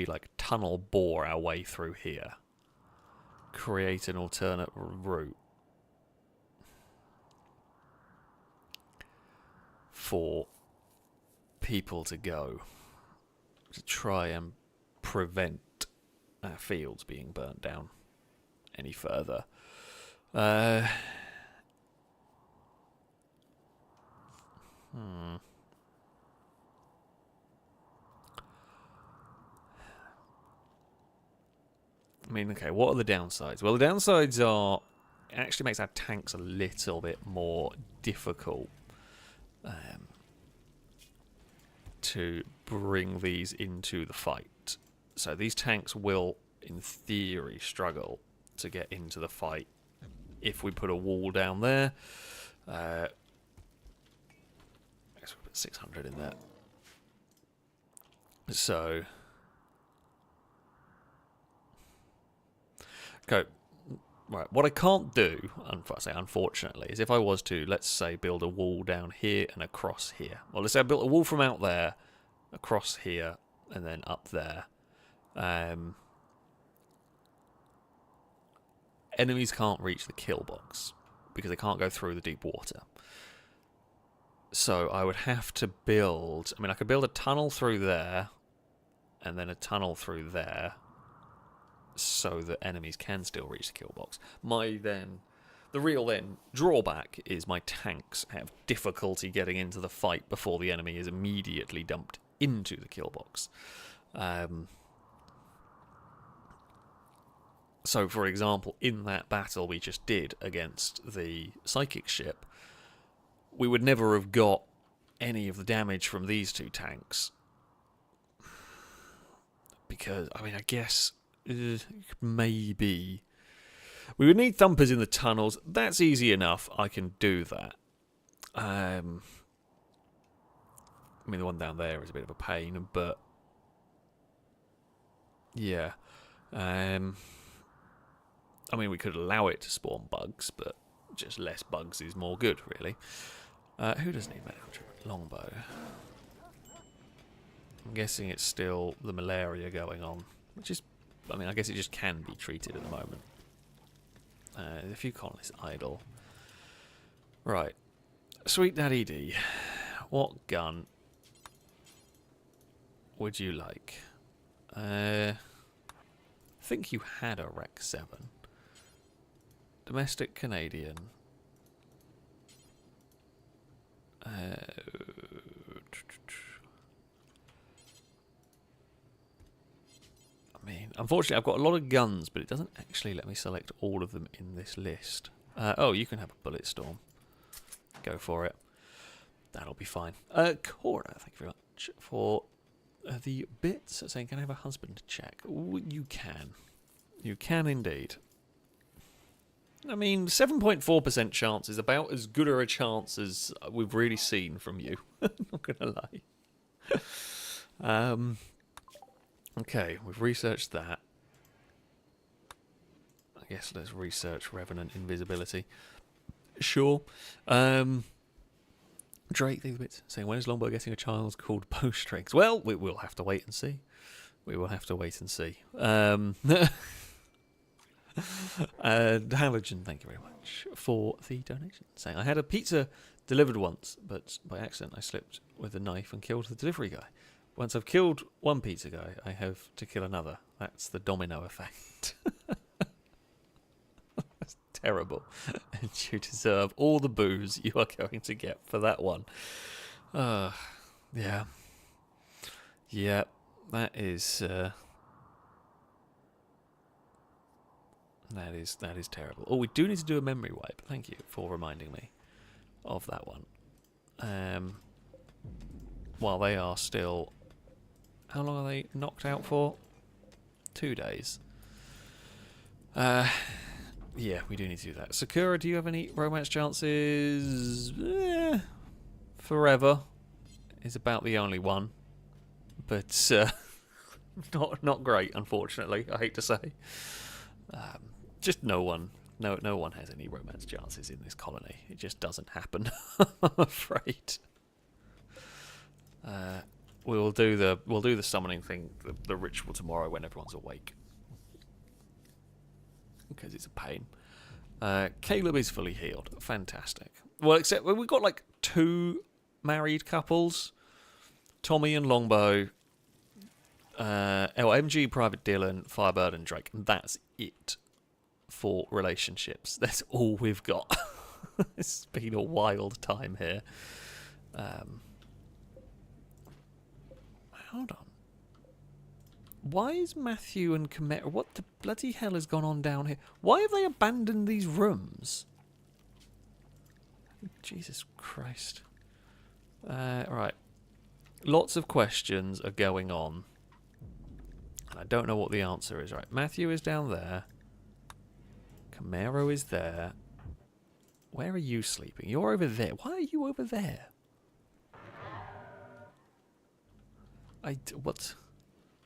like tunnel bore our way through here? Create an alternate route for people to go to try and prevent our fields being burnt down any further. I mean, okay, what are the downsides? Well, the downsides are it actually makes our tanks a little bit more difficult to bring these into the fight. So these tanks will, in theory, struggle to get into the fight if we put a wall down there. I guess we'll put 600 in there. So... okay, right, what I can't do, unfortunately, is if I was to, let's say, build a wall down here and across here. Well, let's say I built a wall from out there, across here, and then up there. Enemies can't reach the kill box, because they can't go through the deep water. So I would have to build... I mean, I could build a tunnel through there, and then a tunnel through there, so that enemies can still reach the kill box. The real drawback is my tanks have difficulty getting into the fight before the enemy is immediately dumped into the kill box. So, for example, in that battle we just did against the psychic ship, we would never have got any of the damage from these two tanks. Because, I mean, I guess... maybe we would need thumpers in the tunnels. That's easy enough. I can do that. I mean, the one down there is a bit of a pain, but yeah. I mean, we could allow it to spawn bugs, but just less bugs is more good, really. Who does need medical treatment? Longbow. I'm guessing it's still the malaria going on, which is... I mean, I guess it just can be treated at the moment. There's a few colonists idle. Right. Sweet Daddy D. What gun would you like? I think you had a Rec 7. Domestic Canadian. I mean, unfortunately, I've got a lot of guns, but it doesn't actually let me select all of them in this list. Oh, you can have a bullet storm. Go for it. That'll be fine. Cora, thank you very much for the bits saying, can I have a husband check? Ooh, you can. You can indeed. I mean, 7.4% chance is about as good a chance as we've really seen from you. Not gonna lie. Okay, we've researched that. Yes, let's research Revenant invisibility. Sure. Drake, these bits saying, when is Longbow getting a child called Bowstrings? Well, we'll have to wait and see. We will have to wait and see. Halogen, thank you very much for the donation. Saying, I had a pizza delivered once, but by accident I slipped with a knife and killed the delivery guy. Once I've killed one pizza guy, I have to kill another. That's the domino effect. That's terrible. And you deserve all the booze you are going to get for that one. Yeah. Yeah, that is... That is terrible. Oh, we do need to do a memory wipe. Thank you for reminding me of that one. While they are still... How long are they knocked out for? 2 days. Yeah, we do need to do that. Sakura, do you have any romance chances? Forever is about the only one. But not great, unfortunately, I hate to say. Just no one has any romance chances in this colony. It just doesn't happen. I'm afraid. We'll do the summoning thing, the ritual tomorrow when everyone's awake, because it's a pain. Caleb is fully healed. Fantastic. Well, except we've got like 2 married couples, Tommy and Longbow. MG, Private Dylan, Firebird, and Drake. And that's it for relationships. That's all we've got. It's been a wild time here. Hold on. Why is Matthew and Chimera... What the bloody hell has gone on down here? Why have they abandoned these rooms? Jesus Christ. Right. Lots of questions are going on. And I don't know what the answer is. Right, Matthew is down there. Camaro is there. Where are you sleeping? You're over there. Why are you over there? What?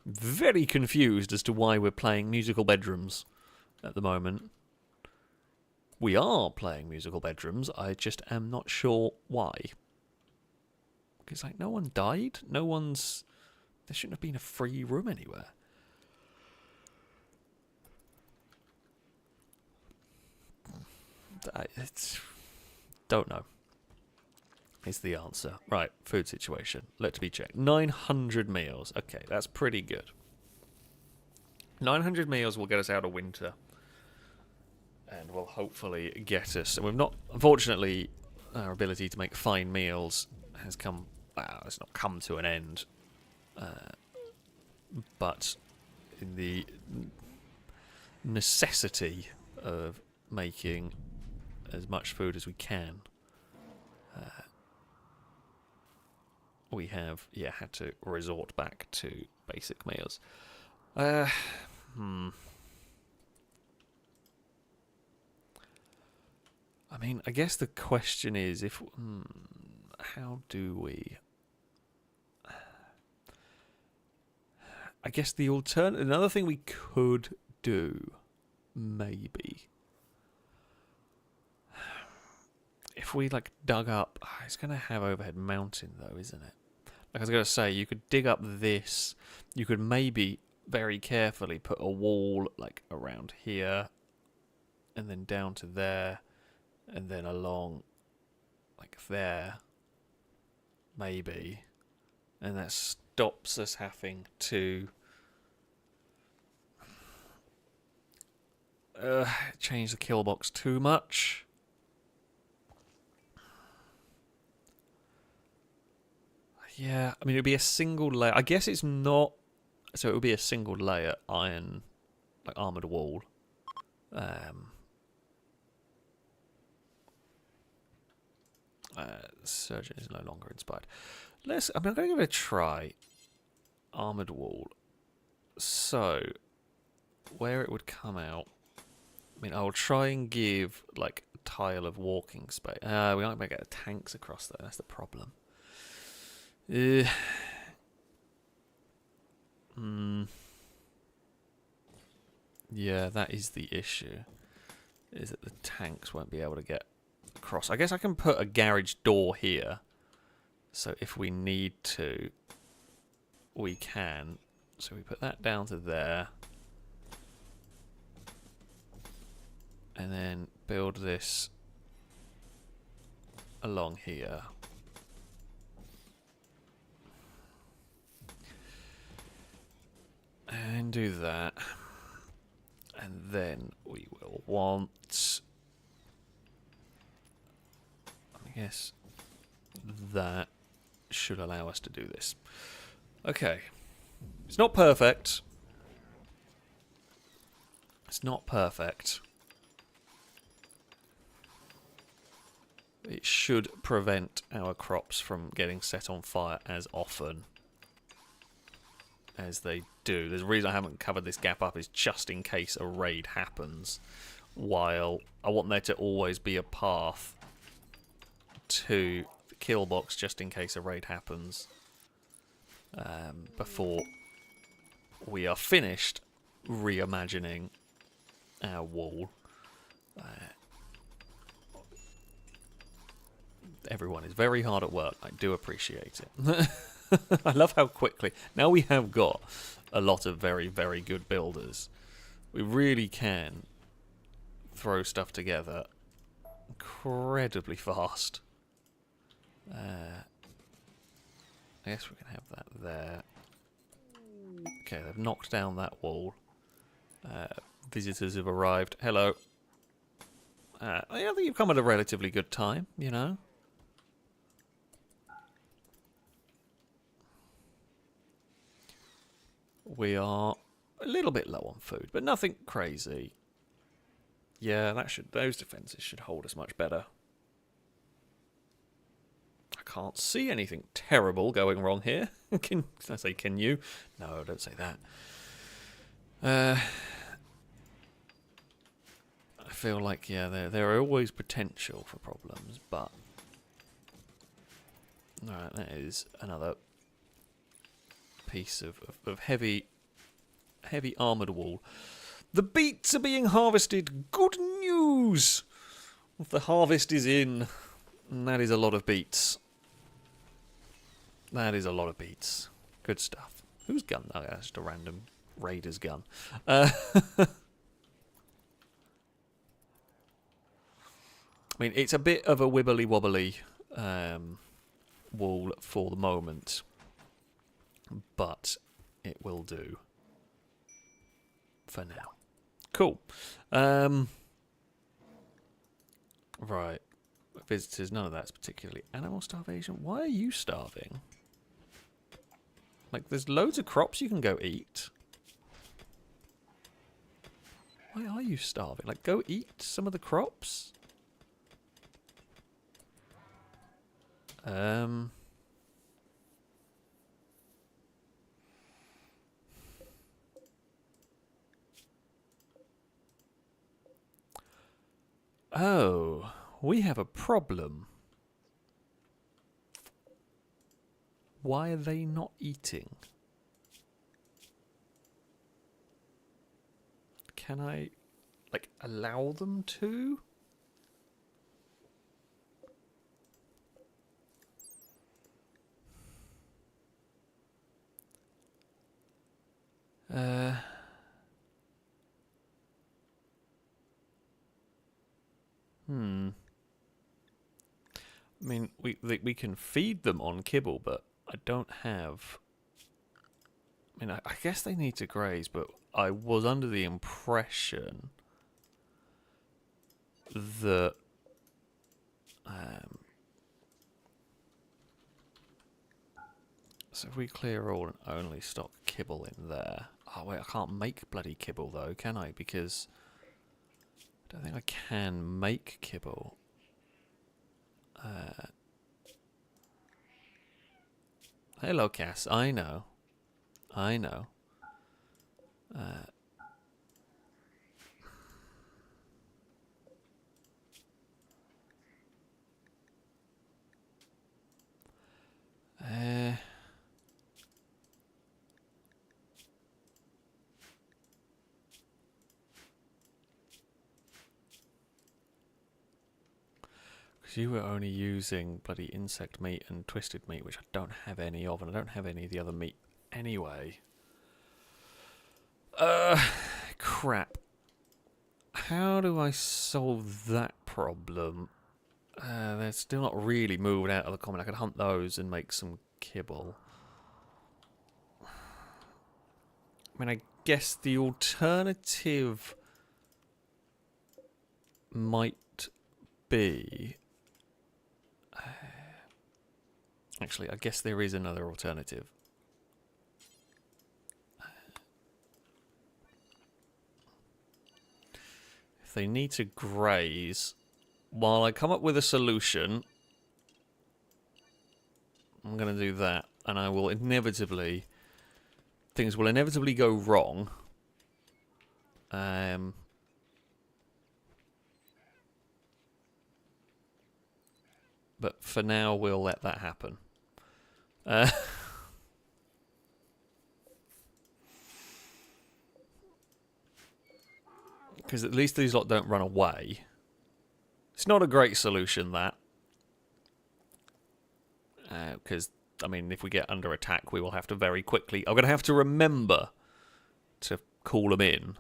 Very confused as to why we're playing musical bedrooms at the moment. We are playing musical bedrooms. I just am not sure why. Because, like, no one died. No one's... There shouldn't have been a free room anywhere. Don't know. Is the answer. Right, food situation. Let's be checked. 900 meals. Okay, that's pretty good. 900 meals will get us out of winter. And will hopefully get us... And we've not... Unfortunately, our ability to make fine meals has come... Well, it's not come to an end. But in the necessity of making as much food as we can, we have, had to resort back to basic meals. I mean, I guess the question is, if how do we... I guess the another thing we could do, maybe, if we like dug up... it's going to have overhead mounting though, isn't it? Like I was going to say, you could dig up this. You could maybe very carefully put a wall like around here, and then down to there, and then along like there, maybe, and that stops us having to change the kill box too much. Yeah, I mean, it would be a single layer. I guess it's not... So it would be a single layer iron, like armoured wall. Surgeon is no longer inspired. I'm going to give it a try. Armoured wall. So, where it would come out... I mean, I'll try and give, like, a tile of walking space. We aren't going to get tanks across there. That's the problem. Yeah, Yeah, that is the issue. Is that the tanks won't be able to get across. I guess I can put a garage door here. So if we need to, we can. So we put that down to there. And then build this along here. And do that. And then we will want, I guess, that should allow us to do this. Okay. It's not perfect. It's not perfect. It should prevent our crops from getting set on fire as often as they do. There's a reason I haven't covered this gap up, is just in case a raid happens, while I want there to always be a path to the kill box just in case a raid happens before we are finished reimagining our wall. Everyone is very hard at work. I do appreciate it. I love how quickly... Now we have got a lot of very, very good builders. We really can throw stuff together incredibly fast. I guess we can have that there. Okay, they've knocked down that wall. Visitors have arrived. Hello. I think you've come at a relatively good time, you know. We are a little bit low on food, but nothing crazy. Yeah, those defences should hold us much better. I can't see anything terrible going wrong here. Can I say, can you? No, don't say that. I feel like, yeah, there are always potential for problems, but... Alright, that is another piece of heavy armoured wall. The beets are being harvested. Good news! The harvest is in. And that is a lot of beets. That is a lot of beets. Good stuff. Whose gun? Oh, that's just a random raider's gun. I mean, it's a bit of a wibbly-wobbly wall for the moment, but it will do for now. Cool. Right. Visitors, none of that's particularly... Animal starvation? Why are you starving? Like, there's loads of crops you can go eat. Why are you starving? Like, go eat some of the crops? Oh, we have a problem. Why are they not eating? Can I, like, allow them to? I mean, we can feed them on kibble, but I don't have... I mean, I guess they need to graze, but I was under the impression that... so if we clear all and only stock kibble in there... Oh, wait, I can't make bloody kibble, though, can I? Because I don't think I can make kibble. Hello, Cass. I know. I know. Because you were only using bloody insect meat and twisted meat, which I don't have any of, and I don't have any of the other meat anyway. Crap. How do I solve that problem? They're still not really moved out of the common. I could hunt those and make some kibble. I mean, I guess the alternative might be... Actually, I guess there is another alternative. If they need to graze, while I come up with a solution, I'm going to do that, and I will inevitably... Things will inevitably go wrong. But for now, we'll let that happen. Because at least these lot don't run away. It's not a great solution, that. Because, I mean, if we get under attack, we will have to very quickly... I'm going to have to remember to call them in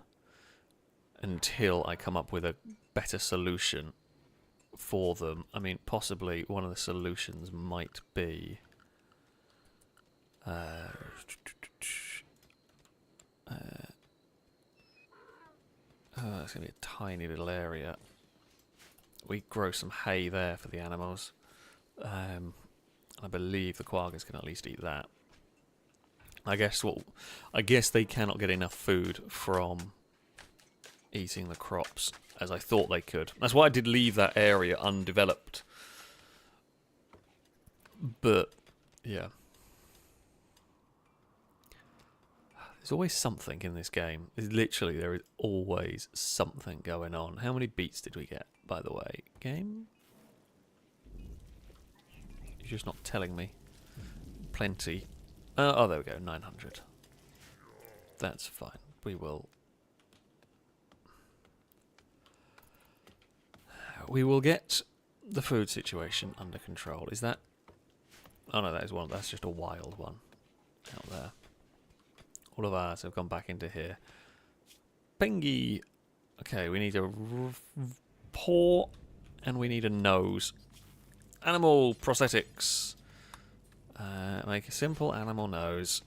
until I come up with a better solution for them. I mean, possibly one of the solutions might be... it's going to be a tiny little area. We grow some hay there for the animals. I believe the quaggas can at least eat that. I guess they cannot get enough food from eating the crops as I thought they could. That's why I did leave that area undeveloped. But yeah. There's always something in this game. Literally, there is always something going on. How many beats did we get, by the way? Game? You're just not telling me. Plenty. Oh, there we go, 900. That's fine. We will get the food situation under control. Is that... Oh no, that is one. That's just a wild one out there. All of ours have gone back into here. Pengy. Okay, we need a paw and we need a nose. Animal prosthetics. Make a simple animal nose.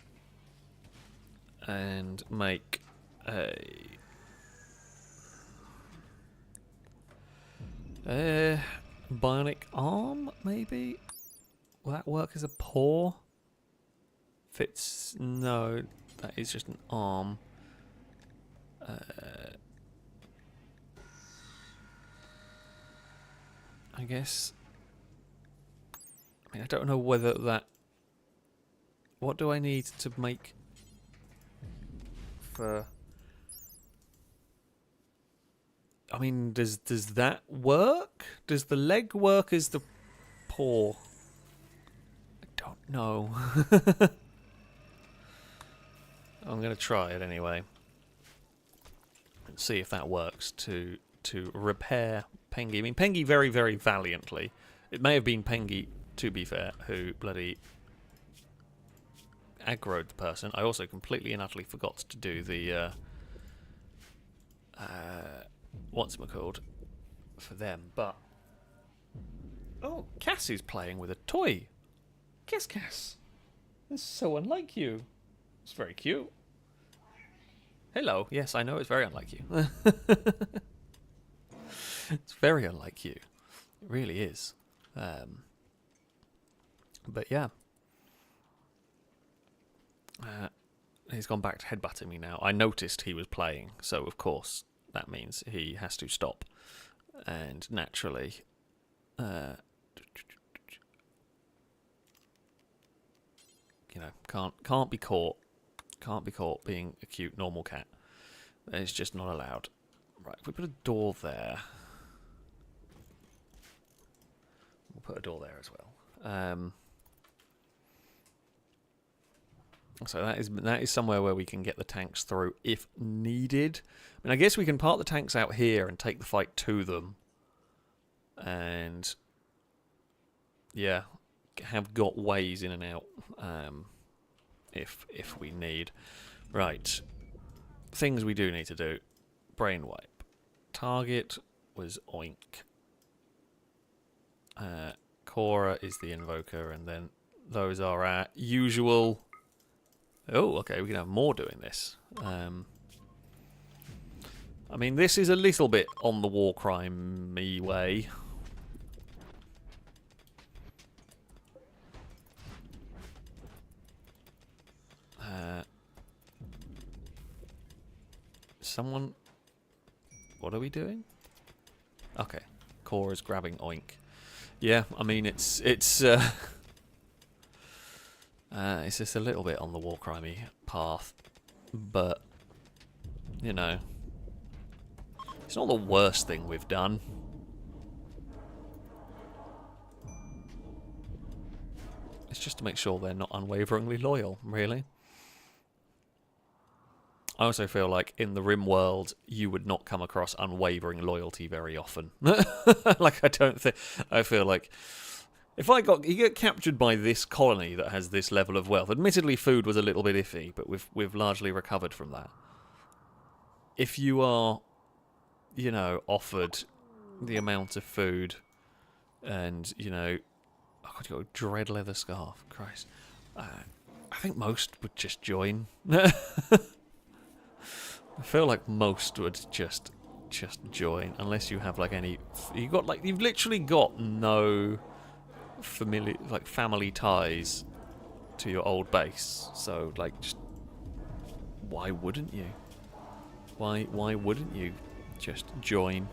And make a bionic arm, maybe? Will that work as a paw? Fits... No, that is just an arm. I guess... I mean, I don't know whether that... What do I need to make for... I mean, does that work? Does the leg work as the paw? I don't know. I'm going to try it anyway. And see if that works to repair Pengy. I mean, Pengy very, very valiantly. It may have been Pengy, to be fair, who bloody aggroed the person. I also completely and utterly forgot to do the... what's-it-called for them, but... Oh, Cass is playing with a toy. Cass. This is so unlike you. It's very cute. Hello. Yes, I know it's very unlike you. It's very unlike you. It really is. But yeah. He's gone back to headbutting me now. I noticed he was playing, so of course that means he has to stop. And naturally... you know, can't be caught. Can't be caught being a cute normal cat. It's just not allowed. Right, if we put a door there... We'll put a door there as well. So that is somewhere where we can get the tanks through if needed. I mean, I guess we can park the tanks out here and take the fight to them. And yeah, have got ways in and out if we need. Right. Things we do need to do. Brain wipe. Target was Oink. Cora is the invoker, and then those are our usual... Oh, okay, we can have more doing this. I mean, this is a little bit on the war crime-y way. Someone... What are we doing? Okay, Cora's grabbing Oink. Yeah, I mean, it's just a little bit on the war crimey path, but you know, it's not the worst thing we've done. It's just to make sure they're not unwaveringly loyal, really. I also feel like in the Rimworld, you would not come across unwavering loyalty very often. Like, I feel like if you get captured by this colony that has this level of wealth, admittedly food was a little bit iffy, but we've largely recovered from that. If you are, you know, offered the amount of food and, you know, oh God, you got a dread leather scarf, Christ. I think most would just join. I feel like most would just join, unless you have like any. You've literally got no family ties to your old base. So like, just why wouldn't you? Why wouldn't you just join?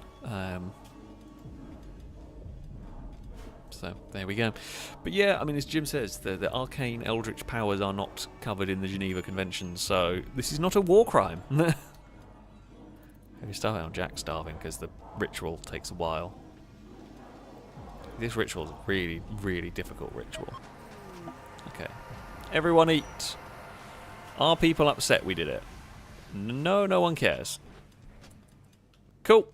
So there we go. But yeah, I mean, as Jim says, the arcane eldritch powers are not covered in the Geneva Convention, so this is not a war crime. We start out on Jack starving because the ritual takes a while. This ritual is a really, really difficult ritual. Okay. Everyone eat. Are people upset we did it? No, no one cares. Cool.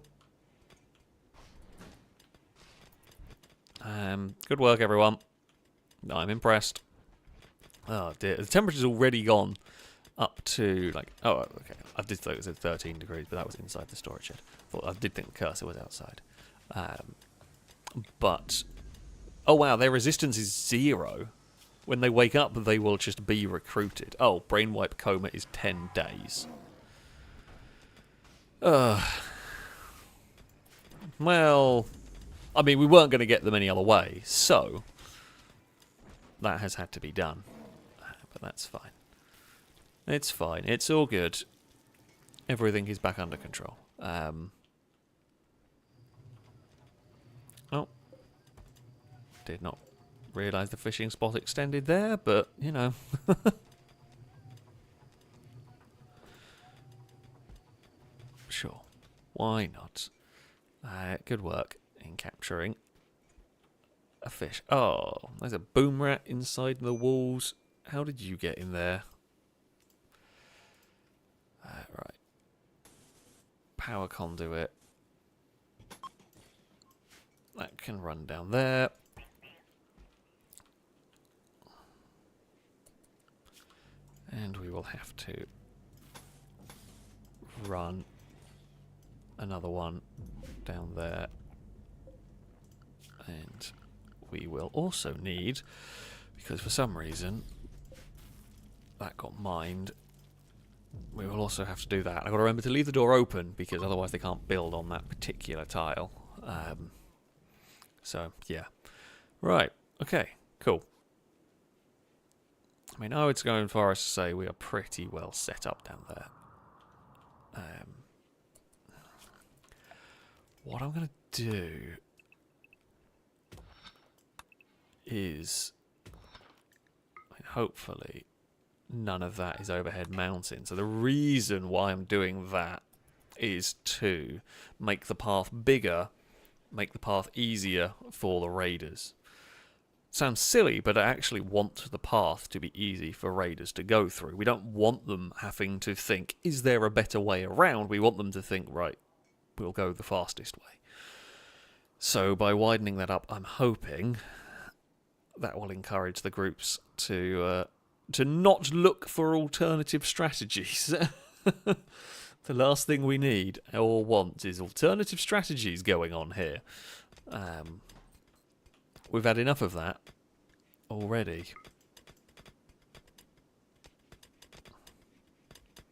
Good work, everyone. I'm impressed. Oh dear, the temperature's already gone up to like. Oh, okay. I did think it was at 13 degrees, but that was inside the storage shed. I did think the cursor was outside. But oh wow, their resistance is 0. When they wake up, they will just be recruited. Oh, brain wipe coma is 10 days. Well, I mean, we weren't going to get them any other way, so that has had to be done. But that's fine. It's fine. It's all good. Everything is back under control. Oh. Did not realise the fishing spot extended there, but, you know. Sure. Why not? Good work in capturing a fish. Oh, there's a boom rat inside the walls. How did you get in there? Right. Power conduit. That can run down there. And we will have to run another one down there. And we will also need, because for some reason that got mined, we will also have to do that. I've got to remember to leave the door open because otherwise they can't build on that particular tile. So, yeah. Right. Okay. Cool. I mean, I would go as far as to say we are pretty well set up down there. What I'm going to do is, I mean, hopefully none of that is overhead mounting. So the reason why I'm doing that is to make the path bigger, make the path easier for the raiders. Sounds silly, but I actually want the path to be easy for raiders to go through. We don't want them having to think, is there a better way around? We want them to think, right, we'll go the fastest way. So by widening that up, I'm hoping that will encourage the groups to not look for alternative strategies. The last thing we need or want is alternative strategies going on here. We've had enough of that already.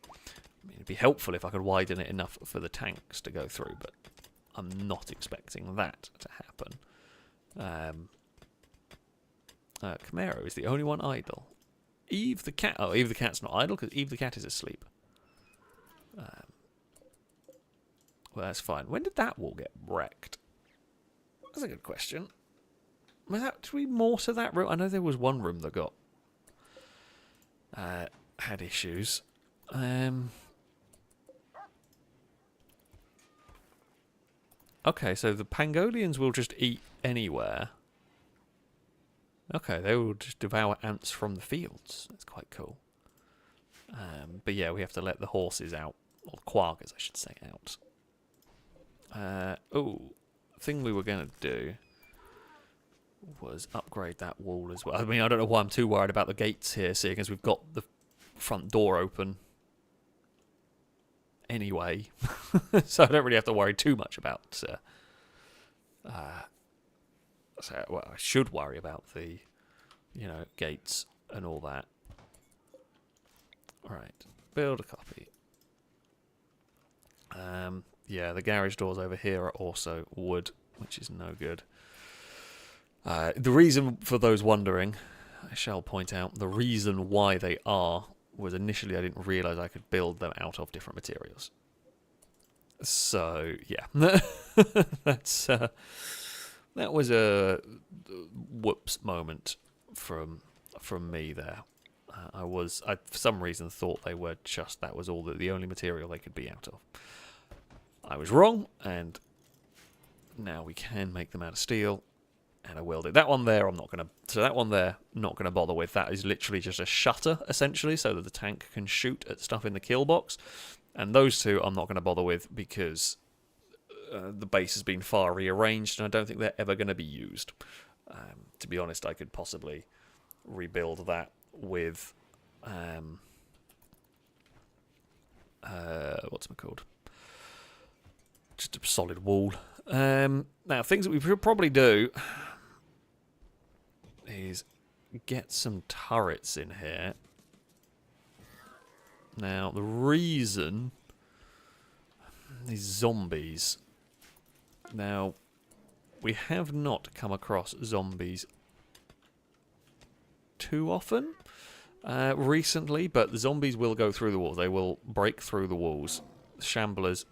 I mean, it'd be helpful if I could widen it enough for the tanks to go through, but I'm not expecting that to happen. Camaro is the only one idle. Eve the cat. Oh, Eve the cat's not idle because Eve the cat is asleep. Well, that's fine. When did that wall get wrecked? That's a good question. Was that, did we mortar that room? I know there was one room that got had issues. Okay, so the Pangolians will just eat anywhere. Okay, they will just devour ants from the fields. That's quite cool. But yeah, we have to let the horses out. Or quaggers, I should say, out. The thing we were going to do was upgrade that wall as well. I mean, I don't know why I'm too worried about the gates here, seeing as we've got the front door open anyway. So I don't really have to worry too much about... well, I should worry about the, gates and all that. Right, build a copy. Yeah, the garage doors over here are also wood, which is no good. The reason, for those wondering, I shall point out, the reason why they are was initially I didn't realise I could build them out of different materials. So, yeah. That was a whoops moment from me there. I for some reason thought they were just, that was all the only material they could be out of. I was wrong, and now we can make them out of steel, and I will do. That one there, I'm not going to... So that one there, not going to bother with. That is literally just a shutter, essentially, so that the tank can shoot at stuff in the kill box. And those two I'm not going to bother with, because the base has been far rearranged, and I don't think they're ever going to be used. To be honest, I could possibly rebuild that with... what's it called? Just a solid wall. Now, things that we should probably do is get some turrets in here. Now, the reason... These zombies. Now, we have not come across zombies too often recently, but the zombies will go through the walls. They will break through the walls. The shamblers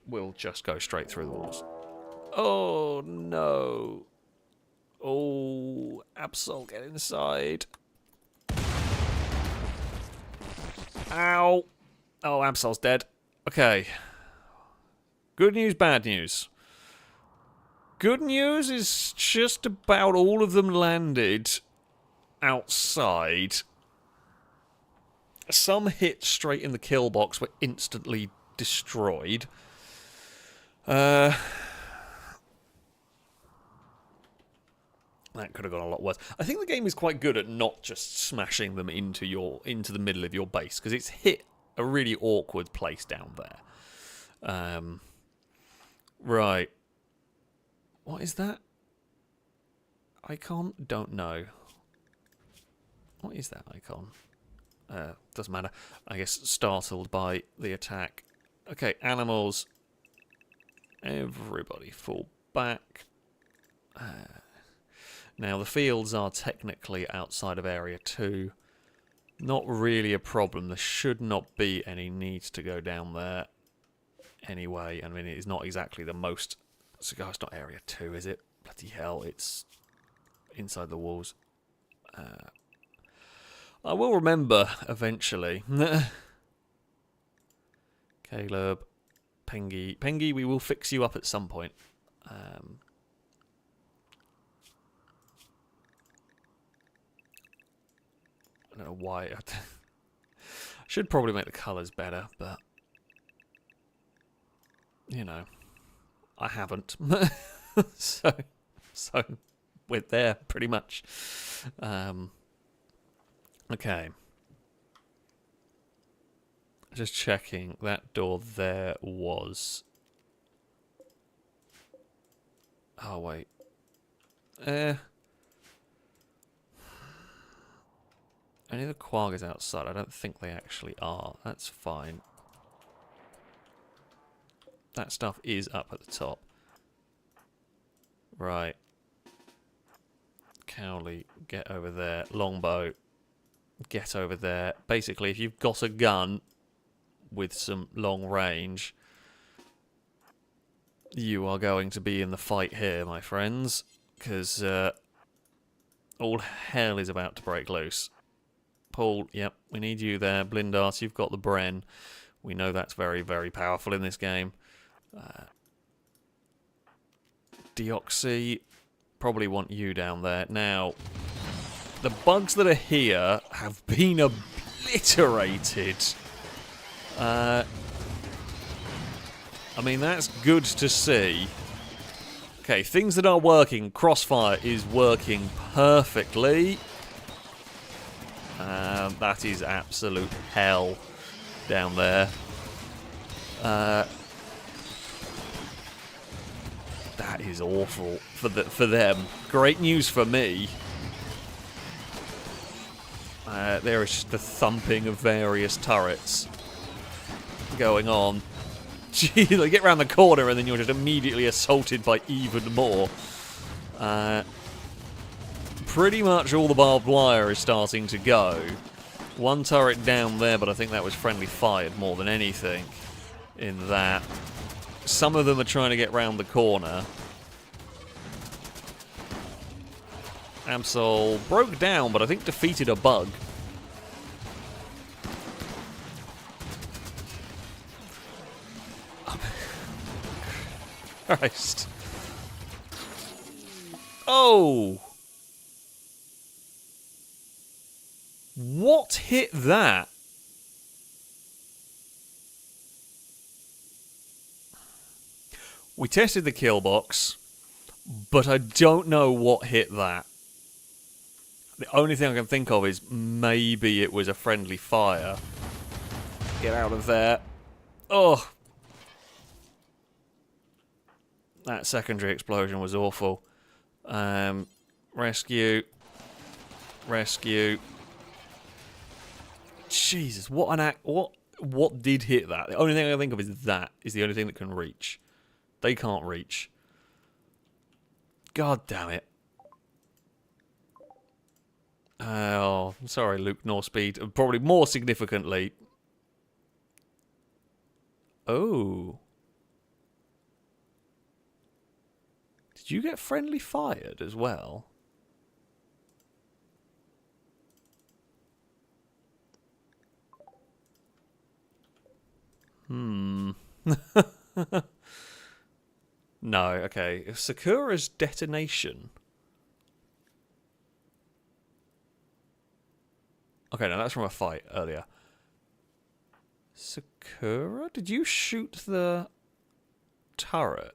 will just go straight through the walls. Oh, no. Oh, Absol, get inside. Ow. Oh, Absol's dead. Okay. Good news, bad news. Good news is just about all of them landed outside. Some hit straight in the kill box, were instantly destroyed. That could have gone a lot worse. I think the game is quite good at not just smashing them into the middle of your base, because it's hit a really awkward place down there. Right. What is that? Icon? Don't know. What is that icon? Doesn't matter. I guess startled by the attack. Okay, animals. Everybody fall back. Now, the fields are technically outside of Area 2. Not really a problem. There should not be any need to go down there anyway. I mean, it is not exactly the most... So, it's not Area 2, is it? Bloody hell, it's inside the walls. I will remember eventually. Caleb, Pengy, we will fix you up at some point. I don't know why. I should probably make the colours better, but I haven't. so we're there, pretty much. Okay. Just checking. That door there was... Oh, wait. Any of the quaggers outside? I don't think they actually are. That's fine. That stuff is up at the top. Right. Cowley, get over there. Longbow, get over there. Basically, if you've got a gun with some long range, you are going to be in the fight here, my friends, because all hell is about to break loose. Paul, yep, we need you there. Blindars, you've got the Bren. We know that's very, very powerful in this game. Deoxy, probably want you down there. Now, the bugs that are here have been obliterated. I mean, that's good to see. Okay, things that are working. Crossfire is working perfectly. That is absolute hell down there. That is awful for them. Great news for me. There is just the thumping of various turrets going on. Gee, they get around the corner and then you're just immediately assaulted by even more. Pretty much all the barbed wire is starting to go. One turret down there, but I think that was friendly fired more than anything in that. Some of them are trying to get round the corner. Absol broke down, but I think defeated a bug. Christ. Oh! What hit that? We tested the kill box, but I don't know what hit that. The only thing I can think of is maybe it was a friendly fire. Get out of there. Oh! That secondary explosion was awful. Rescue. Rescue. Jesus, what an act! What did hit that? The only thing I can think of is that is the only thing that can reach. They can't reach. God damn it! Oh, sorry, Luke Norspeed. Probably more significantly. Oh, did you get friendly fired as well? No, okay. Sakura's detonation. Okay, no, that's from a fight earlier. Sakura? Did you shoot the turret?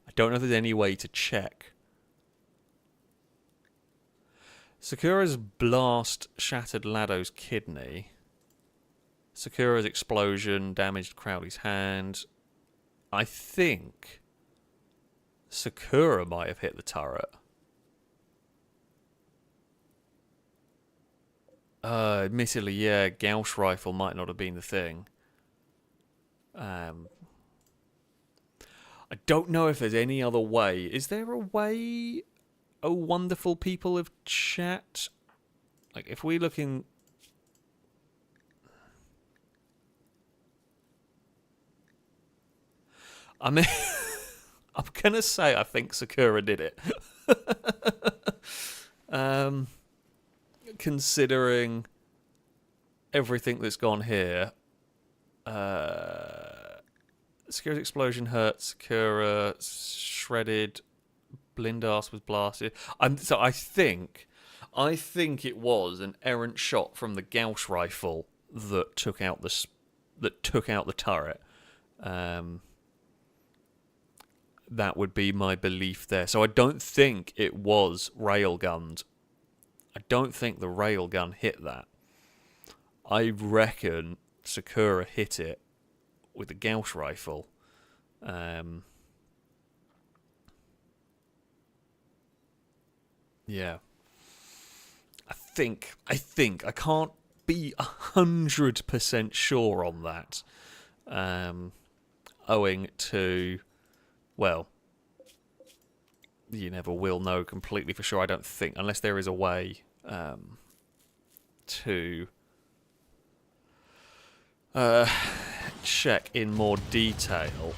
I don't know if there's any way to check. Sakura's blast shattered Lado's kidney. Sakura's explosion damaged Crowley's hand. I think Sakura might have hit the turret. Admittedly, yeah, Gauss rifle might not have been the thing. I don't know if there's any other way. Is there a way... Oh, wonderful people of chat. Like, if we look in... I mean... I'm gonna say I think Sakura did it. Considering everything that's gone here. Sakura's explosion hurt Sakura. Shredded... Blindas was blasted. So I think it was an errant shot from the Gauss rifle that took out the turret. That would be my belief there. So I don't think it was railgunned. I don't think the railgun hit that. I reckon Sakura hit it with the Gauss rifle. Yeah. I think. I can't be 100% sure on that. Owing to, well, you never will know completely for sure, I don't think, unless there is a way to check in more detail.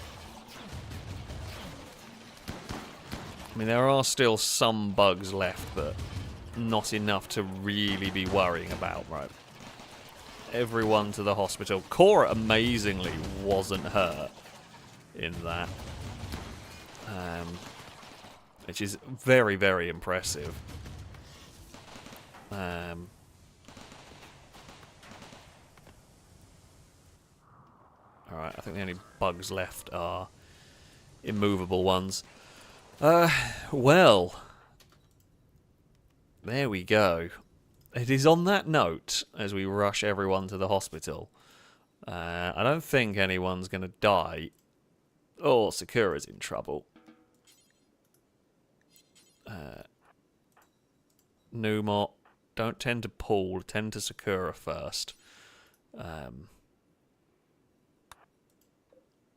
I mean, there are still some bugs left, but not enough to really be worrying about, right? Everyone to the hospital. Cora, amazingly, wasn't hurt in that. Which is very, very impressive. Alright, I think the only bugs left are immovable ones. Well, there we go. It is on that note, as we rush everyone to the hospital. I don't think anyone's going to die. Oh, Sakura's in trouble. Numot, don't tend to Paul, tend to Sakura first.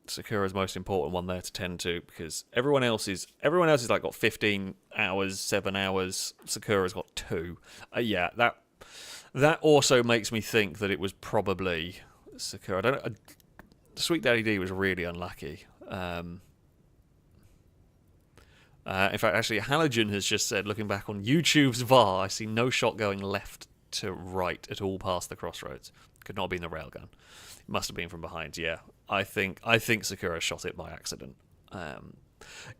Sakura's most important one there to tend to, because everyone else is like got 15 hours, 7 hours. Sakura's got 2. Yeah, that also makes me think that it was probably Sakura. I don't. Sweet Daddy D was really unlucky. In fact, actually, Halogen has just said, looking back on YouTube's VAR, I see no shot going left to right at all past the crossroads. Could not have been the railgun. It must have been from behind. Yeah, I think Sakura shot it by accident.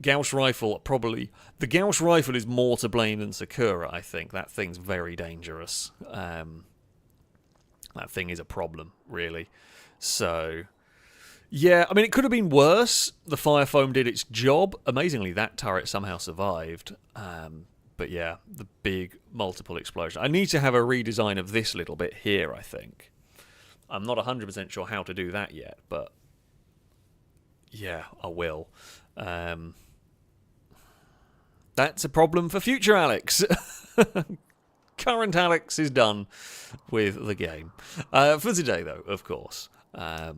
Gauss rifle, probably. The Gauss rifle is more to blame than Sakura, I think. That thing's very dangerous. That thing is a problem, really. So, yeah, I mean, it could have been worse. The fire foam did its job. Amazingly, that turret somehow survived. But yeah, the big multiple explosion. I need to have a redesign of this little bit here, I think. I'm not 100% sure how to do that yet, but yeah, I will. That's a problem for future Alex. Current Alex is done with the game. For today, though, of course. But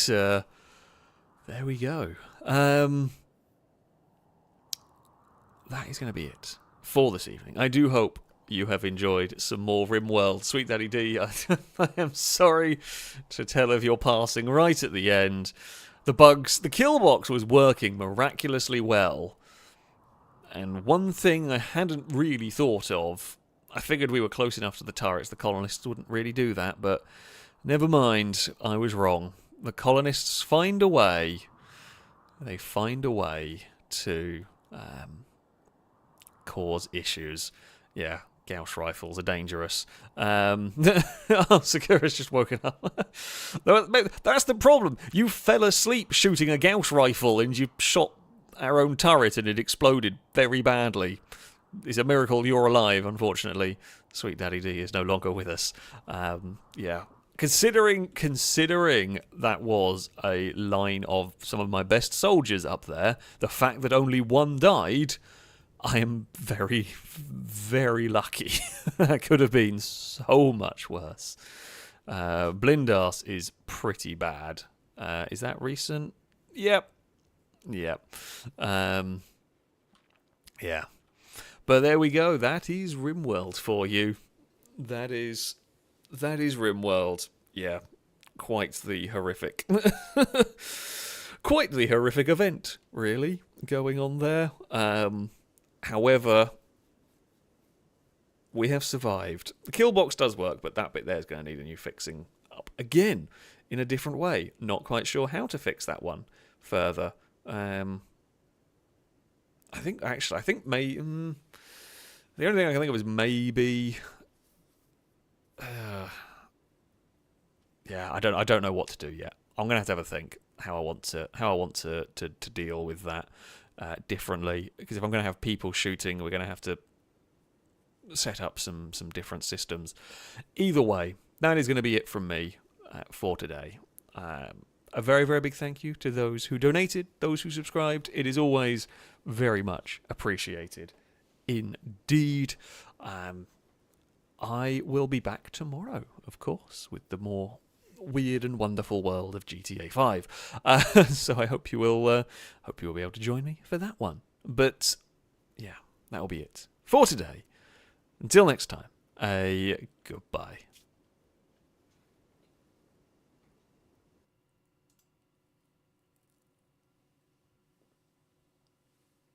there we go. That is going to be it for this evening. I do hope you have enjoyed some more Rimworld. Sweet Daddy D, I am sorry to tell of your passing right at the end. The kill box was working miraculously well. And one thing I hadn't really thought of, I figured we were close enough to the turrets, the colonists wouldn't really do that, but never mind, I was wrong. The colonists find a way. They find a way to cause issues. Yeah, Gauss rifles are dangerous. Oh, Sakura's just woken up. That's the problem. You fell asleep shooting a Gauss rifle and you shot our own turret and it exploded very badly. It's a miracle you're alive, unfortunately. Sweet Daddy D is no longer with us. Yeah. Considering that was a line of some of my best soldiers up there, the fact that only one died, I am very, very lucky. That could have been so much worse. Blindas is pretty bad. Is that recent? Yep. Yeah. But there we go. That is Rimworld for you. That is Rimworld. Yeah. Quite the horrific. Quite the horrific event, really, going on there. However, we have survived. The kill box does work, but that bit there is going to need a new fixing up again in a different way. Not quite sure how to fix that one further. I think the only thing I can think of is maybe. Yeah, I don't know what to do yet. I'm gonna have to have a think. how I want to deal with that differently. Because if I'm going to have people shooting, we're going to have to set up some different systems. Either way, that is going to be it from me for today. A very, very big thank you to those who donated, those who subscribed. It is always very much appreciated indeed. I will be back tomorrow, of course, with the more weird and wonderful world of GTA 5. So I hope you will be able to join me for that one. But yeah, that'll be it for today. Until next time, goodbye.